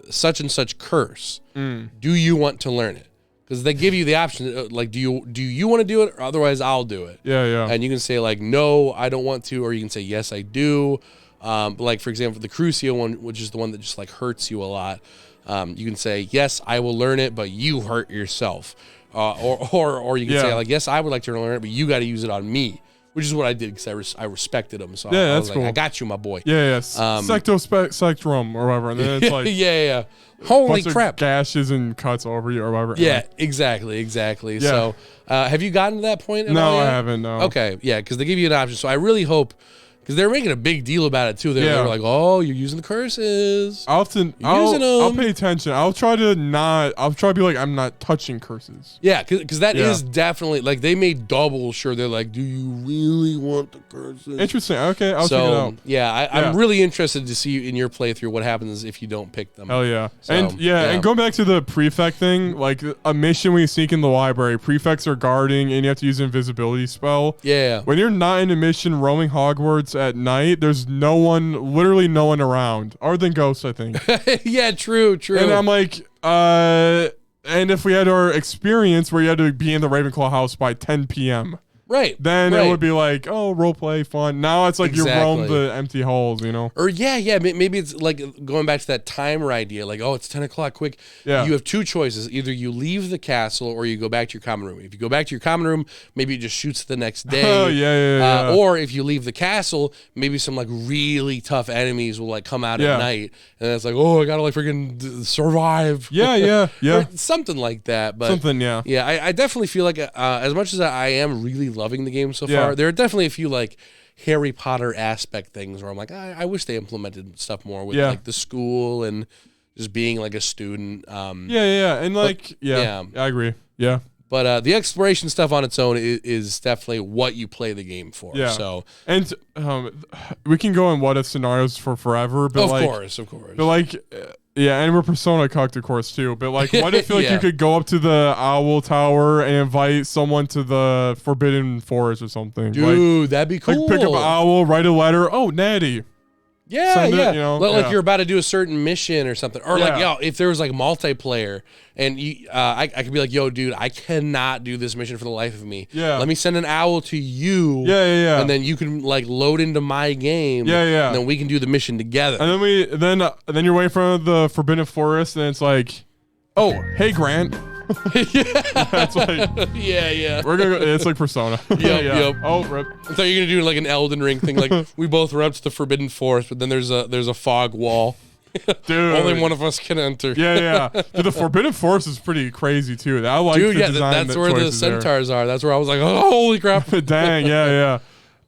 such and such curse. Do you want to learn it? Because they give you the option, like, do you want to do it? Or otherwise, I'll do it. Yeah. And you can say like, no, I don't want to, or you can say yes, I do. Like for example, the Crucio one, which is the one that just like hurts you a lot. You can say, yes, I will learn it, but you hurt yourself. Or you can say, like, yes, I would like to learn it, but you got to use it on me, which is what I did because I respected him. So I was like, I got you, my boy. Yeah. Sectrum or whatever. And then it's like, yeah. Holy crap. Gashes and cuts over you or whatever. Yeah, exactly. Yeah. So have you gotten to that point? No, I haven't, no. Okay, yeah, because they give you an option. So I really hope. Because they're making a big deal about it too. They're like, "Oh, you're using the curses." I'll pay attention. I'll try to be like, I'm not touching curses. Yeah, because that is definitely like they made double sure. They're like, "Do you really want the curses?" Interesting. Okay, I'll check it out. Yeah, I'm really interested to see in your playthrough what happens if you don't pick them. Hell yeah. So, and going back to the prefect thing, like a mission when you sneak in the library, prefects are guarding, and you have to use an invisibility spell. Yeah. When you're not in a mission roaming Hogwarts at night, there's literally no one around other than ghosts, I think. Yeah, true. And I'm like, and if we had our experience where you had to be in the Ravenclaw house by 10 p.m. Right. Then it would be like, oh, roleplay, fun. Now it's like you roam the empty halls, you know? Or maybe it's like going back to that timer idea, like, oh, it's 10 o'clock, quick. Yeah. You have two choices. Either you leave the castle or you go back to your common room. If you go back to your common room, maybe it just shoots the next day. Oh, yeah. Or if you leave the castle, maybe some like really tough enemies will like come out at night. And it's like, oh, I gotta like freaking survive. Yeah. Or something like that. But yeah. Yeah, I definitely feel like as much as I am really loving the game so far, there are definitely a few like Harry Potter aspect things where I'm like, I wish they implemented stuff more with like the school and just being like a student. And like, I agree. Yeah. But the exploration stuff on its own is definitely what you play the game for. Yeah. So and we can go in what if scenarios for forever, but of course. But like. And we're Persona cucked, of course, too. But like, what if you could go up to the Owl Tower and invite someone to the Forbidden Forest or something? Dude, like, that'd be cool. Like, pick up an owl, write a letter. Oh, Natty. Yeah. Like you're about to do a certain mission or something. Or like, if there was like multiplayer and you, I could be like, yo, dude, I cannot do this mission for the life of me. Yeah. Let me send an owl to you. Yeah. And then you can like load into my game. Yeah. And then we can do the mission together. And then you're waiting for the Forbidden Forest, and it's like, oh, hey, Grant. It's like, we're gonna go, it's like Persona. Yep. Oh, rip. I thought you were gonna do like an Elden Ring thing, like we both were up to the Forbidden Forest, but then there's a fog wall. Dude, only one of us can enter. Yeah. Dude, the Forbidden Forest is pretty crazy too. I like the design. That's where the centaurs are. That's where I was like, oh, holy crap. Dang, yeah.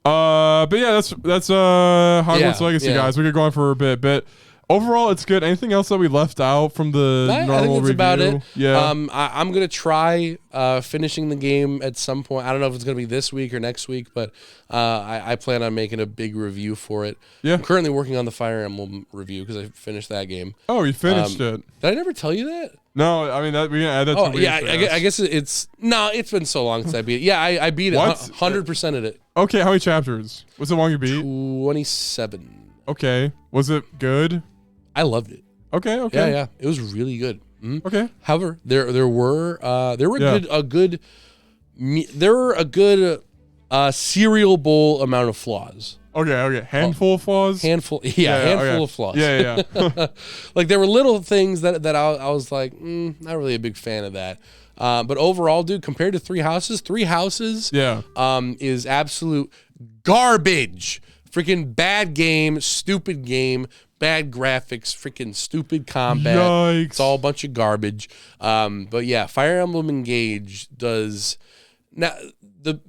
But yeah, that's Hogwarts Legacy, guys. We could go on for a bit, but overall, it's good. Anything else that we left out from the normal I think that's review? about it. Yeah. I'm gonna try finishing the game at some point. I don't know if it's gonna be this week or next week, but I plan on making a big review for it. Yeah. I'm currently working on the Fire Emblem review because I finished that game. Oh, you finished it? Did I never tell you that? No, I mean we can add that. Oh yeah, I guess it's been so long since I beat it. Yeah, I beat it. 100%ed it. Okay, how many chapters? What's the long you beat? 27. Okay, was it good? I loved it. Okay. Yeah, it was really good. Mm-hmm. Okay. However, there were a good cereal bowl amount of flaws. Okay. Handful of flaws. Handful of flaws. Yeah. Like there were little things that I was like, not really a big fan of that. But overall, dude, compared to Three Houses, is absolute garbage. Freaking bad game, stupid game, bad graphics, freaking stupid combat. Yikes. It's all a bunch of garbage. But yeah, Fire Emblem Engage does now.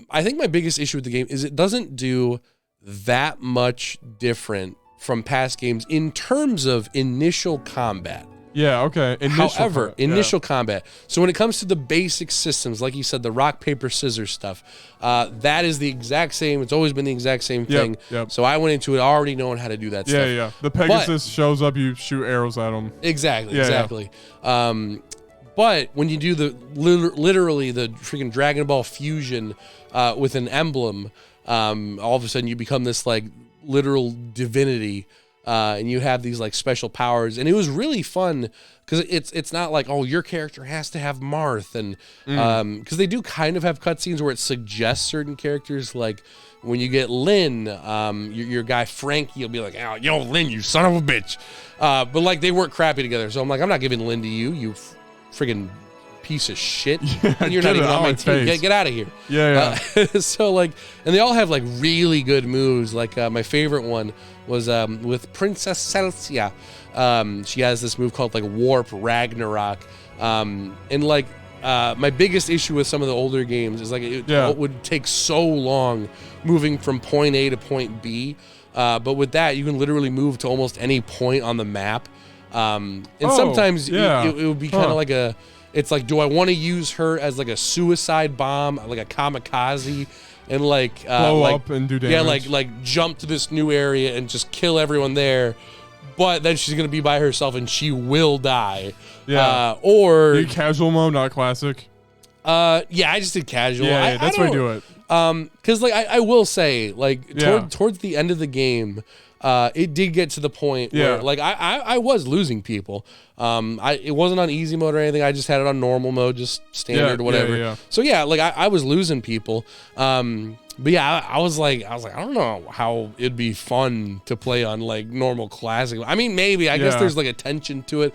I think my biggest issue with the game is it doesn't do that much different from past games in terms of initial combat. Yeah, okay. Initial combat. So when it comes to the basic systems, like you said, the rock, paper, scissors stuff, that is the exact same. It's always been the exact same thing. Yep. So I went into it already knowing how to do that stuff. Yeah. The Pegasus shows up, you shoot arrows at him. Exactly. But when you do literally the freaking Dragon Ball fusion with an emblem, all of a sudden you become this like literal divinity. And you have these like special powers, and it was really fun because it's not like, oh, your character has to have Marth, and because they do kind of have cutscenes where it suggests certain characters, like when you get Lyn, your guy Frankie will be like, oh, yo, Lyn, you son of a bitch, but like they work crappy together, so I'm like, I'm not giving Lyn to you friggin' piece of shit. And you're not even on my team. Get out of here. So like, and they all have like really good moves. Like my favorite one was with Princess Celcia. She has this move called like Warp Ragnarok. And like my biggest issue with some of the older games is like it would take so long moving from point A to point B. But with that, you can literally move to almost any point on the map. And sometimes it would be kind of like it's like, do I want to use her as like a suicide bomb, like a kamikaze, and like blow up and do damage? Yeah, like jump to this new area and just kill everyone there. But then she's gonna be by herself and she will die. Yeah. Or casual mode, not classic. I just did casual. Yeah, that's why I do it. Because like I will say, like towards the end of the game, it did get to the point where like I was losing people. It wasn't on easy mode or anything. I just had it on normal mode, just standard, whatever. So yeah, like I was losing people. But yeah, I was like, I don't know how it'd be fun to play on like normal classic. I mean, maybe I guess there's like a tension to it.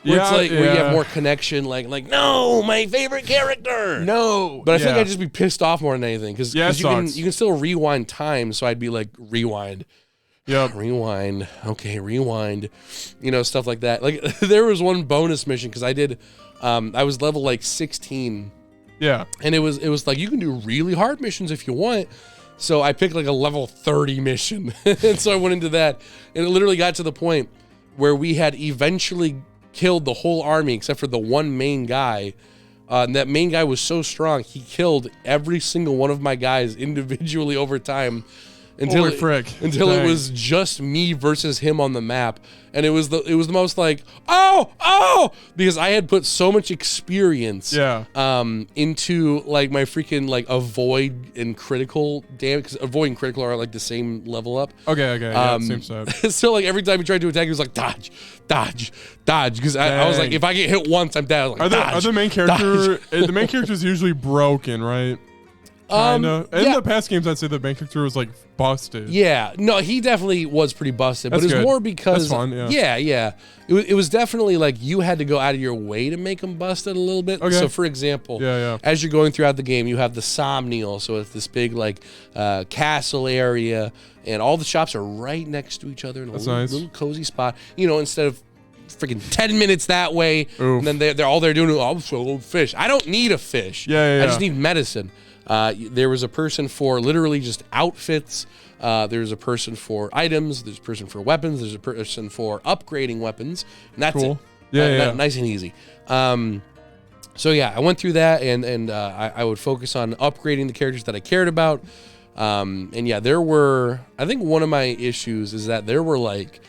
Where it's like where you have more connection, like no, my favorite character, no. But I think I'd just be pissed off more than anything because you can still rewind time. So I'd be like rewind. Yep. Rewind. Okay, rewind. You know, stuff like that. Like there was one bonus mission because I did. I was level like 16. Yeah. And it was like you can do really hard missions if you want. So I picked like a level 30 mission, and so I went into that, and it literally got to the point where we had eventually killed the whole army except for the one main guy. And that main guy was so strong, he killed every single one of my guys individually over time until it was just me versus him on the map. And it was the most like because I had put so much experience into like my freaking like avoid and critical damage, because avoid and critical are like the same level up. Okay, same side. So like every time he tried to attack, he was like dodge, because I was like, if I get hit once, I'm dead. Like, are the main character the main character is usually broken, right? Kinda. In the past games, I'd say the main character was like busted. Yeah, no, he definitely was pretty busted, but it was more because that's fun, it was definitely like you had to go out of your way to make him busted a little bit. So for example, as you're going throughout the game, you have the Somniel, so it's this big like castle area, and all the shops are right next to each other in a little cozy spot. You know, instead of freaking 10 minutes that way, and then they're all they're doing is fish. I don't need a fish. I just need medicine. There was a person for literally just outfits. There's a person for items. There's a person for weapons. There's a person for upgrading weapons. And that's it. Nice and easy. So yeah, I went through that, and I would focus on upgrading the characters that I cared about. And yeah, I think one of my issues is that there were like,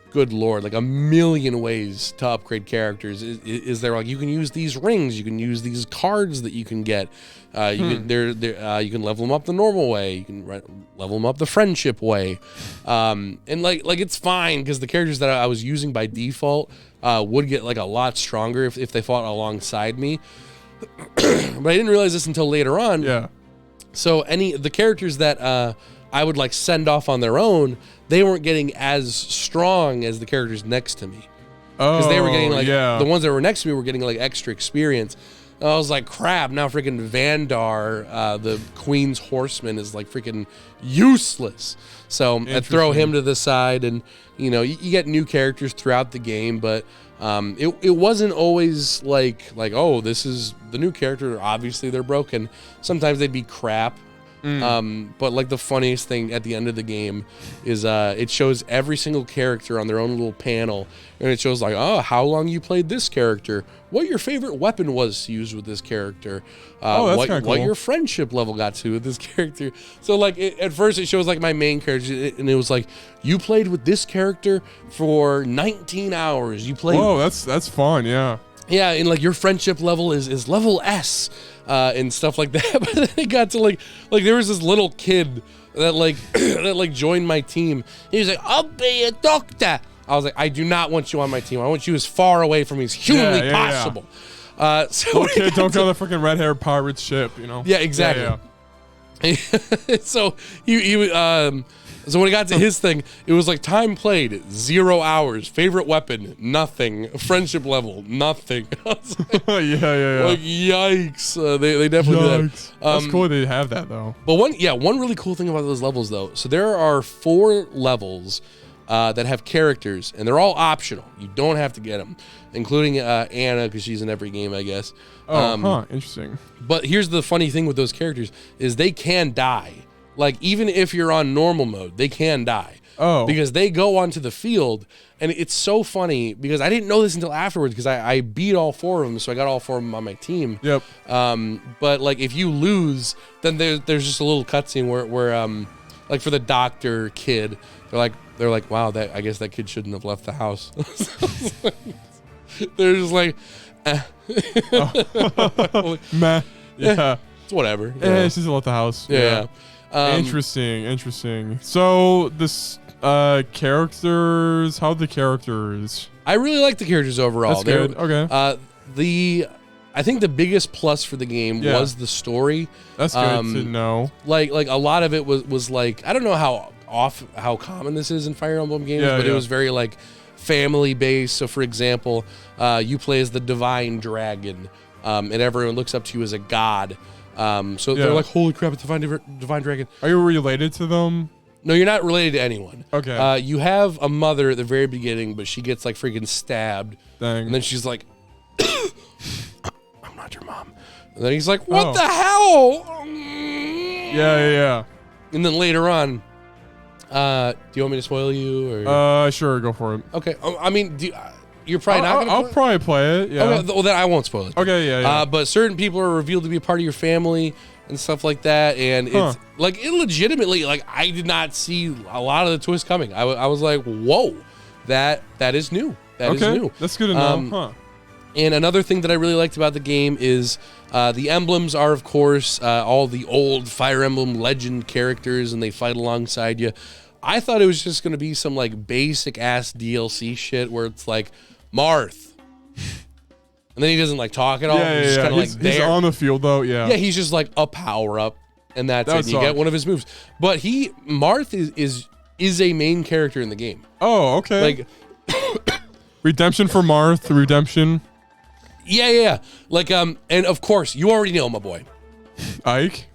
good Lord, like a million ways to upgrade characters. Is there like, you can use these rings, you can use these cards that you can get. You can level them up the normal way. You can level them up the friendship way. And like it's fine because the characters that I was using by default would get like a lot stronger if they fought alongside me. But I didn't realize this until later on. Yeah. So the characters that I would like send off on their own, they weren't getting as strong as the characters next to me. Because they were getting like the ones that were next to me were getting like extra experience. And I was like, crap, now freaking Vandar, the Queen's Horseman, is like freaking useless. So I throw him to the side, and you know, you get new characters throughout the game, but it wasn't always like, oh, this is the new character, obviously they're broken. Sometimes they'd be crap. But like the funniest thing at the end of the game is it shows every single character on their own little panel, and it shows like, oh, how long you played this character, what your favorite weapon was to use with this character, that's kinda what cool. your friendship level got to with this character. So like at first it shows like my main character, and it was like, you played with this character for 19 hours. You played. Whoa, that's fun. Yeah. Yeah, and like your friendship level is level S, and stuff like that. But then it got to like there was this little kid that like that like joined my team. He was like, "I'll be a doctor." I was like, "I do not want you on my team. I want you as far away from me as humanly possible." So Okay, don't go to the freaking red-haired pirate ship, you know? Yeah, exactly. So so when it got to his thing, it was like time played 0 hours, favorite weapon nothing, friendship level nothing. I was like, yeah. like yikes, they definitely do that. That's cool they have that though. But one really cool thing about those levels though, so there are 4 levels that have characters, and they're all optional. You don't have to get them, including Anna, because she's in every game, I guess. Interesting. But here's the funny thing with those characters is they can die. Like, even if you're on normal mode, they can die. Oh. Because they go onto the field, and it's so funny, because I didn't know this until afterwards, because I beat all 4 of them, so I got all 4 of them on my team. Yep. But, like, if you lose, then there's just a little cutscene where like, for the doctor kid, they're like, wow, I guess that kid shouldn't have left the house. They're just like, Meh. Yeah. it's whatever. Yeah, it's just left the house. Yeah. Interesting. So this characters, how the characters? I really like the characters overall. That's good. Okay. I think the biggest plus for the game was the story. That's good to know. Like a lot of it was like, I don't know how common this is in Fire Emblem games, but it was very like family based. So for example, you play as the Divine Dragon, and everyone looks up to you as a god. So they're like, holy crap, it's Divine Dragon. Are you related to them? No, you're not related to anyone. Okay. You have a mother at the very beginning, but she gets like freaking stabbed. Dang. And then she's like, I'm not your mom. And then he's like, what the hell? Yeah. And then later on, do you want me to spoil you? Or? Sure, go for it. Okay. I mean, you're probably not going to I'll probably play it, yeah. Okay, well, then I won't spoil it. Okay, yeah. But certain people are revealed to be a part of your family and stuff like that. And it's like, illegitimately, like, I did not see a lot of the twists coming. I was like, whoa, that is new. That is new. That's good to know, And another thing that I really liked about the game is the emblems are, of course, all the old Fire Emblem Legend characters, and they fight alongside you. I thought it was just going to be some like basic ass DLC shit where it's like Marth, and then he doesn't like talk at all. Yeah. He's just kind of like there. He's on the field though. Yeah. Yeah, he's just like a power up, and that's it. You get one of his moves. But Marth is a main character in the game. Oh, okay. Like redemption for Marth. Redemption. Yeah. Like and of course you already know my boy, Ike.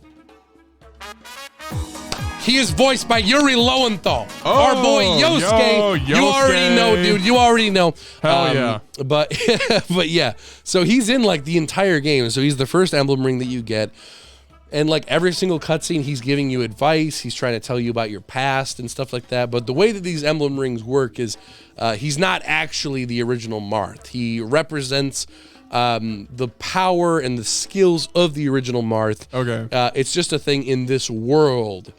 He is voiced by Yuri Lowenthal. Oh, our boy Yosuke. You already know, dude. You already know. Hell yeah. But yeah. So he's in like the entire game. So he's the first emblem ring that you get. And like every single cutscene, he's giving you advice. He's trying to tell you about your past and stuff like that. But the way that these emblem rings work is he's not actually the original Marth. He represents the power and the skills of the original Marth. Okay. It's just a thing in this world.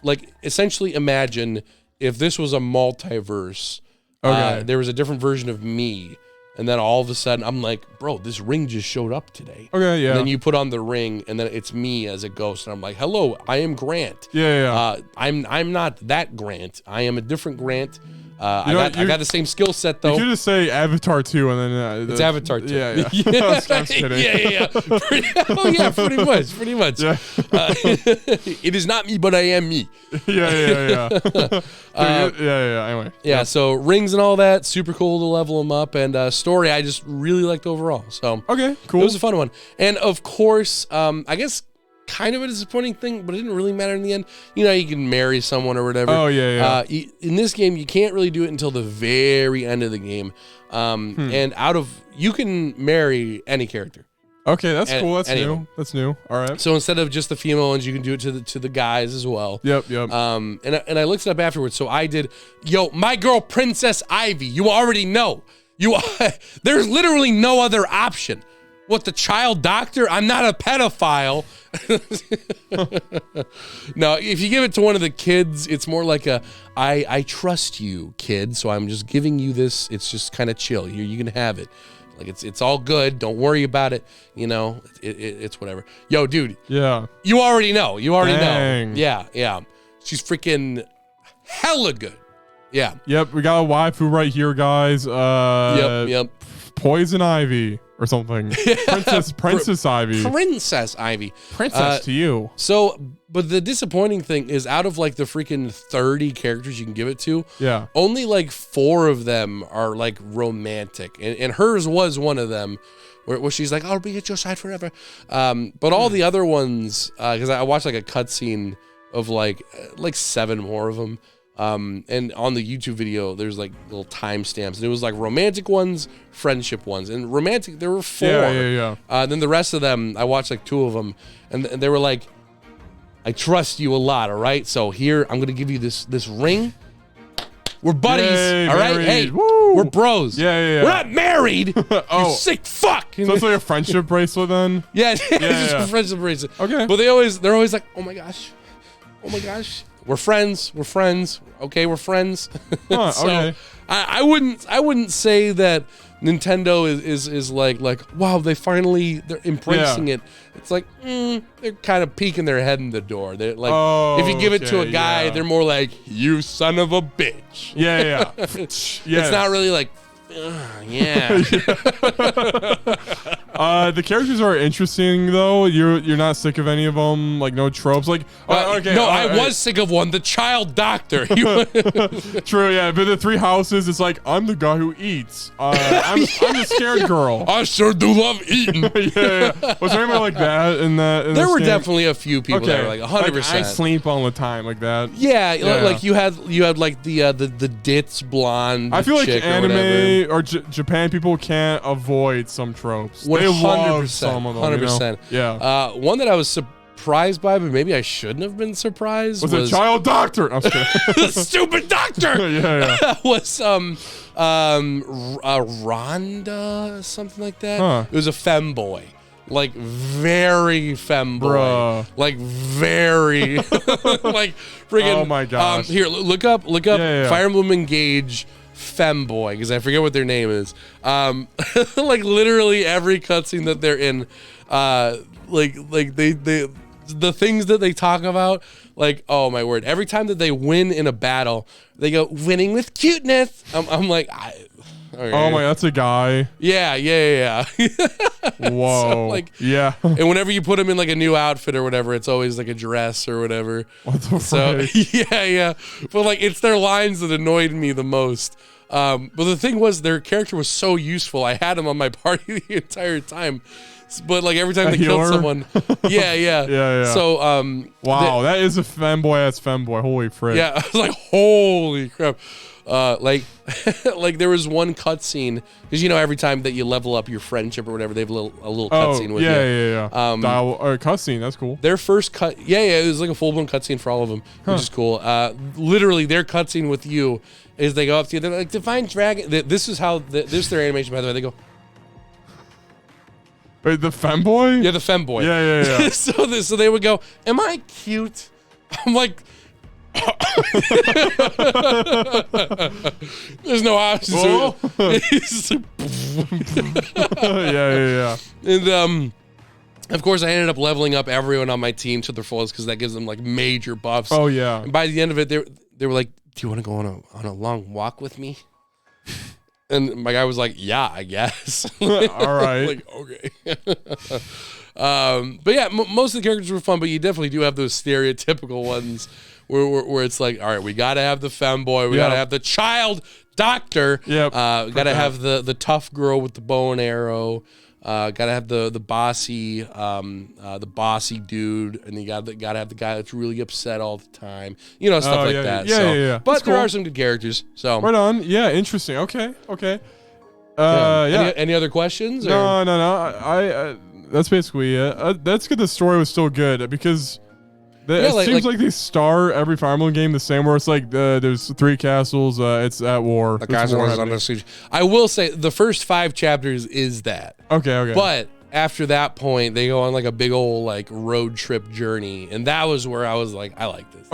Like essentially imagine if this was a multiverse, there was a different version of me, and then all of a sudden I'm like, bro, this ring just showed up today. Okay, yeah. And then you put on the ring, and then it's me as a ghost, and I'm like, hello, I am Grant. Yeah. I'm not that Grant. I am a different Grant. I got the same skill set though. You could just say Avatar 2 and then It's Avatar 2. Yeah, yeah. I was kidding. Yeah. Pretty much. Yeah. It is not me, but I am me. Yeah. Anyway. Yeah, so rings and all that, super cool to level them up, and story I just really liked overall. So Okay, cool. it was a fun one. And of course, I guess kind of a disappointing thing, but it didn't really matter in the end. You know, you can marry someone or whatever. Oh, yeah. In this game, you can't really do it until the very end of the game. And you can marry any character. Okay, that's cool. That's anyone. new. That's new. All right. So instead of just the female ones, you can do it to the guys as well. Yep. And I looked it up afterwards. So I did, my girl Princess Ivy. You already know. There's literally no other option. What, the child doctor? I'm not a pedophile. No, if you give it to one of the kids, it's more like I trust you, kid. So I'm just giving you this. It's just kind of chill. You can have it. Like it's all good. Don't worry about it. You know, it's whatever. Yo, dude. Yeah. You already know. Dang. Know. Yeah. She's freaking hella good. Yeah. Yep. We got a waifu right here, guys. Yep. Poison Ivy or something. Princess Ivy. Princess Ivy. Princess to you. So, but the disappointing thing is out of like the freaking 30 characters you can give it to, Yeah. only like 4 of them are like romantic. And hers was one of them where she's like, I'll be at your side forever. But all the other ones, because I watched like a cutscene of like 7 more of them. And on the YouTube video, there's like little timestamps, and it was like romantic ones, friendship ones, and romantic. There were 4. Yeah. Then the rest of them, I watched like 2 of them, and they were like, "I trust you a lot, all right. So here, I'm gonna give you this ring. We're buddies, Yay, all right. married. Hey, Woo. we're bros. Yeah. We're not married. Oh. You sick fuck. So it's like a friendship bracelet then? Yeah, it's just yeah. a friendship bracelet. Okay. But they're always like, oh my gosh. We're friends. Okay, we're friends. Huh, So okay. I wouldn't say that Nintendo is like wow, they're embracing it. It's like they're kind of peeking their head in the door. They're like, if you give it to a guy, they're more like, you son of a bitch. Yeah. It's not really like, yeah. The characters are interesting though. You're not sick of any of them. Like no tropes. Like okay. No, I was sick of one. The child doctor. True. Yeah. But the 3 houses, it's like I'm the guy who eats. I'm the scared girl. I sure do love eating. Yeah. Was there anybody like that in that? There were definitely a few people that were like 100%. I sleep all the time like that. Yeah, like you had like the ditz blonde. I feel like chick anime or Japan people can't avoid some tropes. They love some of them. 100%. Yeah. One that I was surprised by, but maybe I shouldn't have been surprised. Was a child doctor. I'm the stupid doctor. Yeah. Was Rhonda, something like that. Huh. It was a femboy. Like very femboy. Bruh. Like very like friggin' Oh my gosh. Here, look up Yeah. Fire Emblem Engage femboy, because I forget what their name is. Like literally every cutscene that they're in, like they the things that they talk about, like, oh my word, every time that they win in a battle, they go, winning with cuteness. I'm like, okay. Oh my, that's a guy. Yeah. Whoa. So, like, yeah. And whenever you put him in like a new outfit or whatever, it's always like a dress or whatever. What the So frick? yeah. But like, it's their lines that annoyed me the most. But the thing was, their character was so useful. I had him on my party the entire time. But like every time they killed someone, yeah. Yeah. So wow, that is a femboy ass femboy. Holy frick. yeah, I was like, holy crap. Like there was one cutscene, because every time that you level up your friendship or whatever, they have a little cutscene with you. Yeah. Dial or cutscene, that's cool. Their first it was like a full-blown cutscene for all of them, which is cool. Literally, their cutscene with you is they go up to you, they're like, Divine Dragon. This is their animation, by the way. They go, Wait, the femboy? yeah, the femboy. Yeah. So they would go, am I cute? I'm like, there's no option. Oh. It's like, yeah. and of course, I ended up leveling up everyone on my team to their fullest, because that gives them like major buffs. Oh yeah. And by the end of it, they were like, you want to go on a long walk with me? And my guy was like, yeah, I guess. All right. Like, okay. But yeah, most of the characters were fun, but you definitely do have those stereotypical ones where it's like, all right, we got to have the femboy, we got to have the child doctor, got to have the tough girl with the bow and arrow, got to have the bossy dude, and you got to have the guy that's really upset all the time, stuff like that. Yeah. But there are some good characters. So right on. Yeah, interesting. Okay. Any other questions? No. I that's basically it. That's good. The story was still good because it seems like they start every Fire Emblem game the same, where it's like there's 3 castles, it's at war. The castle is under siege. I will say the first 5 chapters is that. Okay. But after that point, they go on like a big old like road trip journey, and that was where I was like, I like this.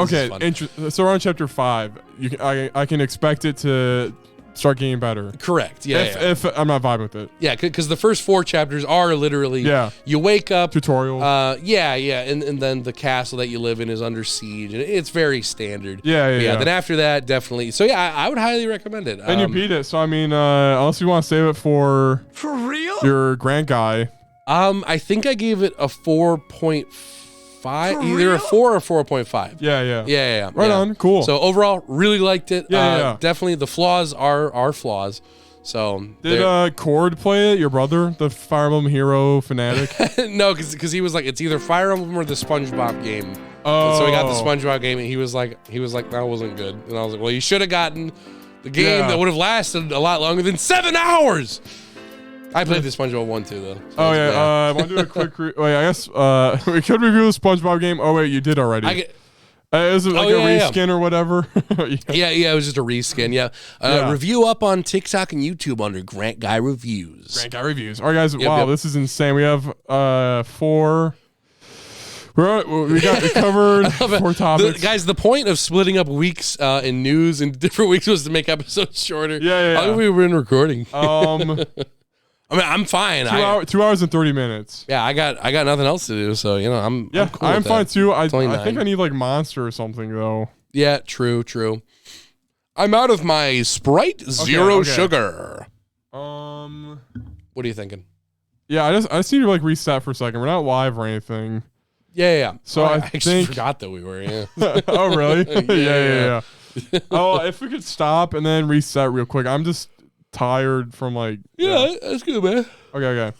So we're on chapter 5. I can expect it to start getting better. Correct. If I'm not vibing with it. Yeah, because the first 4 chapters are literally you wake up tutorial. And then the castle that you live in is under siege, and it's very standard. Yeah. Then after that, definitely. So yeah, I would highly recommend it. And you beat it, so I mean, unless you want to save it for real, your Grant guy. I think I gave it a 4.5, either a 4 or 4.5. Yeah. Right on. Cool. So overall, really liked it. Yeah. Definitely the flaws are flaws. So did Cord play it? Your brother, the Fire Emblem hero fanatic? No, because he was like, it's either Fire Emblem or the SpongeBob game. Oh. And so he got the SpongeBob game, and he was like, that wasn't good. And I was like, well, you should have gotten the game that would have lasted a lot longer than 7 hours. I played the SpongeBob one too, though. So I want to do a quick. I guess we could review the SpongeBob game. Oh wait, you did already. Is it like a reskin or whatever? It was just a reskin. Review up on TikTok and YouTube under Grant Guy Reviews. Grant Guy Reviews. All right, guys. This is insane. We have 4. We covered 4 topics. Guys, the point of splitting up weeks in news into different weeks was to make episodes shorter. Yeah. How long have we been recording? I mean, I'm fine. 2 hours and 30 minutes. Yeah, I got nothing else to do, so I'm cool I'm fine too. I 29. think I need like Monster or something though. Yeah, true. I'm out of my Sprite Zero Sugar. What are you thinking? Yeah, I just need to like reset for a second. We're not live or anything. Yeah. So I actually forgot that we were. Yeah. Oh really? Yeah. Oh, if we could stop and then reset real quick. I'm just tired from like that's good, man. Okay.